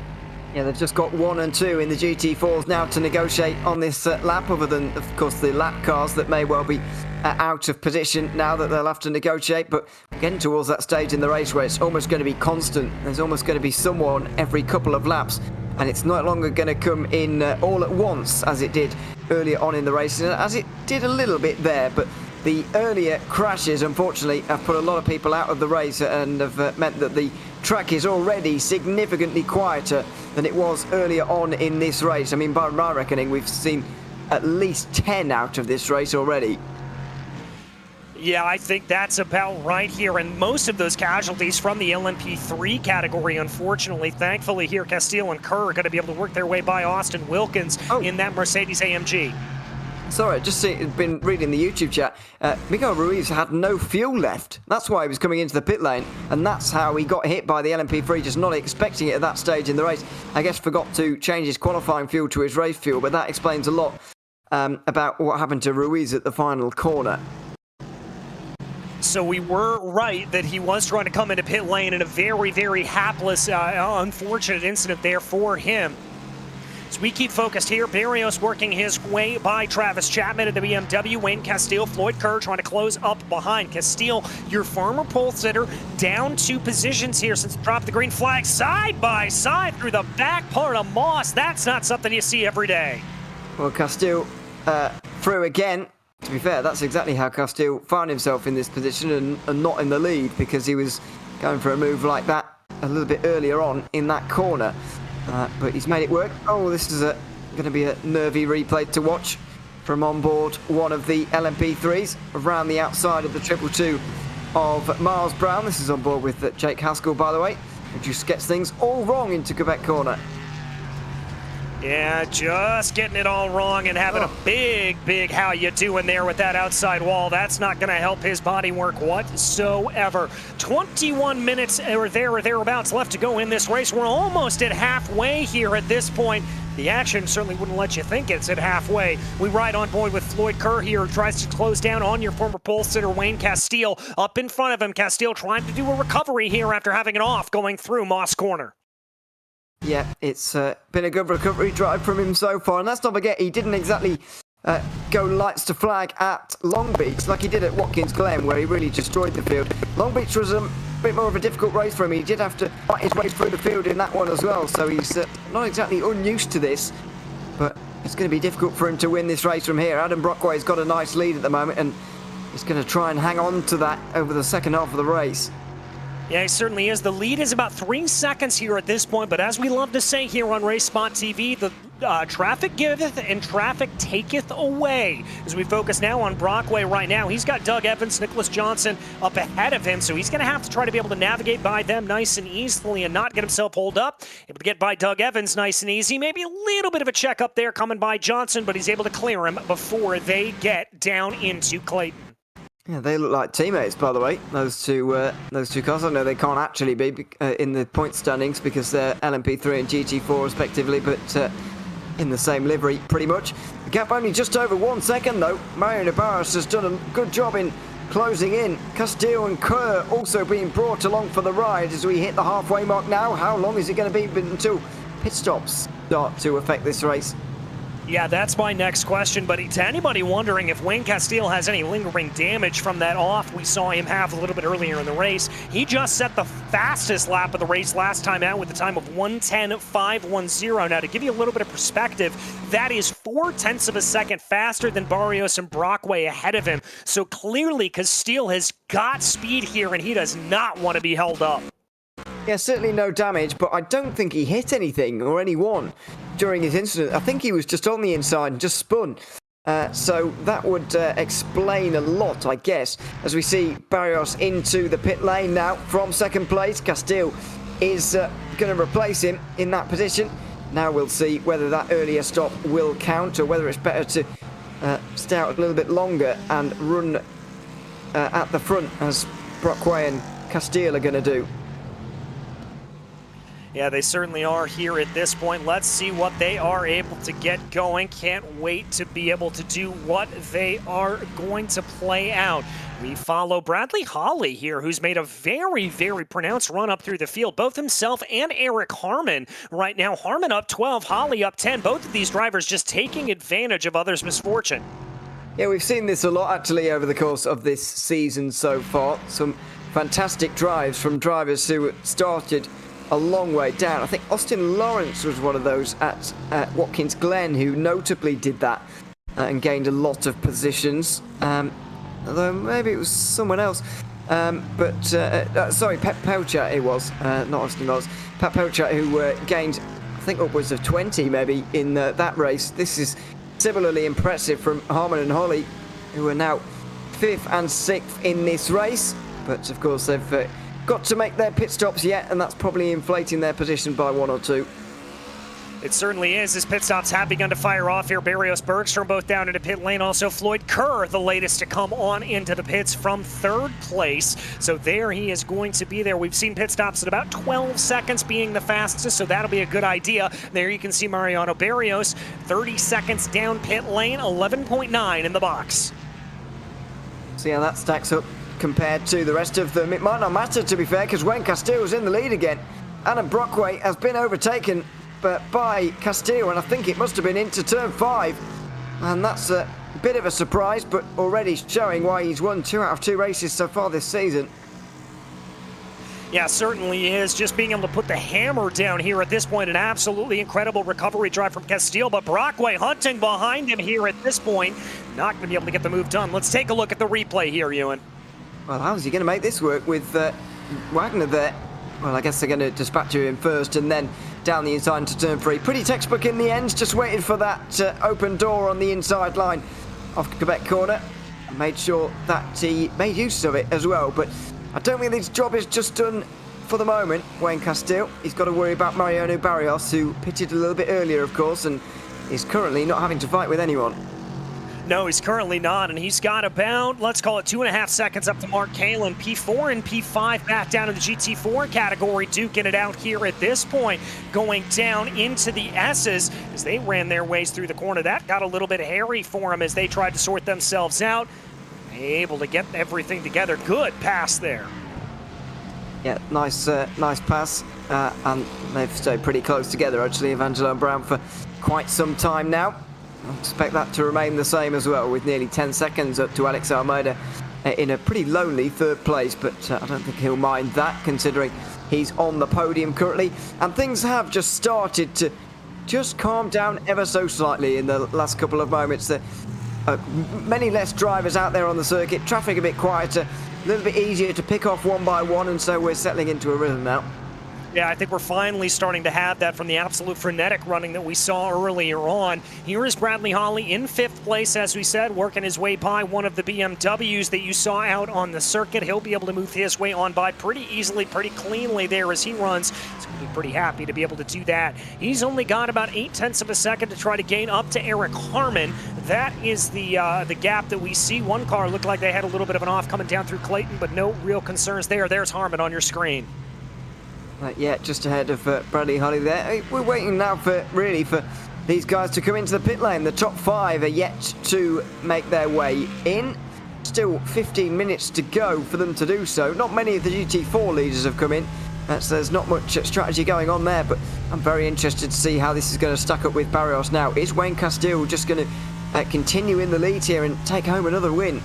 Speaker 3: Yeah, they've just got 1 and 2 in the GT4s now to negotiate on this lap, other than, of course, the lap cars that may well be out of position now that they'll have to negotiate. But we're getting towards that stage in the race where it's almost going to be constant. There's almost going to be someone every couple of laps, and it's no longer going to come in all at once as it did earlier on in the race, as it did a little bit there. But the earlier crashes, unfortunately, have put a lot of people out of the race and have meant that the track is already significantly quieter than it was earlier on in this race. I mean, by my reckoning, we've seen at least 10 out of this race already.
Speaker 2: Yeah, I think that's about right here, and most of those casualties from the LMP3 category, unfortunately. Thankfully here, Castile and Kerr are going to be able to work their way by Austin Wilkins in that Mercedes AMG.
Speaker 3: Sorry, just been reading the YouTube chat. Miguel Ruiz had no fuel left. That's why he was coming into the pit lane, and that's how he got hit by the LMP3, just not expecting it at that stage in the race. I guess forgot to change his qualifying fuel to his race fuel, but that explains a lot about what happened to Ruiz at the final corner.
Speaker 2: So we were right that he was trying to come into pit lane in a very, very hapless, unfortunate incident there for him. As we keep focused here, Barrios working his way by Travis Chapman at the BMW. Wayne Castile, Floyd Kerr trying to close up behind. Castile, your former pole sitter, down 2 positions here since dropped the green flag side by side through the back part of Moss. That's not something you see every day.
Speaker 3: Well, Castile through again. To be fair, that's exactly how Castile found himself in this position and not in the lead, because he was going for a move like that a little bit earlier on in that corner. But he's made it work. Oh, this is going to be a nervy replay to watch from on board one of the LMP3s around the outside of the 222 of Miles Brown. This is on board with Jake Haskell, by the way, who just gets things all wrong into Quebec corner.
Speaker 2: Yeah, just getting it all wrong and having a big how you doing there with that outside wall. That's not going to help his body work whatsoever. 21 minutes or thereabouts left to go in this race. We're almost at halfway here at this point. The action certainly wouldn't let you think it's at halfway. We ride on board with Floyd Kerr here, who tries to close down on your former pole sitter, Wayne Castile. Up in front of him, Castile trying to do a recovery here after having it off going through Moss Corner.
Speaker 3: Yeah, it's been a good recovery drive from him so far. And let's not forget, he didn't exactly go lights to flag at Long Beach like he did at Watkins Glen, where he really destroyed the field. Long Beach was bit more of a difficult race for him. He did have to fight his way through the field in that one as well, so he's not exactly unused to this, but it's going to be difficult for him to win this race from here. Adam Brockway's got a nice lead at the moment, and he's going to try and hang on to that over the second half of the race.
Speaker 2: Yeah, he certainly is. The lead is about 3 seconds here at this point, but as we love to say here on RaceSpotTV, the traffic giveth and traffic taketh away. As we focus now on Brockway right now, he's got Doug Evans, Nicholas Johnson up ahead of him, so he's going to have to try to be able to navigate by them nice and easily and not get himself holed up. Able to get by Doug Evans nice and easy. Maybe a little bit of a check up there coming by Johnson, but he's able to clear him before they get down into Clayton.
Speaker 3: Yeah, they look like teammates, by the way. Those two cars. I know they can't actually be in the point standings because they're LMP3 and GT4 respectively, but in the same livery, pretty much. The gap only just over 1 second, though. Mario Navarros has done a good job in closing in. Castillo and Kerr also being brought along for the ride as we hit the halfway mark now. How long is it going to be until pit stops start to affect this race?
Speaker 2: Yeah, that's my next question, but to anybody wondering if Wayne Castile has any lingering damage from that off we saw him have a little bit earlier in the race, he just set the fastest lap of the race last time out with a time of 1:10.510. Now, to give you a little bit of perspective, that is 0.4 of a second faster than Barrios and Brockway ahead of him. So clearly, Castile has got speed here, and he does not want to be held up.
Speaker 3: Yeah, certainly no damage, but I don't think he hit anything or anyone during his incident. I think he was just on the inside and just spun. So that would explain a lot, I guess, as we see Barrios into the pit lane now from second place. Castile is going to replace him in that position. Now we'll see whether that earlier stop will count or whether it's better to stay out a little bit longer and run at the front, as Brockway and Castile are going to do.
Speaker 2: Yeah, they certainly are here at this point. Let's see what they are able to get going. Can't wait to be able to do what they are going to play out. We follow Bradley Holly here, who's made a very, very pronounced run up through the field. Both himself and Eric Harmon right now. Harmon up 12, Holly up 10. Both of these drivers just taking advantage of others' misfortune.
Speaker 3: Yeah, we've seen this a lot actually over the course of this season so far. Some fantastic drives from drivers who started a long way down. I think Austin Lawrence was one of those at Watkins Glen who notably did that and gained a lot of positions. Although maybe it was someone else. Sorry, Pep Pelchat it was, not Austin Lawrence. Pep Pelchat who gained, I think, upwards of 20 maybe in that race. This is similarly impressive from Harmon and Holly, who are now 5th and 6th in this race. But of course they've got to make their pit stops yet, and that's probably inflating their position by 1 or 2.
Speaker 2: It certainly is, as pit stops have begun to fire off here. Barrios, Bergstrom both down into pit lane. Also Floyd Kerr, the latest to come on into the pits from 3rd place. So there he is going to be there. We've seen pit stops at about 12 seconds being the fastest, so that'll be a good idea. There you can see Mariano Barrios, 30 seconds down pit lane, 11.9 in the box.
Speaker 3: See how that stacks up compared to the rest of them. It might not matter, to be fair, because Wayne Castillo is in the lead again. Adam Brockway has been overtaken by Castillo, and I think it must have been into turn 5. And that's a bit of a surprise, but already showing why he's won 2 out of 2 races so far this season.
Speaker 2: Yeah, certainly is. Just being able to put the hammer down here at this point. An absolutely incredible recovery drive from Castile, but Brockway hunting behind him here at this point. Not going to be able to get the move done. Let's take a look at the replay here, Ewan.
Speaker 3: Well, how's he going to make this work with Wagner there? Well, I guess they're going to dispatch him first and then down the inside into turn 3. Pretty textbook in the end, just waited for that open door on the inside line of Quebec corner. Made sure that he made use of it as well, but I don't think this job is just done for the moment. Wayne Castile, he's got to worry about Mariano Barrios, who pitted a little bit earlier, of course, and is currently not having to fight with anyone.
Speaker 2: No, he's currently not, and he's got about, let's call it 2.5 seconds up to Mark Kalin. P4 and P5 back down to the GT4 category, duking it out here at this point, going down into the S's as they ran their ways through the corner. That got a little bit hairy for them as they tried to sort themselves out. Able to get everything together. Good pass there.
Speaker 3: Yeah, nice pass, and they've stayed pretty close together, actually, Evangelo and Brown, for quite some time now. I expect that to remain the same as well, with nearly 10 seconds up to Alex Almeida in a pretty lonely third place, but I don't think he'll mind that, considering he's on the podium currently. And things have just started to just calm down ever so slightly in the last couple of moments. There many less drivers out there on the circuit, traffic a bit quieter, a little bit easier to pick off one by one, and so we're settling into a rhythm now.
Speaker 2: Yeah, I think we're finally starting to have that from the absolute frenetic running that we saw earlier on. Here is Bradley Holly in 5th place, as we said, working his way by one of the BMWs that you saw out on the circuit. He'll be able to move his way on by pretty easily, pretty cleanly there as he runs. He's going to be pretty happy to be able to do that. He's only got about 0.8 of a second to try to gain up to Eric Harmon. That is the gap that we see. One car looked like they had a little bit of an off coming down through Clayton, but no real concerns there. There's Harmon on your screen.
Speaker 3: Yeah, just ahead of Bradley Holly there. We're waiting now for these guys to come into the pit lane. The top 5 are yet to make their way in. Still 15 minutes to go for them to do so. Not many of the GT4 leaders have come in. So there's not much strategy going on there, but I'm very interested to see how this is going to stack up with Barrios now. Is Wayne Castile just going to continue in the lead here and take home another win?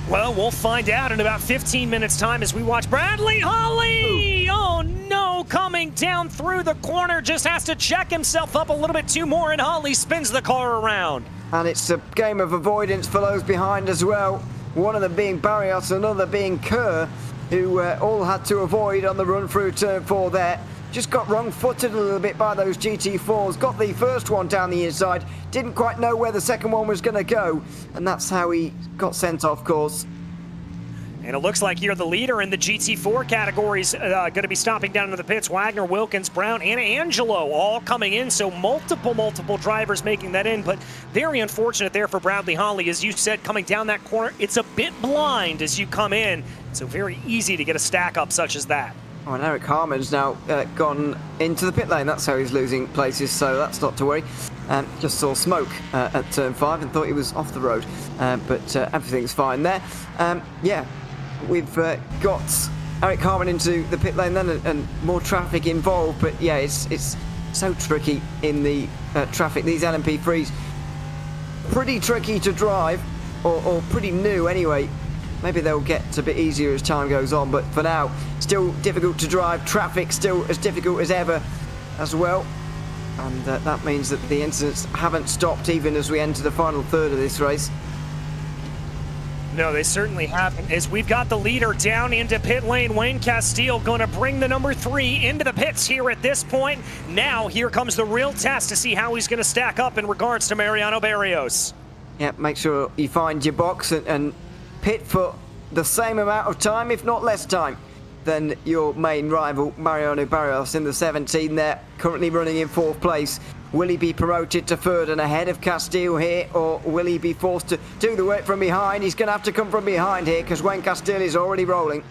Speaker 2: Well, we'll find out in about 15 minutes' time as we watch Bradley Holly. Oh no, coming down through the corner, just has to check himself up a little bit too more, and Holly spins the car around.
Speaker 3: And it's a game of avoidance for those behind as well. One of them being Barrios, another being Kerr, who all had to avoid on the run through turn 4 there. Just got wrong-footed a little bit by those GT4s. Got the first one down the inside. Didn't quite know where the second one was going to go. And that's how he got sent off course.
Speaker 2: And it looks like here the leader in the GT4 categories going to be stopping down into the pits. Wagner, Wilkins, Brown, and Angelo all coming in. So multiple drivers making that in. But very unfortunate there for Bradley Holly. As you said, coming down that corner, it's a bit blind as you come in. So very easy to get a stack up such as that.
Speaker 3: Oh, and Eric Harmon's now gone into the pit lane. That's how he's losing places, so that's not to worry. Just saw smoke at turn 5 and thought he was off the road, but everything's fine there. Yeah, we've got Eric Harmon into the pit lane then, and more traffic involved, but yeah, it's so tricky in the traffic. These LMP3s, pretty tricky to drive, or pretty new anyway. Maybe they'll get a bit easier as time goes on, but for now, still difficult to drive. Traffic still as difficult as ever as well. And that means that the incidents haven't stopped even as we enter the final third of this race.
Speaker 2: No, they certainly haven't. As we've got the leader down into pit lane, Wayne Castile going to bring the number 3 into the pits here at this point. Now, here comes the real test to see how he's going to stack up in regards to Mariano Barrios.
Speaker 3: Yeah, make sure you find your box and pit for the same amount of time, if not less time, than your main rival, Mariano Barrios, in the 17 there, currently running in 4th place. Will he be promoted to 3rd and ahead of Castile here, or will he be forced to do the work from behind? He's going to have to come from behind here because Wayne Castile is already rolling.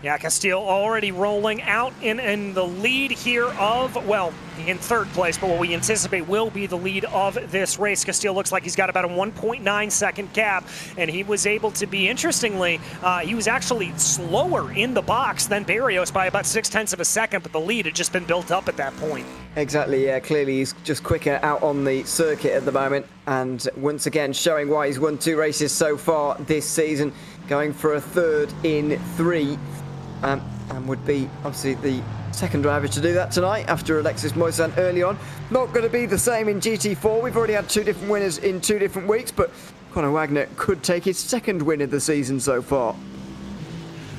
Speaker 2: Yeah, Castile already rolling out in the lead here of, well, in 3rd place, but what we anticipate will be the lead of this race. Castile looks like he's got about a 1.9 second gap, and he was able to be, interestingly, he was actually slower in the box than Barrios by about 0.6 of a second, but the lead had just been built up at that point.
Speaker 3: Exactly, yeah, clearly he's just quicker out on the circuit at the moment, and once again showing why he's won 2 races so far this season, going for a 3rd in 3. And would be obviously the second driver to do that tonight after Alexis Moisan early on. Not going to be the same in GT4. We've already had 2 different winners in 2 different weeks, but Conor Wagner could take his 2nd win of the season so far.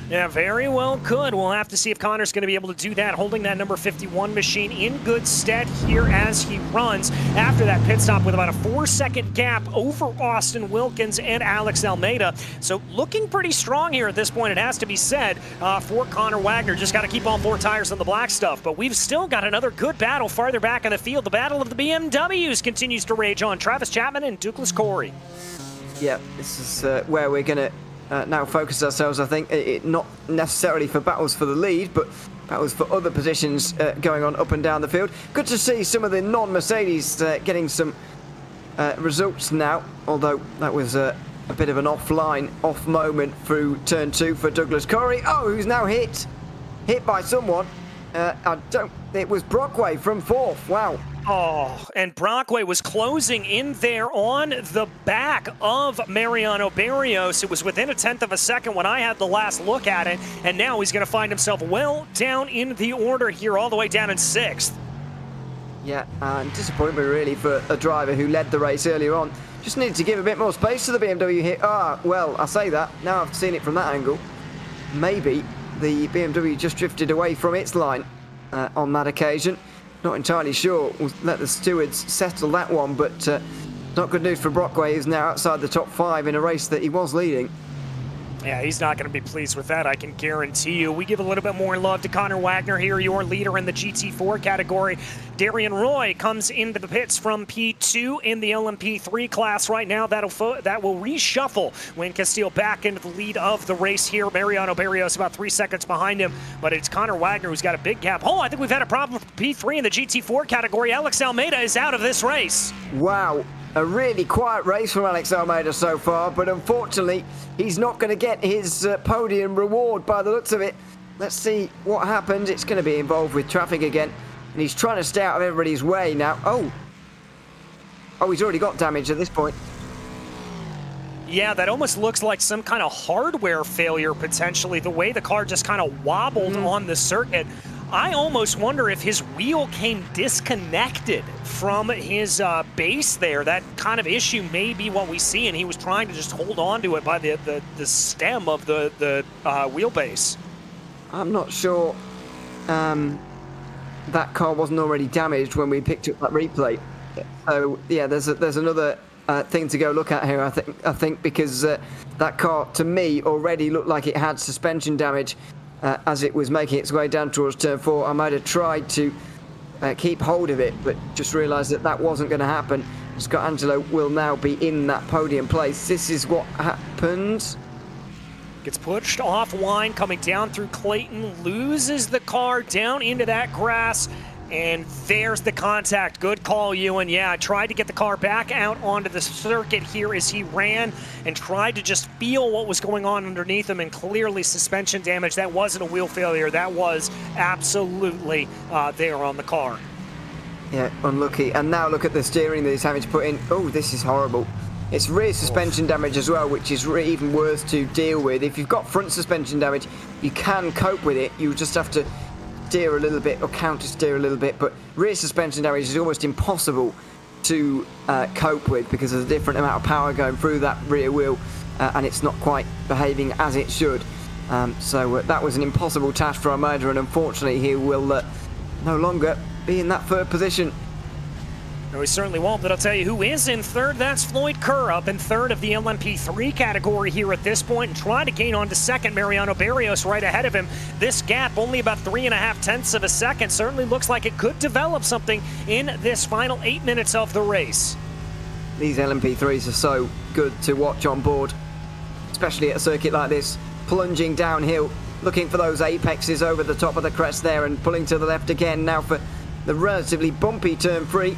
Speaker 2: Yeah, very well could. We'll have to see if Connor's going to be able to do that, holding that number 51 machine in good stead here as he runs after that pit stop with about a 4-second gap over Austin Wilkins and Alex Almeida. So looking pretty strong here at this point, it has to be said, for Conor Wagner. Just got to keep all 4 tires on the black stuff. But we've still got another good battle farther back in the field. The battle of the BMWs continues to rage on. Travis Chapman and Douglas Corey.
Speaker 3: Yeah, this is where we're going to now focus ourselves, I think, not necessarily for battles for the lead, but battles for other positions going on up and down the field. Good to see some of the non-Mercedes getting some results now, although that was a bit of an off moment through turn 2 for Douglas Corey. Oh, who's now hit by someone. It was Brockway from 4th. Wow.
Speaker 2: Oh, and Brockway was closing in there on the back of Mariano Barrios. It was within a tenth of a second when I had the last look at it, and now he's going to find himself well down in the order here, all the way down in 6th.
Speaker 3: Yeah, and disappointment really for a driver who led the race earlier on. Just needed to give a bit more space to the BMW here. Well, I say that, now I've seen it from that angle. Maybe the BMW just drifted away from its line on that occasion. Not entirely sure. We'll let the stewards settle that one, but not good news for Brockway, who's now outside the top 5 in a race that he was leading.
Speaker 2: Yeah, he's not going to be pleased with that, I can guarantee you. We give a little bit more love to Connor Wagner here, your leader in the GT4 category. Darian Roy comes into the pits from P2 in the LMP3 class right now. That will reshuffle when Castile back into the lead of the race here. Mariano Barrios about 3 seconds behind him, but it's Connor Wagner who's got a big gap. Oh, I think we've had a problem with P3 in the GT4 category. Alex Almeida is out of this race.
Speaker 3: Wow. A really quiet race from Alex Almeida so far, but unfortunately, he's not going to get his podium reward by the looks of it. Let's see what happens. It's going to be involved with traffic again, and he's trying to stay out of everybody's way now. Oh, he's already got damage at this point.
Speaker 2: Yeah, that almost looks like some kind of hardware failure, potentially, the way the car just kind of wobbled on the circuit. I almost wonder if his wheel came disconnected from his base there. That kind of issue may be what we see, and he was trying to just hold on to it by the stem of the wheelbase.
Speaker 3: I'm not sure that car wasn't already damaged when we picked up that replay. So yeah, there's another thing to go look at here. I think because that car to me already looked like it had suspension damage. As it was making its way down towards turn 4, I might have tried to keep hold of it, but just realised that wasn't going to happen. Scott Angelo will now be in that podium place. This is what happens.
Speaker 2: Gets pushed offline, coming down through Clayton, loses the car down into that grass, and there's the contact. Good call, Ewan. Yeah, I tried to get the car back out onto the circuit here as he ran and tried to just feel what was going on underneath him, and clearly suspension damage. That wasn't a wheel failure. That was absolutely there on the car.
Speaker 3: Yeah, unlucky. And now look at the steering that he's having to put in. Oh, this is horrible. It's rear suspension damage as well, which is even worse to deal with. If you've got front suspension damage, you can cope with it. You just have to steer a little bit or counter steer a little bit, but rear suspension damage is almost impossible to cope with because there's a different amount of power going through that rear wheel and it's not quite behaving as it should. So that was an impossible task for Almeida, and unfortunately he will no longer be in that third position.
Speaker 2: No, he certainly won't, but I'll tell you who is in third. That's Floyd Kerr up in third of the LMP3 category here at this point, and trying to gain on to second. Mariano Barrios right ahead of him. This gap only about 3.5 tenths of a second. Certainly looks like it could develop something in this final 8 minutes of the race.
Speaker 3: These LMP3s are so good to watch on board, especially at a circuit like this, plunging downhill, looking for those apexes over the top of the crest there and pulling to the left again now for the relatively bumpy turn 3.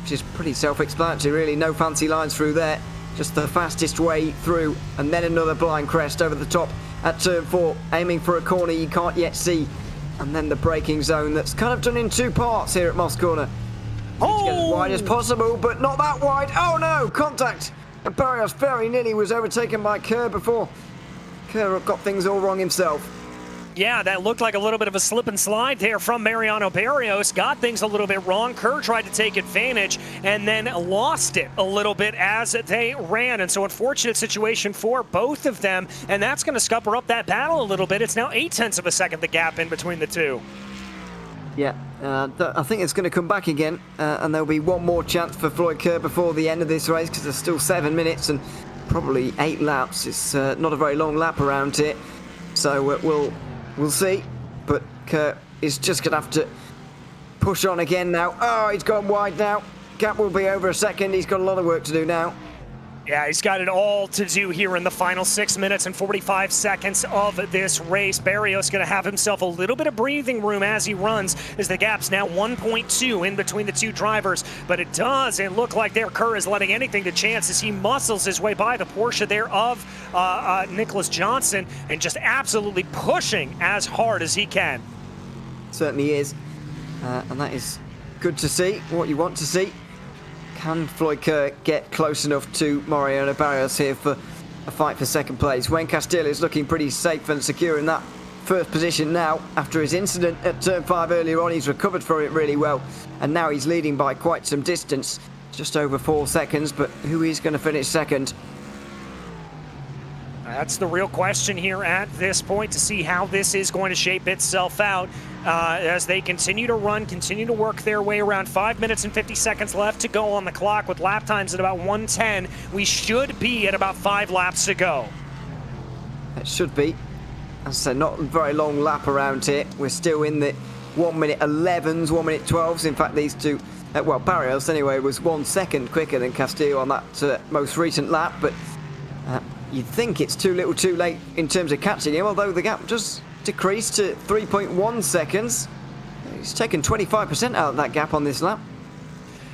Speaker 3: Which is pretty self-explanatory really, no fancy lines through there, just the fastest way through, and then another blind crest over the top at turn 4, aiming for a corner you can't yet see, and then the braking zone that's kind of done in 2 parts here at Moss Corner. To get as wide as possible, but not that wide. Oh no, contact! And Barrios very nearly was overtaken by Kerr before Kerr got things all wrong himself.
Speaker 2: Yeah, that looked like a little bit of a slip and slide there from Mariano Barrios. Got things a little bit wrong. Kerr tried to take advantage and then lost it a little bit as they ran. And so unfortunate situation for both of them. And that's going to scupper up that battle a little bit. It's now 8 tenths of a second, the gap in between the two.
Speaker 3: Yeah, I think it's going to come back again. And there'll be one more chance for Floyd Kerr before the end of this race, because there's still 7 minutes and probably 8 laps. It's not a very long lap around here. So we'll see, but Kerr is just going to have to push on again now. Oh, he's gone wide now. Gap will be over a second. He's got a lot of work to do now.
Speaker 2: Yeah, he's got it all to do here in the final 6 minutes and 45 seconds of this race. Barrios going to have himself a little bit of breathing room as he runs, as the gap's now 1.2 in between the two drivers. But it doesn't look like their Kerr is letting anything to chance as he muscles his way by the Porsche there of Nicholas Johnson and just absolutely pushing as hard as he can.
Speaker 3: Certainly is. And that is good to see, what you want to see. Can Floyd Kerr get close enough to Mariano Barrios here for a fight for second place? Wayne Castile is looking pretty safe and secure in that first position now. After his incident at turn 5 earlier on, he's recovered from it really well, and now he's leading by quite some distance, just over 4 seconds. But who is going to finish second?
Speaker 2: That's the real question here at this point, to see how this is going to shape itself out as they continue to run, continue to work their way around. 5 minutes and 50 seconds left to go on the clock with lap times at about 1:10. We should be at about 5 laps to go.
Speaker 3: It should be. As I said, not a very long lap around here. We're still in the 1 minute 11s, 1 minute 12s. In fact, these two, well, Barrios anyway was 1 second quicker than Castillo on that most recent lap, but you'd think it's too little too late in terms of catching him, although the gap just decreased to 3.1 seconds. He's taken 25% out of that gap on this lap.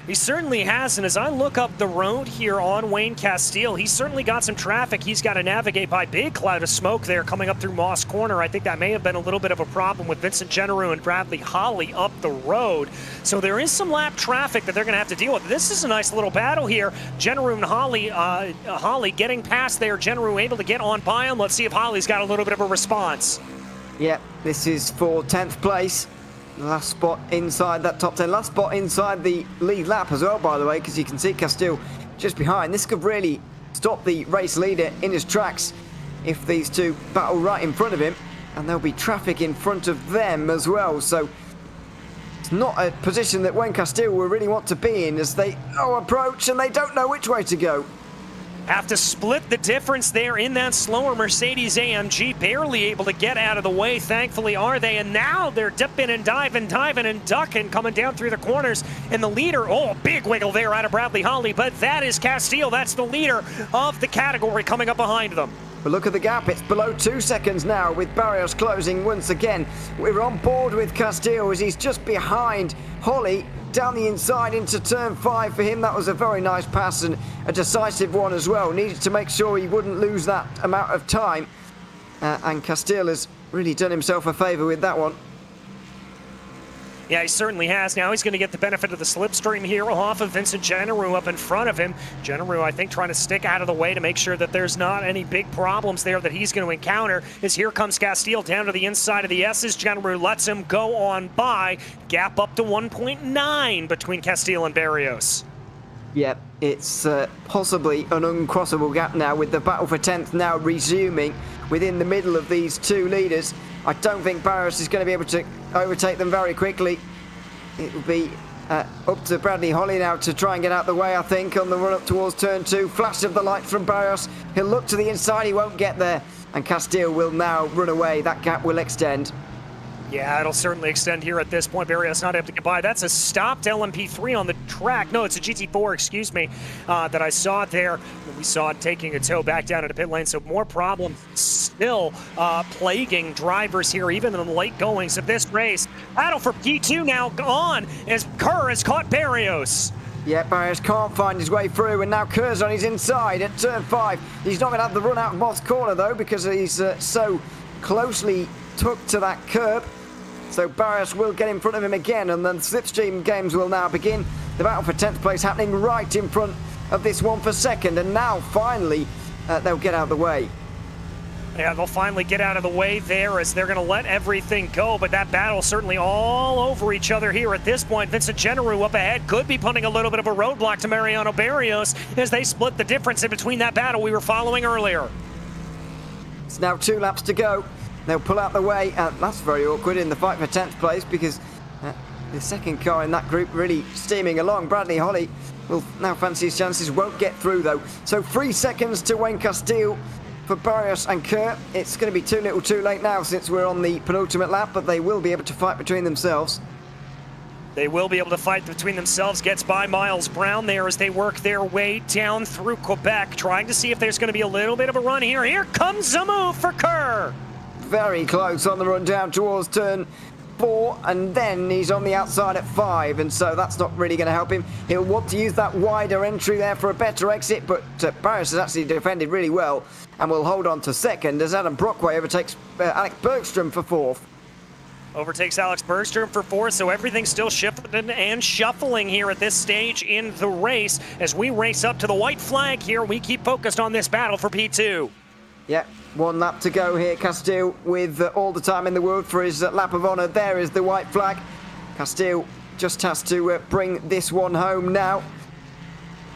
Speaker 2: He certainly has, and as I look up the road here on Wayne Castile, he's certainly got some traffic he's got to navigate by. Big cloud of smoke there coming up through Moss Corner. I think that may have been a little bit of a problem with Vincent Generou and Bradley Holly up the road. So there is some lap traffic that they're going to have to deal with. This is a nice little battle here. Generou and Holly getting past there. Generou able to get on by him. Let's see if Holly's got a little bit of a response.
Speaker 3: Yeah, this is for 10th place. Last spot inside that top 10. Last spot inside the lead lap as well, by the way, because you can see Castile just behind. This could really stop the race leader in his tracks if these two battle right in front of him, and there'll be traffic in front of them as well. So it's not a position that Wayne Castile will really want to be in as they approach and they don't know which way to go.
Speaker 2: Have to split the difference there in that slower Mercedes AMG, barely able to get out of the way, thankfully are they, and now they're dipping and diving and ducking, coming down through the corners, and the leader, big wiggle there out of Bradley Holly, but that is Castile, that's the leader of the category coming up behind them.
Speaker 3: But look at the gap, it's below 2 seconds now with Barrios closing once again. We're on board with Castile as he's just behind Holly down the inside into turn 5 for him. That was a very nice pass and a decisive one as well. Needed to make sure he wouldn't lose that amount of time. And Castile has really done himself a favour with that one.
Speaker 2: Yeah, he certainly has. Now he's going to get the benefit of the slipstream here off of Vincent Generou up in front of him. Generou, I think, trying to stick out of the way to make sure that there's not any big problems there that he's going to encounter. As here comes Castile down to the inside of the S's. Generou lets him go on by. Gap up to 1.9 between Castile and Barrios.
Speaker 3: Yeah, it's possibly an uncrossable gap now with the battle for 10th now resuming within the middle of these two leaders. I don't think Barrios is going to be able to overtake them very quickly. It will be up to Bradley Holly now to try and get out the way, I think, on the run up towards turn 2. Flash of the light from Barrios. He'll look to the inside, he won't get there. And Castile will now run away. That gap will extend.
Speaker 2: Yeah, it'll certainly extend here at this point. Barrios not able to get by. That's a stopped LMP3 on the track. No, it's a GT4, excuse me, that I saw there. We saw it taking a tow back down into pit lane, so more problems still plaguing drivers here, even in the late goings of this race. Battle for P2 now on as Kerr has caught Barrios.
Speaker 3: Yeah, Barrios can't find his way through, and now Kerr's on his inside at turn 5. He's not going to have the run out of Moss Corner, though, because he's so closely tucked to that curb. So Barrios will get in front of him again, and then slipstream games will now begin. The battle for 10th place happening right in front of this one for second, and now finally they'll get out of the way.
Speaker 2: Yeah, they'll finally get out of the way there as they're going to let everything go, but that battle certainly all over each other here at this point. Vincent Generou up ahead could be putting a little bit of a roadblock to Mariano Barrios as they split the difference in between that battle we were following earlier.
Speaker 3: It's now 2 laps to go. They'll pull out the way. That's very awkward in the fight for 10th place because the second car in that group really steaming along. Bradley Holly will now fancy his chances, won't get through though. So 3 seconds to Wayne Castile for Barrios and Kerr. It's going to be too little too late now since we're on the penultimate lap, but they will be able to fight between themselves.
Speaker 2: They will be able to fight between themselves. Gets by Miles Brown there as they work their way down through Quebec, trying to see if there's going to be a little bit of a run here. Here comes a move for Kerr.
Speaker 3: Very close on the run down towards turn 4, and then he's on the outside at 5, and so that's not really going to help him. He'll want to use that wider entry there for a better exit, but Barrios has actually defended really well and will hold on to second as Adam Brockway overtakes Alex Bergstrom for 4th.
Speaker 2: Overtakes Alex Bergstrom for 4th, so everything's still shifting and shuffling here at this stage in the race. As we race up to the white flag here, we keep focused on this battle for P2.
Speaker 3: Yeah, 1 lap to go here. Castile with all the time in the world for his lap of honour. There is the white flag. Castile just has to bring this one home now.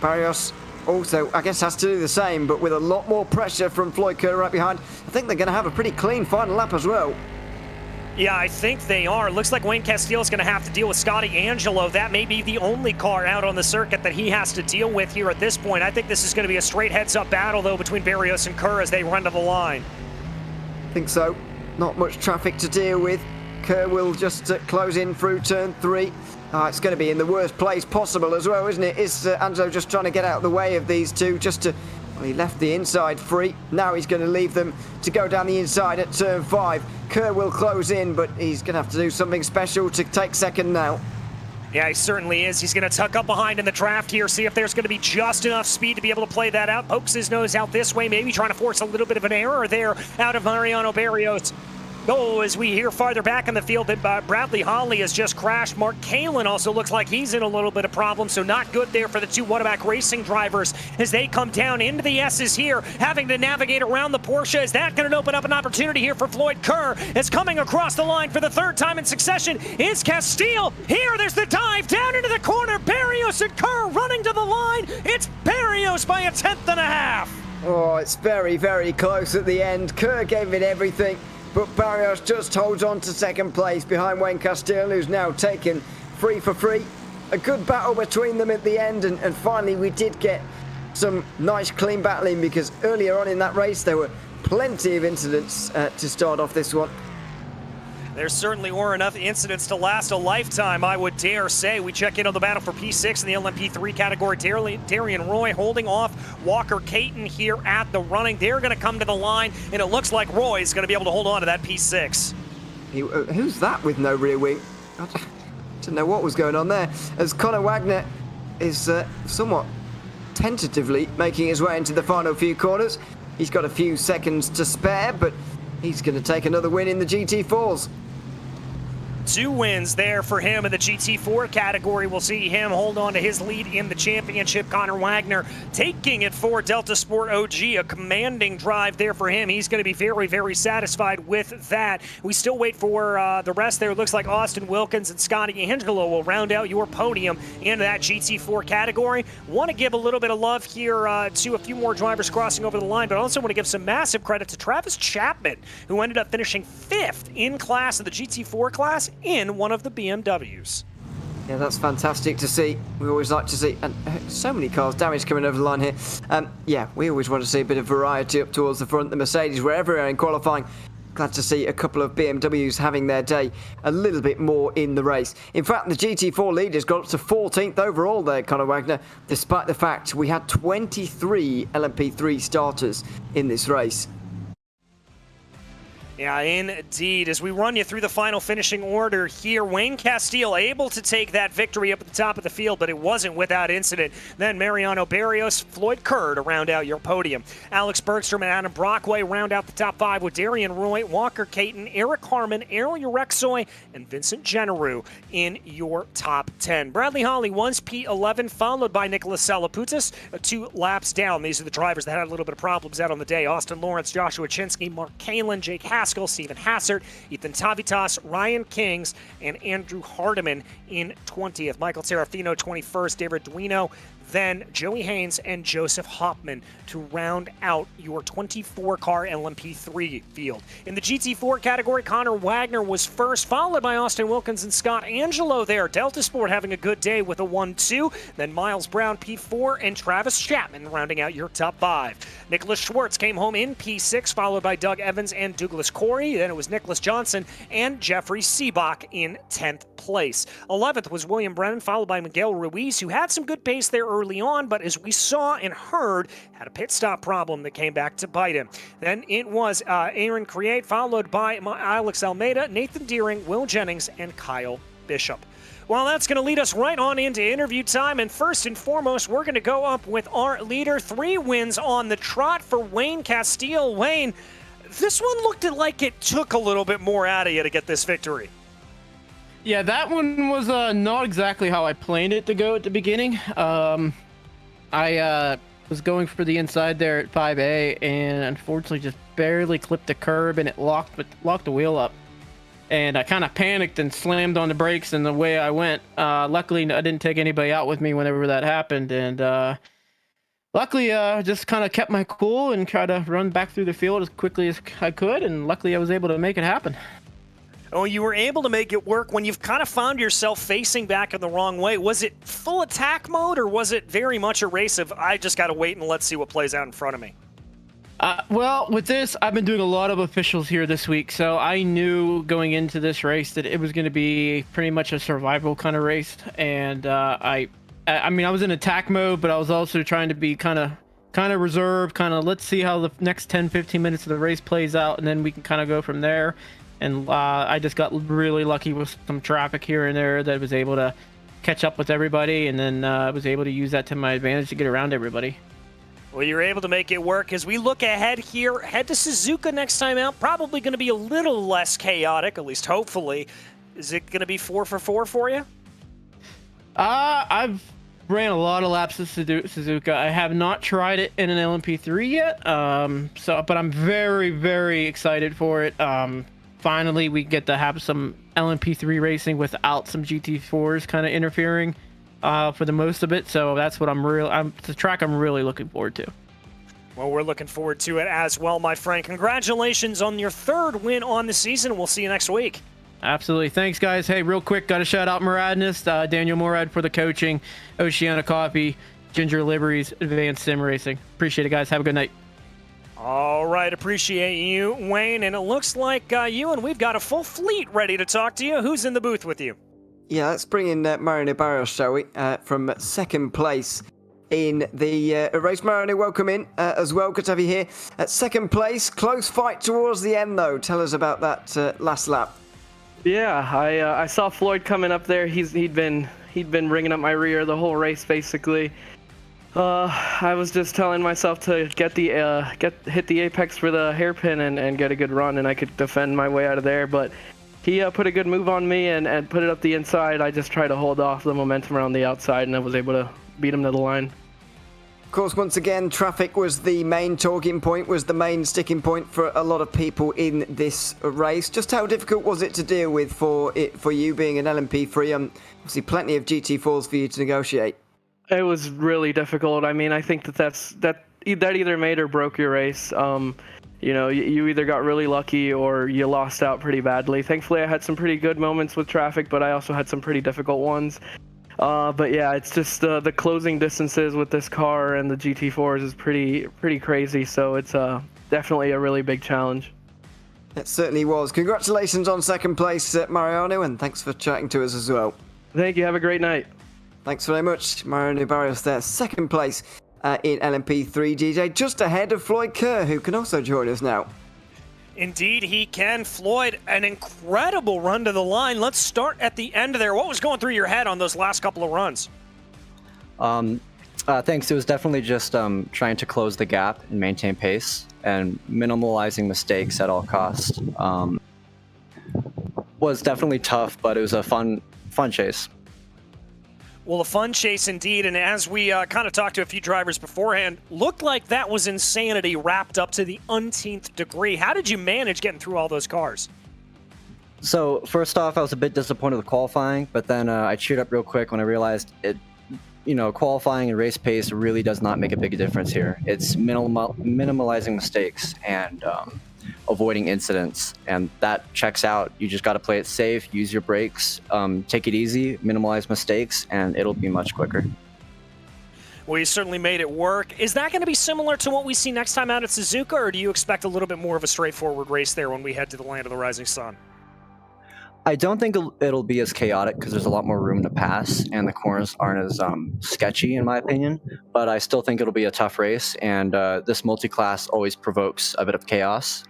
Speaker 3: Barrios also, I guess, has to do the same, but with a lot more pressure from Floyd Kerr right behind. I think they're going to have a pretty clean final lap as well.
Speaker 2: Yeah, I think they are. Looks like Wayne Castile is going to have to deal with Scotty Angelo. That may be the only car out on the circuit that he has to deal with here at this point. I think this is going to be a straight heads-up battle, though, between Barrios and Kerr as they run to the line.
Speaker 3: I think so. Not much traffic to deal with. Kerr will just close in through turn 3. It's going to be in the worst place possible as well, isn't it? Is Angelo just trying to get out of the way of these two just to... Well, he left the inside free. Now he's going to leave them to go down the inside at turn 5. Kerr will close in, but he's going to have to do something special to take second now.
Speaker 2: Yeah, he certainly is. He's going to tuck up behind in the draft here, see if there's going to be just enough speed to be able to play that out. Pokes his nose out this way, maybe trying to force a little bit of an error there out of Mariano Barrios. Oh, as we hear farther back in the field that Bradley Holly has just crashed. Mark Kalin also looks like he's in a little bit of problem, so not good there for the two Whataback Racing drivers as they come down into the S's here, having to navigate around the Porsche. Is that going to open up an opportunity here for Floyd Kerr? It's coming across the line for the 3rd time in succession. Is Castile here? There's the dive down into the corner. Barrios and Kerr running to the line. It's Barrios by 1/10.5.
Speaker 3: Oh, it's very, very close at the end. Kerr gave it everything. But Barrios just holds on to 2nd place behind Wayne Castile, who's now taken 3 for 3. A good battle between them at the end, and finally we did get some nice clean battling, because earlier on in that race there were plenty of incidents to start off this one.
Speaker 2: There certainly were enough incidents to last a lifetime, I would dare say. We check in on the battle for P6 in the LMP3 category. Darian Roy holding off Walker Caton here at the running. They're going to come to the line, and it looks like Roy is going to be able to hold on to that P6.
Speaker 3: Who's that with no rear wing? I didn't know what was going on there. As Conor Wagner is somewhat tentatively making his way into the final few corners. He's got a few seconds to spare, but he's going to take another win in the GT4s.
Speaker 2: 2 wins there for him in the GT4 category. We'll see him hold on to his lead in the championship. Conor Wagner taking it for Delta Sport OG. A commanding drive there for him. He's going to be very, very satisfied with that. We still wait for the rest there. It looks like Austin Wilkins and Scotty Angelo will round out your podium in that GT4 category. Want to give a little bit of love here to a few more drivers crossing over the line, but also want to give some massive credit to Travis Chapman, who ended up finishing 5th in class of the GT4 class in one of the BMWs.
Speaker 3: Yeah, that's fantastic to see. We always like to see, and so many cars damaged coming over the line here. Yeah, we always want to see a bit of variety up towards the front. The Mercedes were everywhere in qualifying. Glad to see a couple of BMWs having their day a little bit more in the race. In fact, the GT4 leaders got up to 14th overall there, Conor Wagner, despite the fact we had 23 LMP3 starters in this race.
Speaker 2: Yeah, indeed. As we run you through the final finishing order here, Wayne Castile able to take that victory up at the top of the field, but it wasn't without incident. Then Mariano Barrios, Floyd Kerr to round out your podium. Alex Bergstrom and Adam Brockway round out the top 5 with Darian Roy, Walker Caton, Eric Harmon, Errol Urexoy, and Vincent Generu in your top 10. Bradley Holly wins P11, followed by Nicholas Salaputis, 2 laps down. These are the drivers that had a little bit of problems out on the day. Austin Lawrence, Joshua Chinsky, Mark Kalin, Jake Haskell, Stephen Hassert, Ethan Tavitas, Ryan Kings, and Andrew Hardiman in 20th. Michael Serafino 21st, David Duino, then Joey Haynes and Joseph Hoffman to round out your 24-car LMP3 field. In the GT4 category, Conor Wagner was first, followed by Austin Wilkins and Scott Angelo there. Delta Sport having a good day with a 1-2. Then Miles Brown P4 and Travis Chapman rounding out your top 5. Nicholas Schwartz came home in P6, followed by Doug Evans and Douglas Corey. Then it was Nicholas Johnson and Jeffrey Seabach in 10th place. 11th was William Brennan, followed by Miguel Ruiz, who had some good pace there early on, but as we saw and heard, had a pit stop problem that came back to bite him. Then it was Aaron Create, followed by Alex Almeida, Nathan Deering, Will Jennings, and Kyle Bishop. Well, that's going to lead us right on into interview time, and first and foremost, we're going to go up with our leader. 3 wins on the trot for Wayne Castile. Wayne, this one looked like it took a little bit more out of you to get this victory.
Speaker 7: Yeah, that one was not exactly how I planned it to go at the beginning. I was going for the inside there at 5A, and unfortunately just barely clipped the curb, and it locked the wheel up. And I kind of panicked and slammed on the brakes, and the way I went, luckily I didn't take anybody out with me whenever that happened, and luckily just kind of kept my cool and tried to run back through the field as quickly as I could, and luckily I was able to make it happen.
Speaker 2: Oh, you were able to make it work when you've kind of found yourself facing back in the wrong way. Was it full attack mode, or was it very much a race of, I just got to wait and let's see what plays out in front of me?
Speaker 7: Well, with this, I've been doing a lot of officials here this week, so I knew going into this race that it was going to be pretty much a survival kind of race. And I mean, I was in attack mode, but I was also trying to be kind of reserved, let's see how the next 10-15 minutes of the race plays out, and then we can kind of go from there. And I just got really lucky with some traffic here and there that was able to catch up with everybody, and then I was able to use that to my advantage to get around everybody.
Speaker 2: Well, you're able to make it work. As we look ahead here, head to Suzuka next time out. Probably going to be a little less chaotic, at least hopefully. Is it going to be 4 for 4 for you?
Speaker 7: I've ran a lot of laps at Suzuka. I have not tried it in an LMP3 yet, but I'm very, very excited for it. Finally, we get to have some LMP3 racing without some GT4s kind of interfering for the most of it. So that's what it's a track I'm really looking forward to.
Speaker 2: Well, we're looking forward to it as well, my friend. Congratulations on your 3rd win on the season. We'll see you next week.
Speaker 7: Absolutely. Thanks, guys. Hey, real quick, got to shout out Muradness, Daniel Morad for the coaching, Oceana Coffee, Ginger Liveries, Advanced Sim Racing. Appreciate it, guys. Have a good night.
Speaker 2: All right, appreciate you, Wayne. And it looks like we've got a full fleet ready to talk to you. Who's in the booth with you?
Speaker 3: Yeah, let's bring in Mariano Barrios, shall we? From 2nd place in the race. Mariano, welcome in as well. Good to have you here. At 2nd place, close fight towards the end, though. Tell us about that last lap.
Speaker 8: Yeah, I saw Floyd coming up there. He'd been ringing up my rear the whole race, basically. I was just telling myself to hit the apex for the hairpin and get a good run, and I could defend my way out of there. But he put a good move on me and put it up the inside. I just tried to hold off the momentum around the outside, and I was able to beat him to the line.
Speaker 3: Of course, once again, traffic was the main talking point, was the main sticking point for a lot of people in this race. Just how difficult was it to deal with for you being an LMP3? Obviously, plenty of GT4s for you to negotiate.
Speaker 8: It was really difficult. I mean, I think that either made or broke your race. You either got really lucky or you lost out pretty badly. Thankfully, I had some pretty good moments with traffic, but I also had some pretty difficult ones. But yeah, it's just the closing distances with this car and the GT4s is pretty crazy. So it's definitely a really big challenge.
Speaker 3: It certainly was. Congratulations on 2nd place, Mariano, and thanks for chatting to us as well.
Speaker 8: Thank you. Have a great night.
Speaker 3: Thanks very much, Mariano Barrios there. 2nd place in LMP3-GT, just ahead of Floyd Kerr, who can also join us now.
Speaker 2: Indeed, he can. Floyd, an incredible run to the line. Let's start at the end there. What was going through your head on those last couple of runs?
Speaker 9: Thanks. It was definitely just trying to close the gap and maintain pace and minimalizing mistakes at all costs. Was definitely tough, but it was a fun chase.
Speaker 2: Well, a fun chase indeed, and as we kind of talked to a few drivers beforehand, looked like that was insanity wrapped up to the umpteenth degree. How did you manage getting through all those cars?
Speaker 9: So, first off, I was a bit disappointed with qualifying, but then I cheered up real quick when I realized qualifying and race pace really does not make a big difference here. It's minimalizing mistakes and avoiding incidents, and that checks out. You just got to play it safe, use your brakes, take it easy, minimize mistakes, and it'll be much quicker.
Speaker 2: Well, you certainly made it work. Is that going to be similar to what we see next time out at Suzuka, or do you expect a little bit more of a straightforward race there when we head to the Land of the Rising Sun?
Speaker 9: I don't think it'll be as chaotic because there's a lot more room to pass and the corners aren't as sketchy in my opinion, but I still think it'll be a tough race, and this multi-class always provokes a bit of chaos.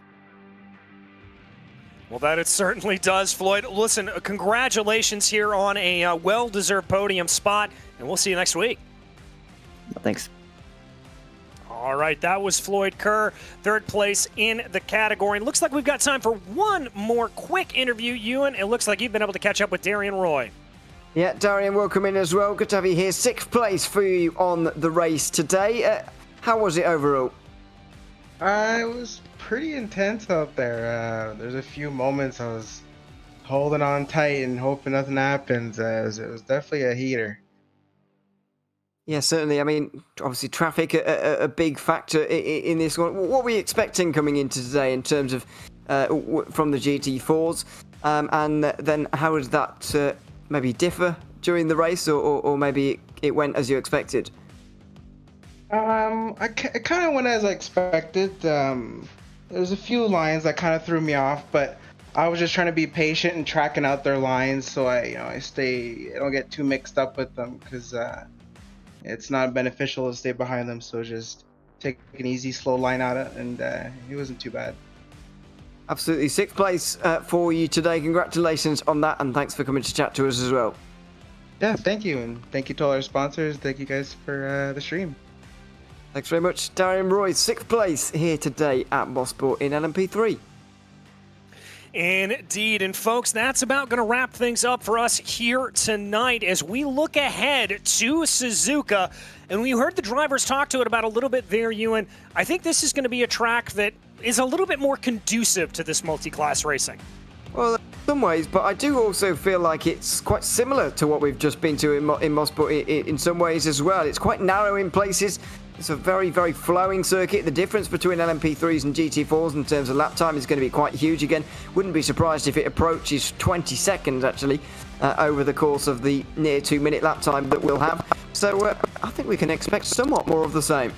Speaker 2: Well, that it certainly does, Floyd. Listen, congratulations here on a well-deserved podium spot, and we'll see you next week.
Speaker 9: Thanks.
Speaker 2: All right, that was Floyd Kerr, third place in the category. And looks like we've got time for one more quick interview, Ewan. It looks like you've been able to catch up with Darian Roy.
Speaker 3: Yeah, Darian, welcome in as well. Good to have you here. 6th place for you on the race today. How was it overall?
Speaker 10: It was pretty intense out there. There's a few moments I was holding on tight and hoping nothing happens. It was definitely a heater.
Speaker 3: Yeah, certainly. I mean, obviously traffic a big factor in this one. What were you expecting coming into today in terms of from the GT4s? And then how did that maybe differ during the race, or maybe it went as you expected?
Speaker 10: It kind of went as I expected. There's a few lines that kind of threw me off, but I was just trying to be patient and tracking out their lines so I don't get too mixed up with them, because it's not beneficial to stay behind them. So just take an easy, slow line out of it, and it wasn't too bad.
Speaker 3: Absolutely. 6th place for you today. Congratulations on that, and thanks for coming to chat to us as well.
Speaker 10: Yeah, thank you, and thank you to all our sponsors. Thank you guys for the stream.
Speaker 3: Thanks very much. Darian Roy, 6th place here today at Mosport in LMP3.
Speaker 2: Indeed. And folks, that's about going to wrap things up for us here tonight as we look ahead to Suzuka. And we heard the drivers talk to it about a little bit there, Ewan. I think this is going to be a track that is a little bit more conducive to this multi-class racing.
Speaker 3: Well, in some ways, but I do also feel like it's quite similar to what we've just been to in Mosport in some ways as well. It's quite narrow in places. It's a very, very flowing circuit. The difference between LMP3s and GT4s in terms of lap time is going to be quite huge again. Wouldn't be surprised if it approaches 20 seconds, actually, over the course of the near 2-minute lap time that we'll have. So I think we can expect somewhat more of the same.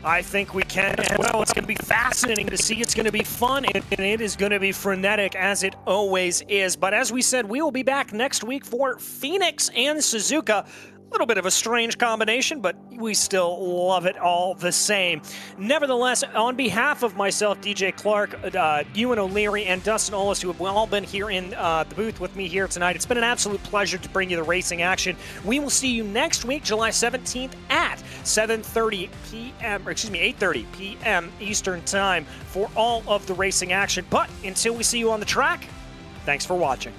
Speaker 2: I think we can as well. It's going to be fascinating to see. It's going to be fun, and it is going to be frenetic, as it always is. But as we said, we will be back next week for Phoenix and Suzuka. A little bit of a strange combination, but we still love it all the same. Nevertheless, on behalf of myself, DJ Clark, Ewan O'Leary, and Dustin Ollis, who have all been here in the booth with me here tonight, it's been an absolute pleasure to bring you the racing action. We will see you next week, July 17th at 8:30 p.m. Eastern Time for all of the racing action. But until we see you on the track, thanks for watching.